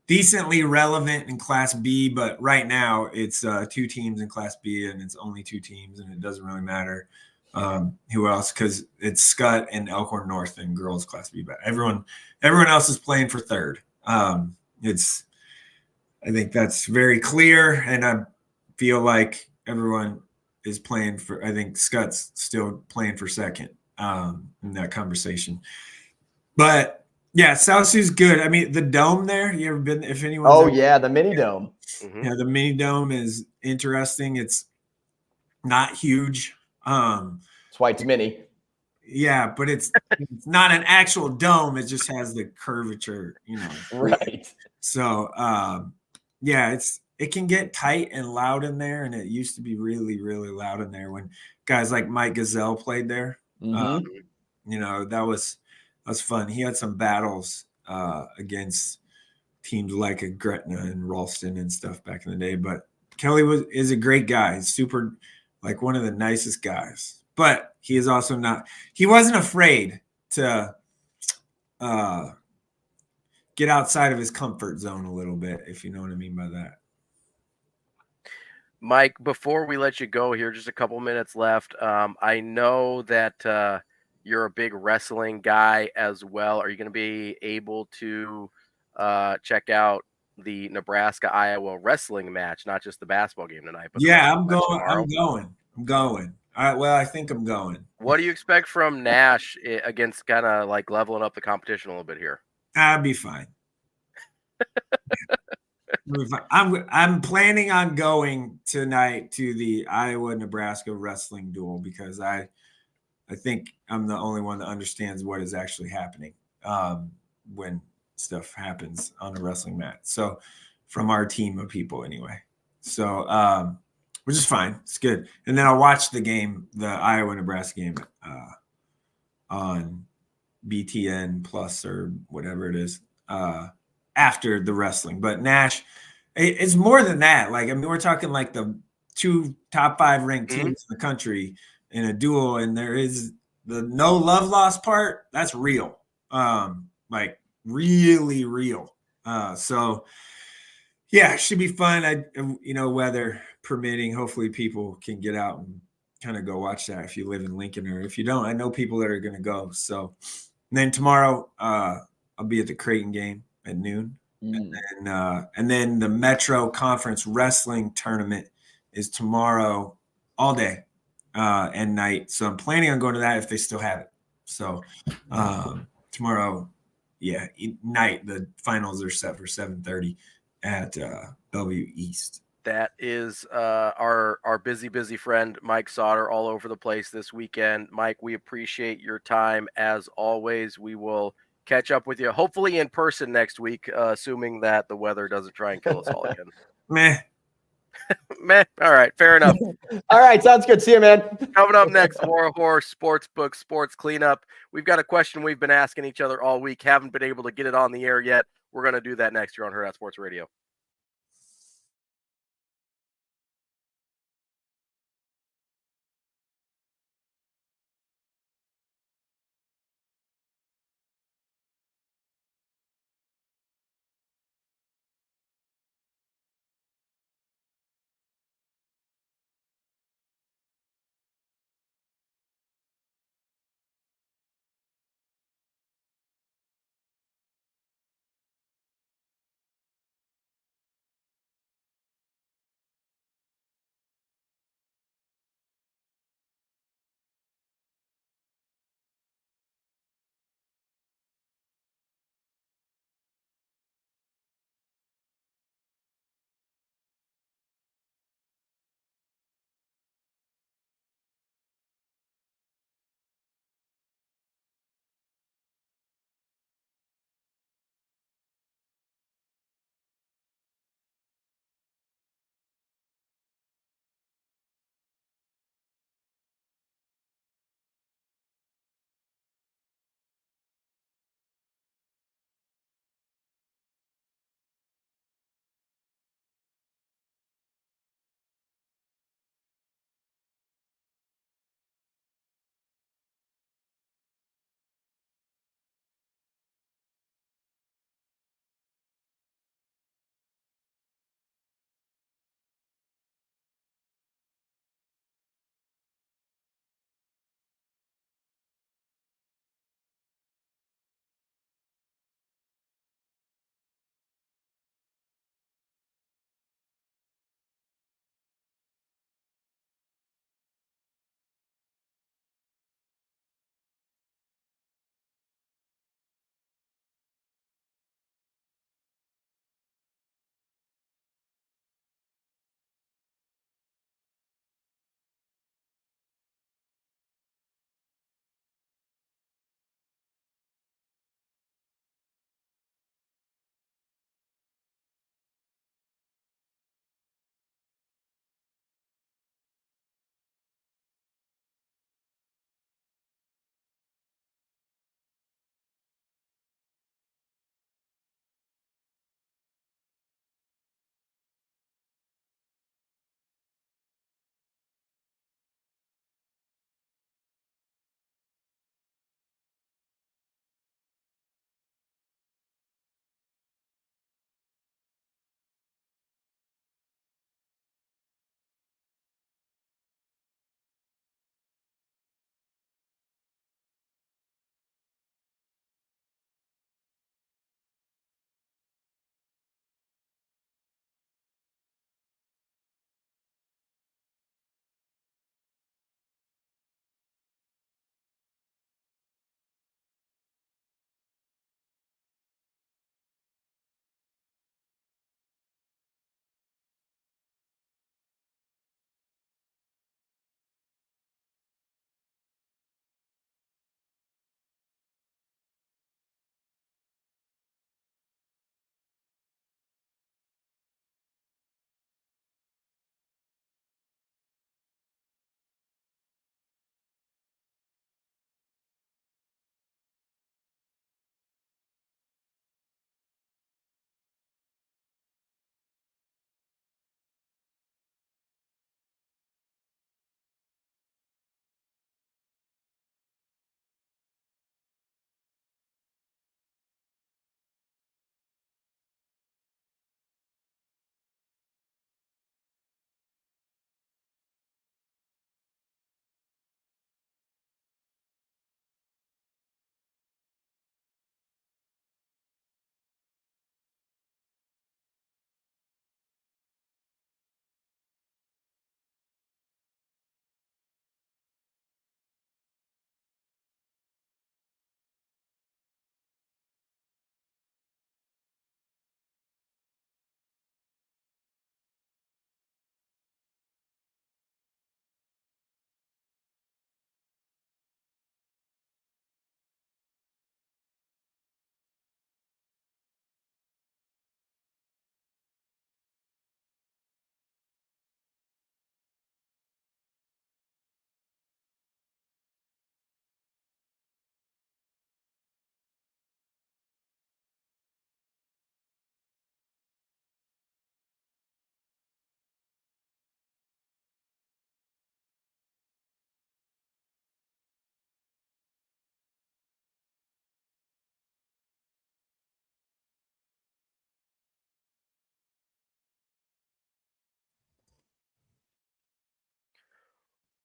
decently relevant in Class B. But right now it's 2 teams in Class B, and it's only 2 teams, and it doesn't really matter who else, because it's Scott and Elkhorn North in girls Class B. But everyone else is playing for third. I think that's very clear, and I feel like everyone is playing for. I think Scott's still playing for second in that conversation. But yeah, South Sioux's good. I mean, the dome there. You ever been? If anyone? Oh yeah, the mini dome. Mm-hmm. Yeah, the mini dome is interesting. It's not huge. That's why it's mini. Yeah, but it's not an actual dome. It just has the curvature, Right. So, yeah, it can get tight and loud in there, and it used to be really, really loud in there when guys like Mike Gazelle played there. That was fun. He had some battles against teams like Gretna and Ralston and stuff back in the day. But Kelly is a great guy. He's super, like, one of the nicest guys. But he is also not. He wasn't afraid to get outside of his comfort zone a little bit, if you know what I mean by that. Mike, before we let you go here, just a couple minutes left. I know that you're a big wrestling guy as well. Are you going to be able to check out the Nebraska-Iowa wrestling match, not just the basketball game tonight? But yeah, I'm going. All right, well, I think I'm going. What do you expect from Nash against kind of like leveling up the competition a little bit here? I'll be fine. I'm planning on going tonight to the Iowa-Nebraska wrestling duel because I think I'm the only one that understands what is actually happening when stuff happens on a wrestling match. So from our team of people anyway. So which is fine. It's good. And then I'll watch the Iowa-Nebraska game on BTN Plus or whatever it is after the wrestling. But Nash, it's more than that. Like, I mean, we're talking like the 2 top 5 ranked teams in the country in a duel, and there is the no love lost part. That's real. Like really real. So yeah, it should be fun. Weather permitting, hopefully people can get out and kind of go watch that if you live in Lincoln, or if you don't, I know people that are going to go. So and then tomorrow I'll be at the Creighton game at noon. And then the Metro Conference Wrestling Tournament is tomorrow all day and night. So I'm planning on going to that if they still have it. So tomorrow, night, the finals are set for 7:30 at Bellevue East. That is our busy friend Mike Sauter all over the place this weekend. Mike, we appreciate your time as always. We will catch up with you hopefully in person next week, assuming that the weather doesn't try and kill us all again. Meh. All right, fair enough. All right, sounds good. See you, man. Coming up next, War Horse Sportsbook Sports Cleanup. We've got a question we've been asking each other all week. Haven't been able to get it on the air yet. We're going to do that next year on Hurrdat Sports Radio.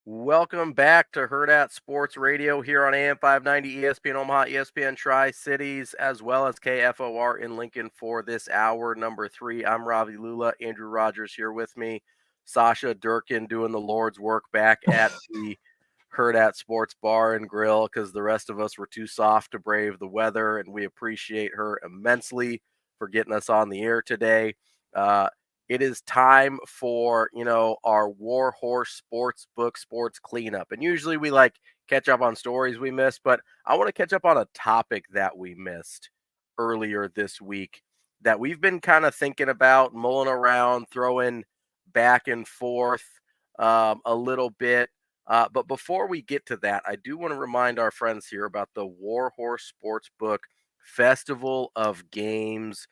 Welcome back to Hurrdat Sports Radio here on AM 590, ESPN Omaha, ESPN Tri-Cities, as well as KFOR in Lincoln for this hour number 3. I'm Ravi Lulla, Andrew Rogers here with me, Sasha Durkin doing the Lord's work back at the Hurrdat Sports Bar and Grill because the rest of us were too soft to brave the weather, and we appreciate her immensely for getting us on the air today. It is time for, our War Horse Sportsbook Sports Cleanup. And usually we catch up on stories we missed, but I want to catch up on a topic that we missed earlier this week that we've been kind of thinking about, mulling around, throwing back and forth a little bit. But before we get to that, I do want to remind our friends here about the War Horse Sportsbook Festival of Games.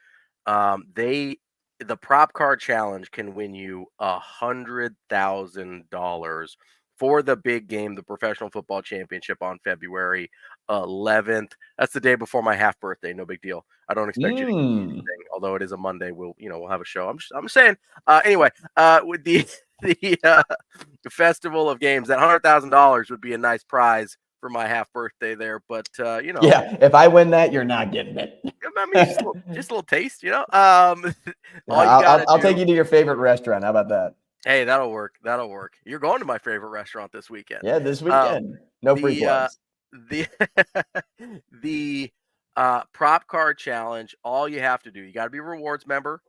The prop card challenge can win you $100,000 for the big game, the Professional Football Championship on February 11th. That's the day before my half birthday. No big deal. I don't expect you to get anything, although it is a Monday. We'll have a show. I'm saying anyway. With the Festival of Games, that $100,000 would be a nice prize for my half birthday there, but yeah, if I win that, you're not getting it. I mean, just a little taste, I'll take you to your favorite restaurant. How about that? Hey, that'll work. You're going to my favorite restaurant this weekend. Yeah, this weekend. No free plugs. The prop card challenge, all you have to do, you got to be a rewards member,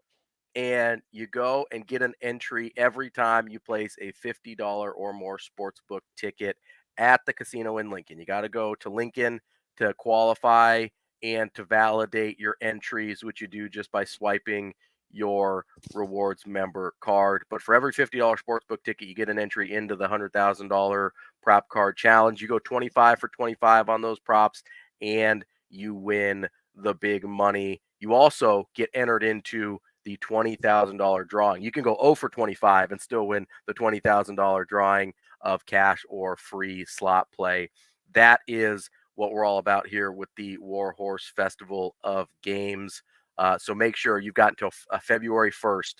and you go and get an entry every time you place a $50 or more sportsbook ticket at the casino in Lincoln. You got to go to Lincoln to qualify and to validate your entries, which you do just by swiping your rewards member card. But for every $50 sportsbook ticket, you get an entry into the $100,000 prop card challenge. You go 25 for 25 on those props, and you win the big money. You also get entered into the $20,000 drawing. You can go 0 for 25 and still win the $20,000 drawing of cash or free slot play. That is what we're all about here with the War Horse Festival of Games. So make sure you've got until February 1st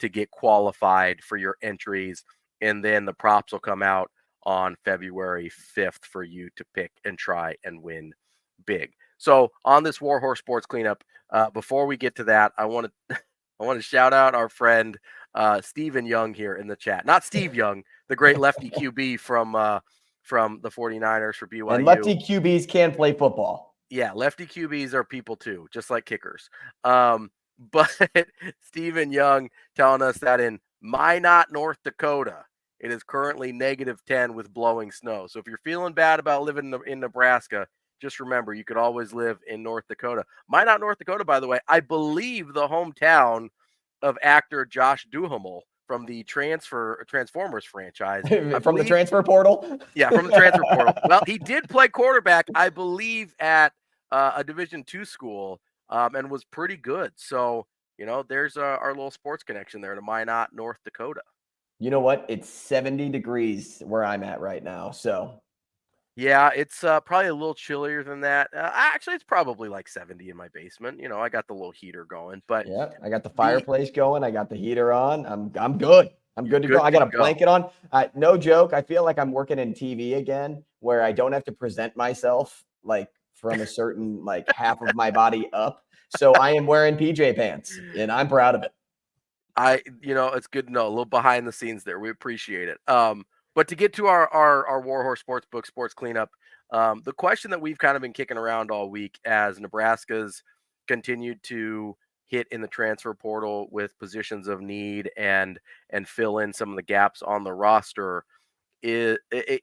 to get qualified for your entries, and then the props will come out on February 5th for you to pick and try and win big. So on this War Horse Sports Cleanup, before we get to that, I want to shout out our friend Stephen Young here in the chat. Not Steve Young, the great lefty QB from the 49ers for BYU. And lefty QBs can play football. Yeah, lefty QBs are people too, just like kickers. But Stephen Young telling us that in Minot, North Dakota, it is currently -10 with blowing snow. So if you're feeling bad about living in Nebraska, just remember you could always live in North Dakota. Minot, North Dakota, by the way, I believe the hometown of actor Josh Duhamel from the Transformers franchise. From the transfer portal? Yeah, from the transfer portal. Well, he did play quarterback, I believe, at a Division II school and was pretty good. So, there's our little sports connection there to Minot, North Dakota. You know what? It's 70 degrees where I'm at right now. So, yeah, it's probably a little chillier than that. Actually, it's probably like 70 in my basement. I got the little heater going, but yeah, I got the fireplace going. I got the heater on. I'm good. I'm good to go. I got a blanket on. No joke. I feel like I'm working in TV again, where I don't have to present myself like from a certain half of my body up. So I am wearing PJ pants, and I'm proud of it. It's good to know a little behind the scenes there. We appreciate it. But to get to our War Horse Sportsbook Sports Cleanup, the question that we've kind of been kicking around all week as Nebraska's continued to hit in the transfer portal with positions of need and fill in some of the gaps on the roster, and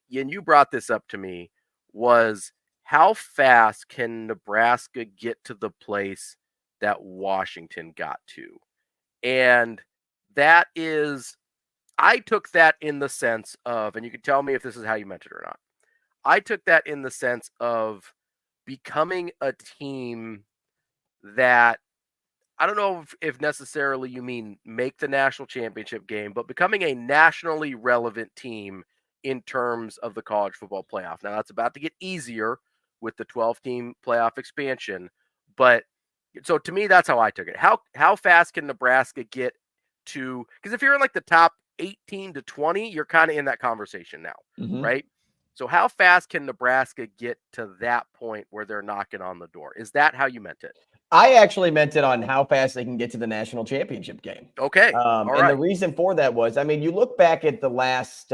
you brought this up to me, was how fast can Nebraska get to the place that Washington got to? And that is, I took that in the sense of, and you can tell me if this is how you meant it or not. I took that in the sense of becoming a team that, I don't know if necessarily you mean make the national championship game, but becoming a nationally relevant team in terms of the college football playoff. Now, that's about to get easier with the 12-team playoff expansion. But so to me, that's how I took it. How fast can Nebraska get to, because if you're in the top 18 to 20, you're kind of in that conversation now, right? So how fast can Nebraska get to that point where they're knocking on the door? Is that how you meant it? I actually meant it on how fast they can get to the national championship game. Okay. And the reason for that was, I mean, you look back at the last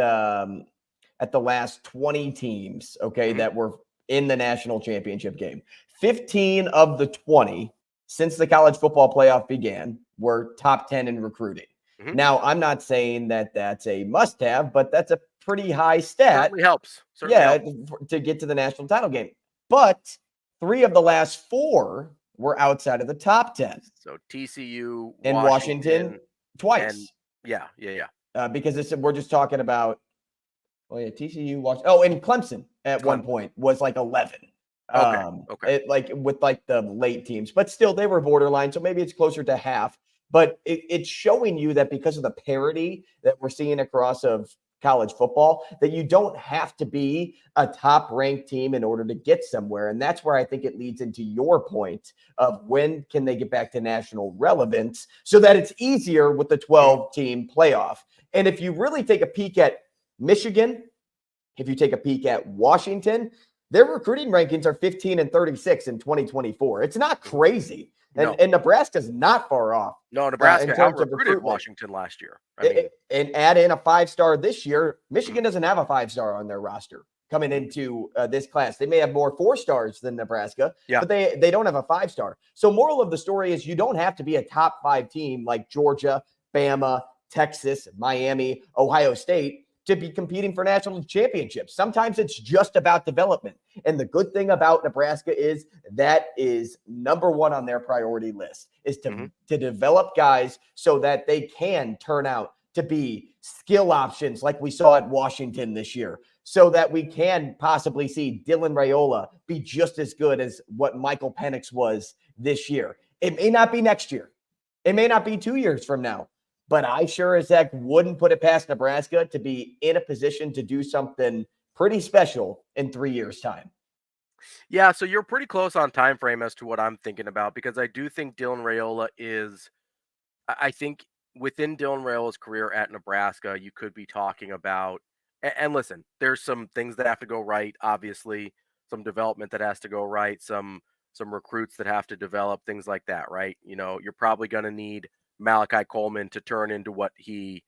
20 teams, okay, that were in the national championship game. 15 of the 20 since the college football playoff began were top 10 in recruiting. Now, I'm not saying that that's a must-have, but that's a pretty high stat. Certainly helps. Helps. To get to the national title game. But 3 of the last 4 were outside of the top 10. So TCU and Washington twice. And because we're just talking about TCU, Washington. And Clemson at one point was like 11. Like with like the late teams, but still they were borderline. So maybe it's closer to half. But it's showing you that because of the parity that we're seeing across of college football, that you don't have to be a top ranked team in order to get somewhere. And that's where I think it leads into your point of when can they get back to national relevance so that it's easier with the 12 team playoff. And if you really take a peek at Michigan, if you take a peek at Washington, their recruiting rankings are 15 and 36 in 2024. It's not crazy. And Nebraska's not far off. No, Nebraska out-recruited Washington last year. And add in a 5-star this year. Michigan doesn't have a 5-star on their roster coming into this class. They may have more 4-stars than Nebraska, but they don't have a 5-star. So moral of the story is you don't have to be a top 5 team like Georgia, Bama, Texas, Miami, Ohio State to be competing for national championships. Sometimes it's just about development. And the good thing about Nebraska is that is number 1 on their priority list is to develop guys so that they can turn out to be skill options like we saw at Washington this year, so that we can possibly see Dylan Raiola be just as good as what Michael Penix was this year. It may not be next year. It may not be 2 years from now. But I sure as heck wouldn't put it past Nebraska to be in a position to do something pretty special in 3 years' time. Yeah, so you're pretty close on time frame as to what I'm thinking about, because I do think Dylan Raiola is – I think within Dylan Raiola's career at Nebraska, you could be talking about – and listen, there's some things that have to go right, obviously, some development that has to go right, some recruits that have to develop, things like that, right? You know, you're probably going to need – Malachi Coleman to turn into what you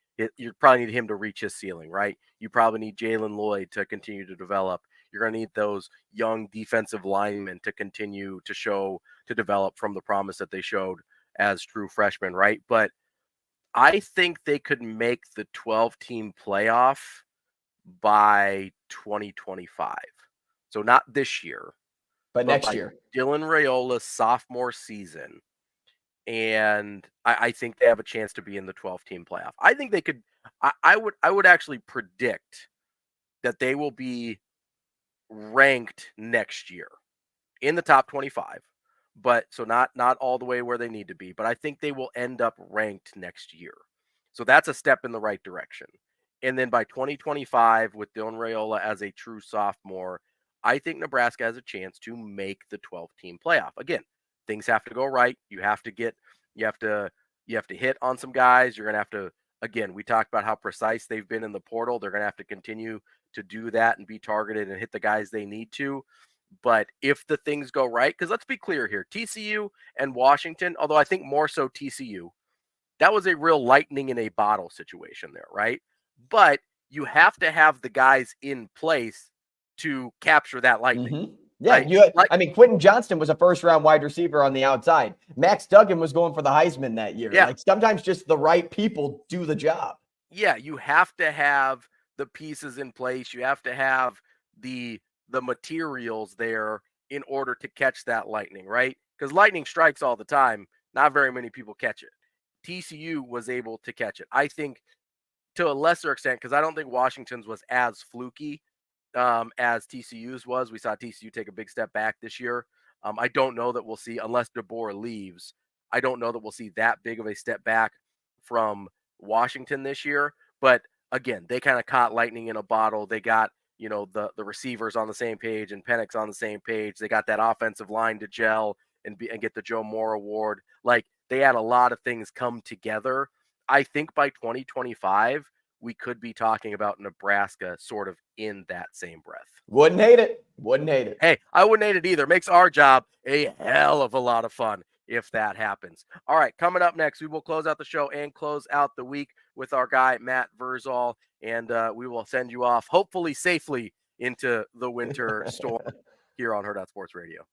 probably need him to reach his ceiling, right? You probably need Jalen Lloyd to continue to develop. You're going to need those young defensive linemen to continue to develop from the promise that they showed as true freshmen, right? But I think they could make the 12-team playoff by 2025. So not this year, but next year. Dylan Raiola's sophomore season. And I think they have a chance to be in the 12-team playoff. I think they could. I would actually predict that they will be ranked next year in the top 25, but so not all the way where they need to be. But I think they will end up ranked next year. So that's a step in the right direction. And then by 2025, with Dylan Raiola as a true sophomore, I think Nebraska has a chance to make the 12-team playoff. Again, things have to go right. You have to hit on some guys. You're going to have to, again, we talked about how precise they've been in the portal. They're going to have to continue to do that and be targeted and hit the guys they need to. But if the things go right, because let's be clear here, TCU and Washington, although I think more so TCU, that was a real lightning in a bottle situation there, right? But you have to have the guys in place to capture that lightning. Yeah, right? Quentin Johnston was a first-round wide receiver on the outside. Max Duggan was going for the Heisman that year. Yeah. Like sometimes just the right people do the job. Yeah, you have to have the pieces in place. You have to have the materials there in order to catch that lightning, right? Because lightning strikes all the time. Not very many people catch it. TCU was able to catch it. I think to a lesser extent, because I don't think Washington's was as fluky as TCU's was. We saw TCU take a big step back this year. I don't know that we'll see, unless DeBoer leaves, I don't know that we'll see that big of a step back from Washington this year. But again, they kind of caught lightning in a bottle. They got, the receivers on the same page and Penix on the same page. They got that offensive line to gel and get the Joe Moore Award. Like, they had a lot of things come together. I think by 2025, we could be talking about Nebraska sort of in that same breath. Wouldn't hate it. Wouldn't hate it. Hey, I wouldn't hate it either. Makes our job a hell of a lot of fun if that happens. All right, coming up next, we will close out the show and close out the week with our guy, Matt Verzal, and we will send you off, hopefully safely, into the winter storm here on Hurrdat Sports Radio.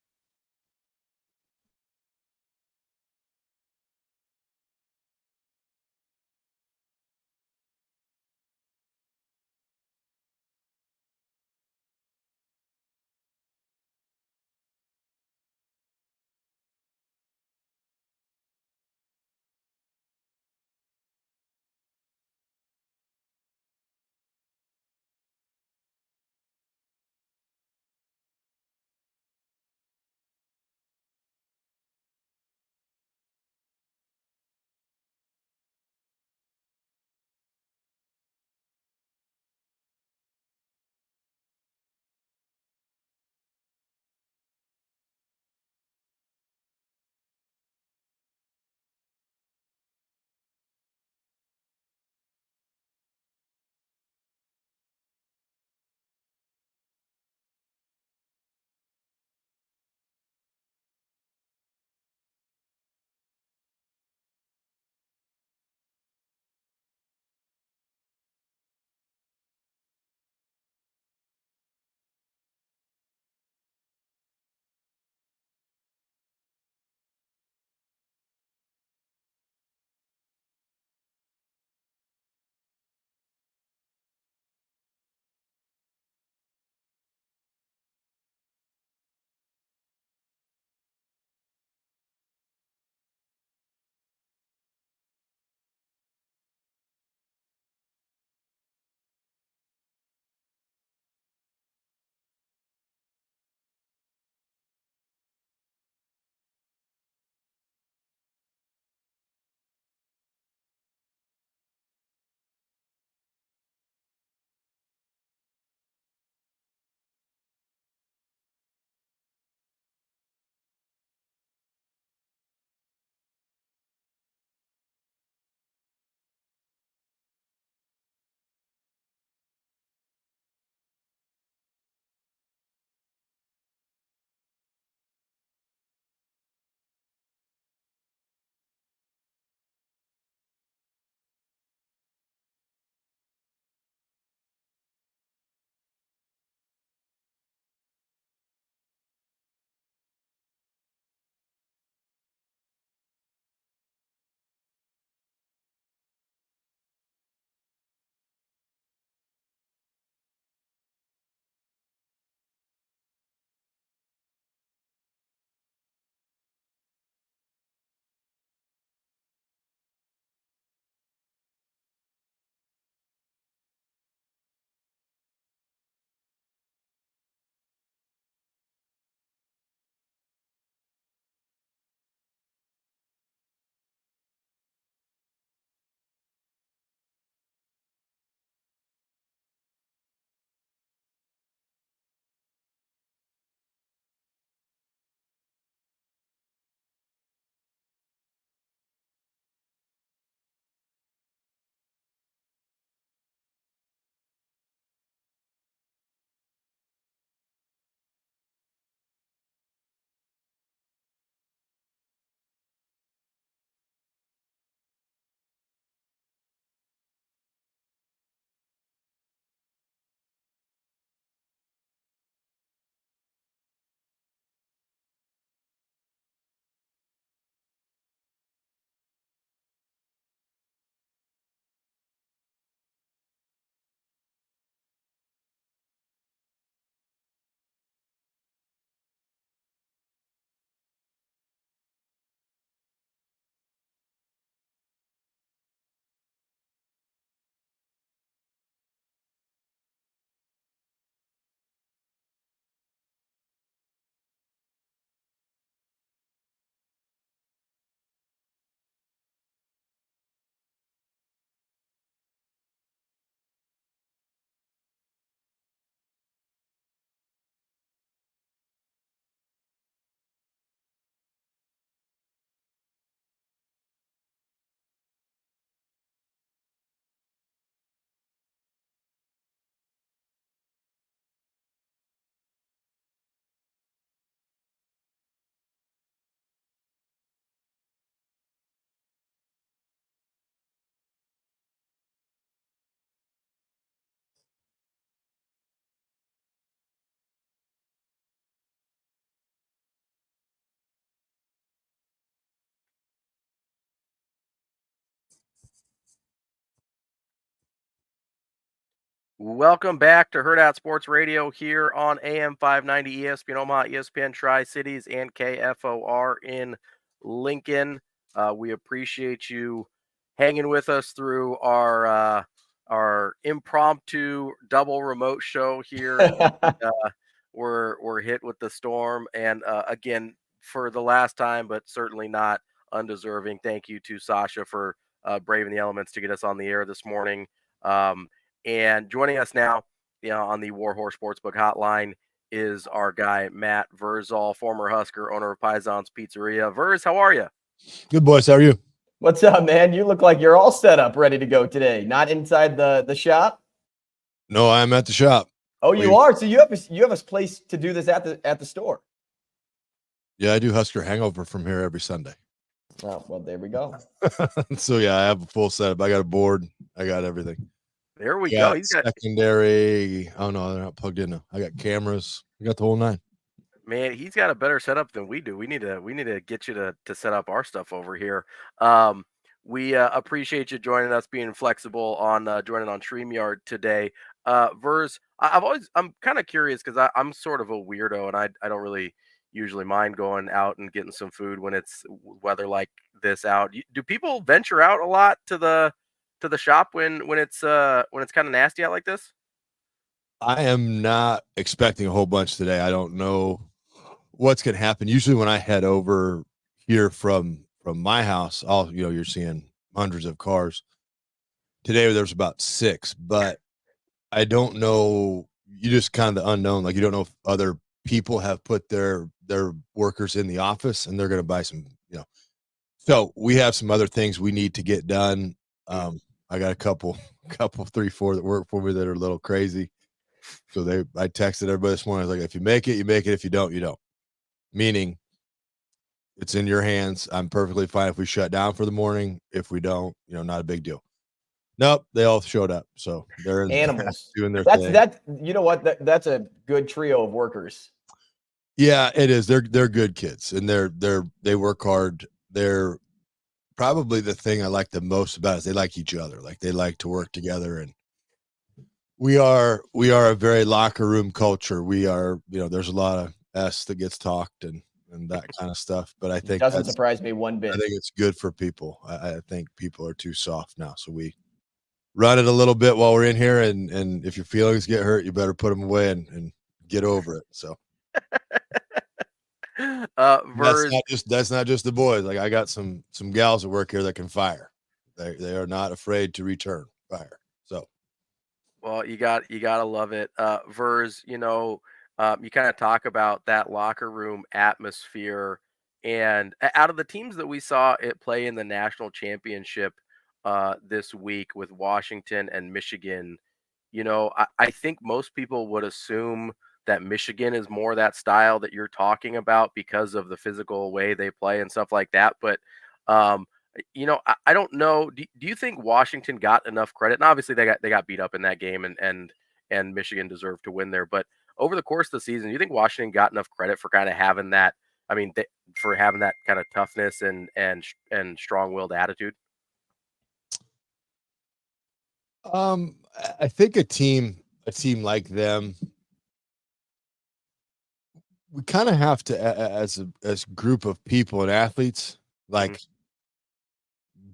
Welcome back to Hurrdat Sports Radio here on AM 590 ESPN Omaha, ESPN Tri-Cities, and KFOR in Lincoln. We appreciate you hanging with us through our impromptu double remote show here. We're hit with the storm, and again, for the last time, but certainly not undeserving, thank you to Sasha for braving the elements to get us on the air this morning. And joining us now, on the Warhorse Sportsbook Hotline is our guy Matt Verzal, former Husker, owner of Paisan's Pizzeria. Verz, how are you? Good, boys. How are you? What's up, man? You look like you're all set up, ready to go today. Not inside the shop? No, I'm at the shop. Oh, you are. So you have a place to do this at the store. Yeah, I do Husker Hangover from here every Sunday. Oh, well, there we go. So yeah, I have a full setup. I got a board. I got everything. There we go. He's got secondary. Oh no, they're not plugged in now. I got cameras. I got the whole nine. Man, he's got a better setup than we do. We need to get you to set up our stuff over here. We appreciate you joining us, being flexible on joining on StreamYard today. Verz, I'm kind of curious because I'm sort of a weirdo, and I don't really usually mind going out and getting some food when it's weather like this out. Do people venture out a lot to the shop when it's kind of nasty out like this? I am not expecting a whole bunch today. I don't know what's going to happen. Usually when I head over here from my house, you're seeing hundreds of cars. Today there's about 6, but I don't know. You just kind of the unknown. Like you don't know if other people have put their workers in the office and they're going to buy some, So we have some other things we need to get done. I got a couple, 3, 4 that work for me that are a little crazy. So I texted everybody this morning. I was like, if you make it, you make it. If you don't, you don't. Meaning it's in your hands. I'm perfectly fine if we shut down for the morning. If we don't, not a big deal. Nope, they all showed up. So they're animals doing their thing. You know what? That's a good trio of workers. Yeah, it is. They're good kids, and they work hard. They're probably the thing I like the most about it is they like each other. Like they like to work together, and we are a very locker room culture. We are, there's a lot of S that gets talked and that kind of stuff. But I think doesn't surprise me one bit. I think it's good for people. I think people are too soft now, so we run it a little bit while we're in here. And if your feelings get hurt, you better put them away and get over it. So. That's not just the boys. Like I got some gals that work here that can fire. They are not afraid to return fire. So, well, you gotta love it, Verz. You kind of talk about that locker room atmosphere, and out of the teams that we saw it play in the national championship this week with Washington and Michigan, I think most people would assume that Michigan is more that style that you're talking about because of the physical way they play and stuff like that. But, I don't know. Do you think Washington got enough credit? And obviously they got beat up in that game and Michigan deserved to win there. But over the course of the season, do you think Washington got enough credit for kind of having that? I mean, for having that kind of toughness and strong-willed attitude? I think a team like them, we kind of have to, as a group of people and athletes, like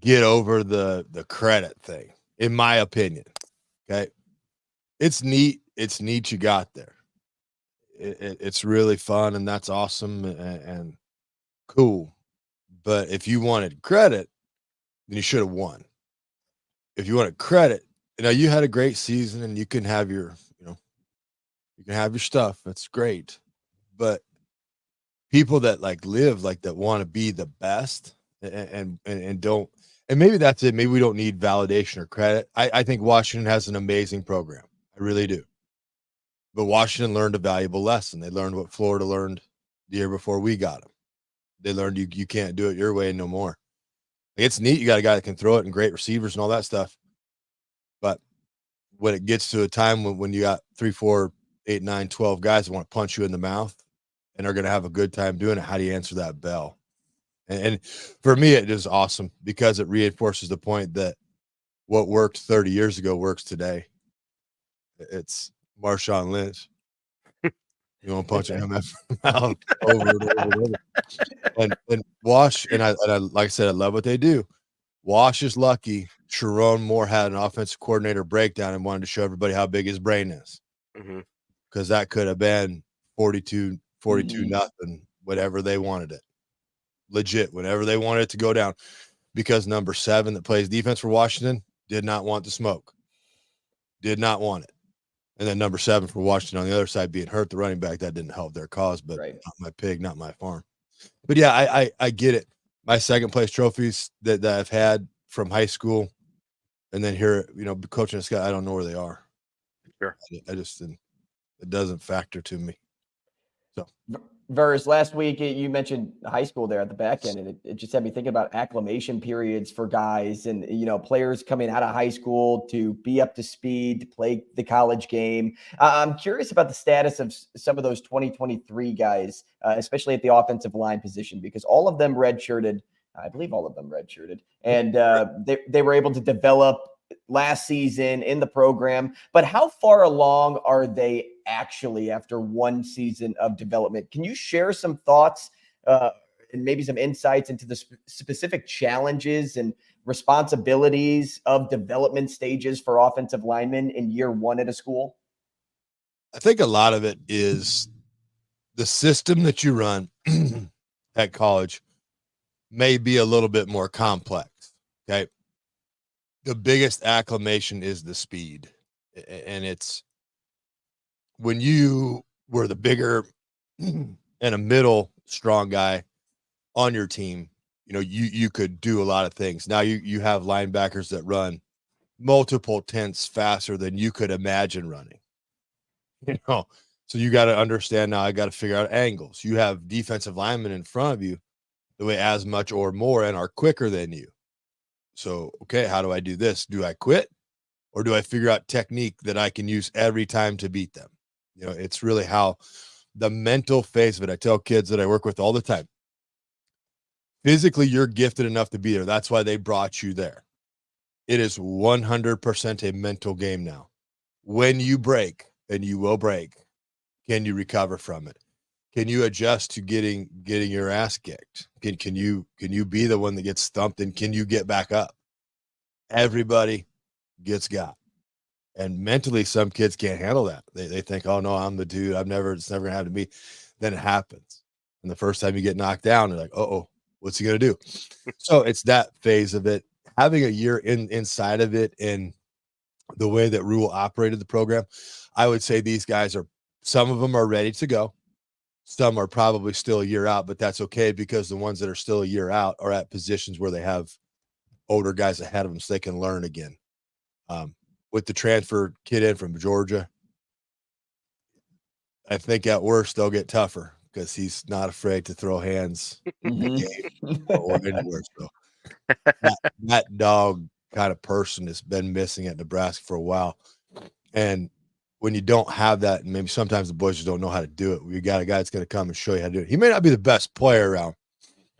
get over the credit thing, in my opinion. Okay. It's neat. It's neat you got there. It's really fun and that's awesome and cool. But if you wanted credit, then you should have won. If you wanted credit, you had a great season and you can have your, you can have your stuff. That's great. But people that live that want to be the best and don't, and maybe that's it. Maybe we don't need validation or credit. I think Washington has an amazing program. I really do. But Washington learned a valuable lesson. They learned what Florida learned the year before we got them. They learned you can't do it your way no more. It's neat. You got a guy that can throw it and great receivers and all that stuff. But when it gets to a time when you got 3, 4, 8, 9, 12 guys that want to punch you in the mouth and are going to have a good time doing it, how do you answer that bell? And for me, it is awesome because it reinforces the point that what worked 30 years ago works today. It's Marshawn Lynch. You want to punch him in the mouth over and over and over. And Wash, and I like I said, I love what they do. Wash is lucky. Sharon Moore had an offensive coordinator breakdown and wanted to show everybody how big his brain is. Because that could have been 42 nothing, whatever they wanted it. Legit, whenever they wanted it to go down. Because number 7 that plays defense for Washington did not want the smoke. Did not want it. And then number 7 for Washington on the other side being hurt, the running back, that didn't help their cause, but not my pig, not my farm. But yeah, I get it. My second place trophies that I've had from high school and then here, coaching a Scott, I don't know where they are. Sure. I just didn't, it doesn't factor to me. So Vers, last week you mentioned high school there at the back end, and it just had me thinking about acclimation periods for guys and, players coming out of high school to be up to speed, to play the college game. I'm curious about the status of some of those 2023 guys, especially at the offensive line position, because all of them redshirted. I believe all of them redshirted, and they were able to develop last season in the program. But how far along are they actually after one season of development? Can you share some thoughts and maybe some insights into the specific challenges and responsibilities of development stages for offensive linemen in year one at a school? I think a lot of it is the system that you run at college may be a little bit more complex. Okay. The biggest acclimation is the speed. And it's when you were the bigger and a middle strong guy on your team, you could do a lot of things. Now you have linebackers that run multiple tenths faster than you could imagine running. So you got to understand now, I got to figure out angles. You have defensive linemen in front of you that weigh as much or more and are quicker than you. So, okay, how do I do this? Do I quit or do I figure out technique that I can use every time to beat them? It's really how the mental phase of it. I tell kids that I work with all the time, physically, you're gifted enough to be there. That's why they brought you there. It is 100% a mental game now. When you break, and you will break, can you recover from it? Can you adjust to getting your ass kicked? Can you be the one that gets thumped, and can you get back up? Everybody gets got. And mentally, some kids can't handle that. They think, oh no, I'm the dude. It's never gonna happen to me. Then it happens. And the first time you get knocked down, they're like, oh, what's he gonna do? So it's that phase of it. Having a year inside of it and the way that Rule operated the program, I would say these guys some of them are ready to go. Some are probably still a year out, but that's okay because the ones that are still a year out are at positions where they have older guys ahead of them so they can learn again. With the transfer kid in from Georgia, I think at worst they'll get tougher because he's not afraid to throw hands in the game or anywhere. So that dog kind of person has been missing at Nebraska for a while. And when you don't have that, and maybe sometimes the boys just don't know how to do it, we got a guy that's going to come and show you how to do it. He may not be the best player around,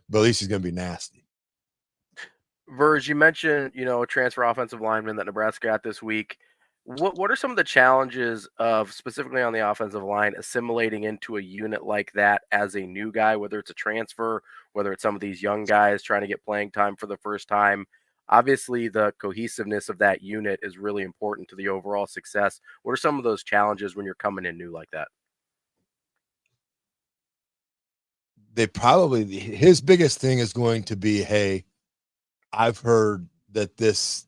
but at least he's going to be nasty. Verge, you mentioned, a transfer offensive lineman that Nebraska got this week. What are some of the challenges of specifically on the offensive line assimilating into a unit like that as a new guy, whether it's a transfer, whether it's some of these young guys trying to get playing time for the first time? Obviously, the cohesiveness of that unit is really important to the overall success. What are some of those challenges when you're coming in new like that? His biggest thing is going to be, hey, I've heard that this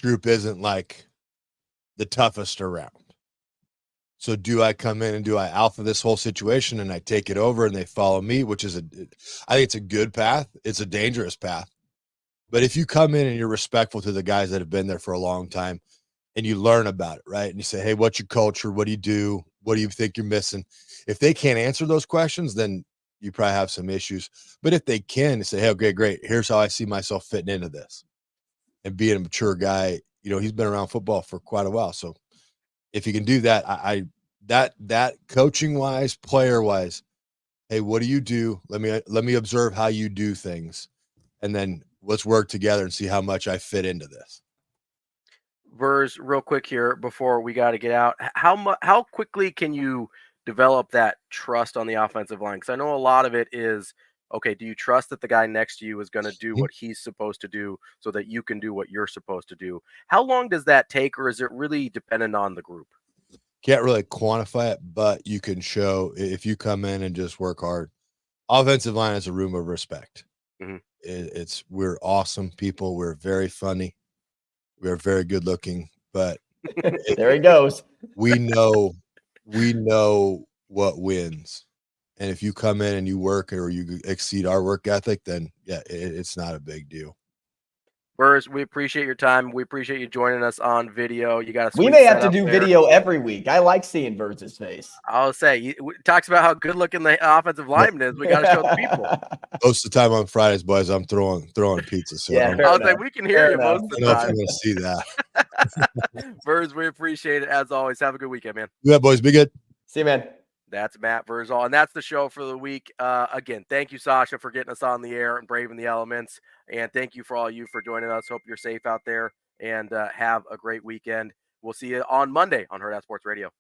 group isn't like the toughest around. So do I come in and do I alpha this whole situation and I take it over and they follow me, which is I think it's a good path. It's a dangerous path. But if you come in and you're respectful to the guys that have been there for a long time and you learn about it, right? And you say, hey, what's your culture? What do you do? What do you think you're missing? If they can't answer those questions, then you probably have some issues. But if they can say, hey, okay, great. Here's how I see myself fitting into this. And being a mature guy, he's been around football for quite a while. So if you can do that, that coaching wise, player wise, hey, what do you do? Let me observe how you do things. And then let's work together and see how much I fit into this. Vers, real quick here before we got to get out, how quickly can you develop that trust on the offensive line? Because I know a lot of it is, okay, do you trust that the guy next to you is going to do what he's supposed to do so that you can do what you're supposed to do? How long does that take, or is it really dependent on the group? Can't really quantify it, but you can show if you come in and just work hard. Offensive line is a room of respect. We're awesome people. We're very funny. We're very good looking, but there he goes. We know what wins. And if you come in and you work or you exceed our work ethic, then yeah, it's not a big deal. Vers, we appreciate your time. We appreciate you joining us on video. You got a We may have to do video every week. I like seeing Vers's face. I'll say he talks about how good looking the offensive lineman is. We got to show the people. Most of the time on Fridays, boys, I'm throwing pizza. So yeah, I was like, we can hear you most of the time. I'm going to see that. Vers, we appreciate it as always. Have a good weekend, man. Yeah, boys, be good. See you, man. That's Matt Verzal, and that's the show for the week. Again, thank you, Sasha, for getting us on the air and braving the elements, and thank you for all you for joining us. Hope you're safe out there, and have a great weekend. We'll see you on Monday on Hurrdat Sports Radio.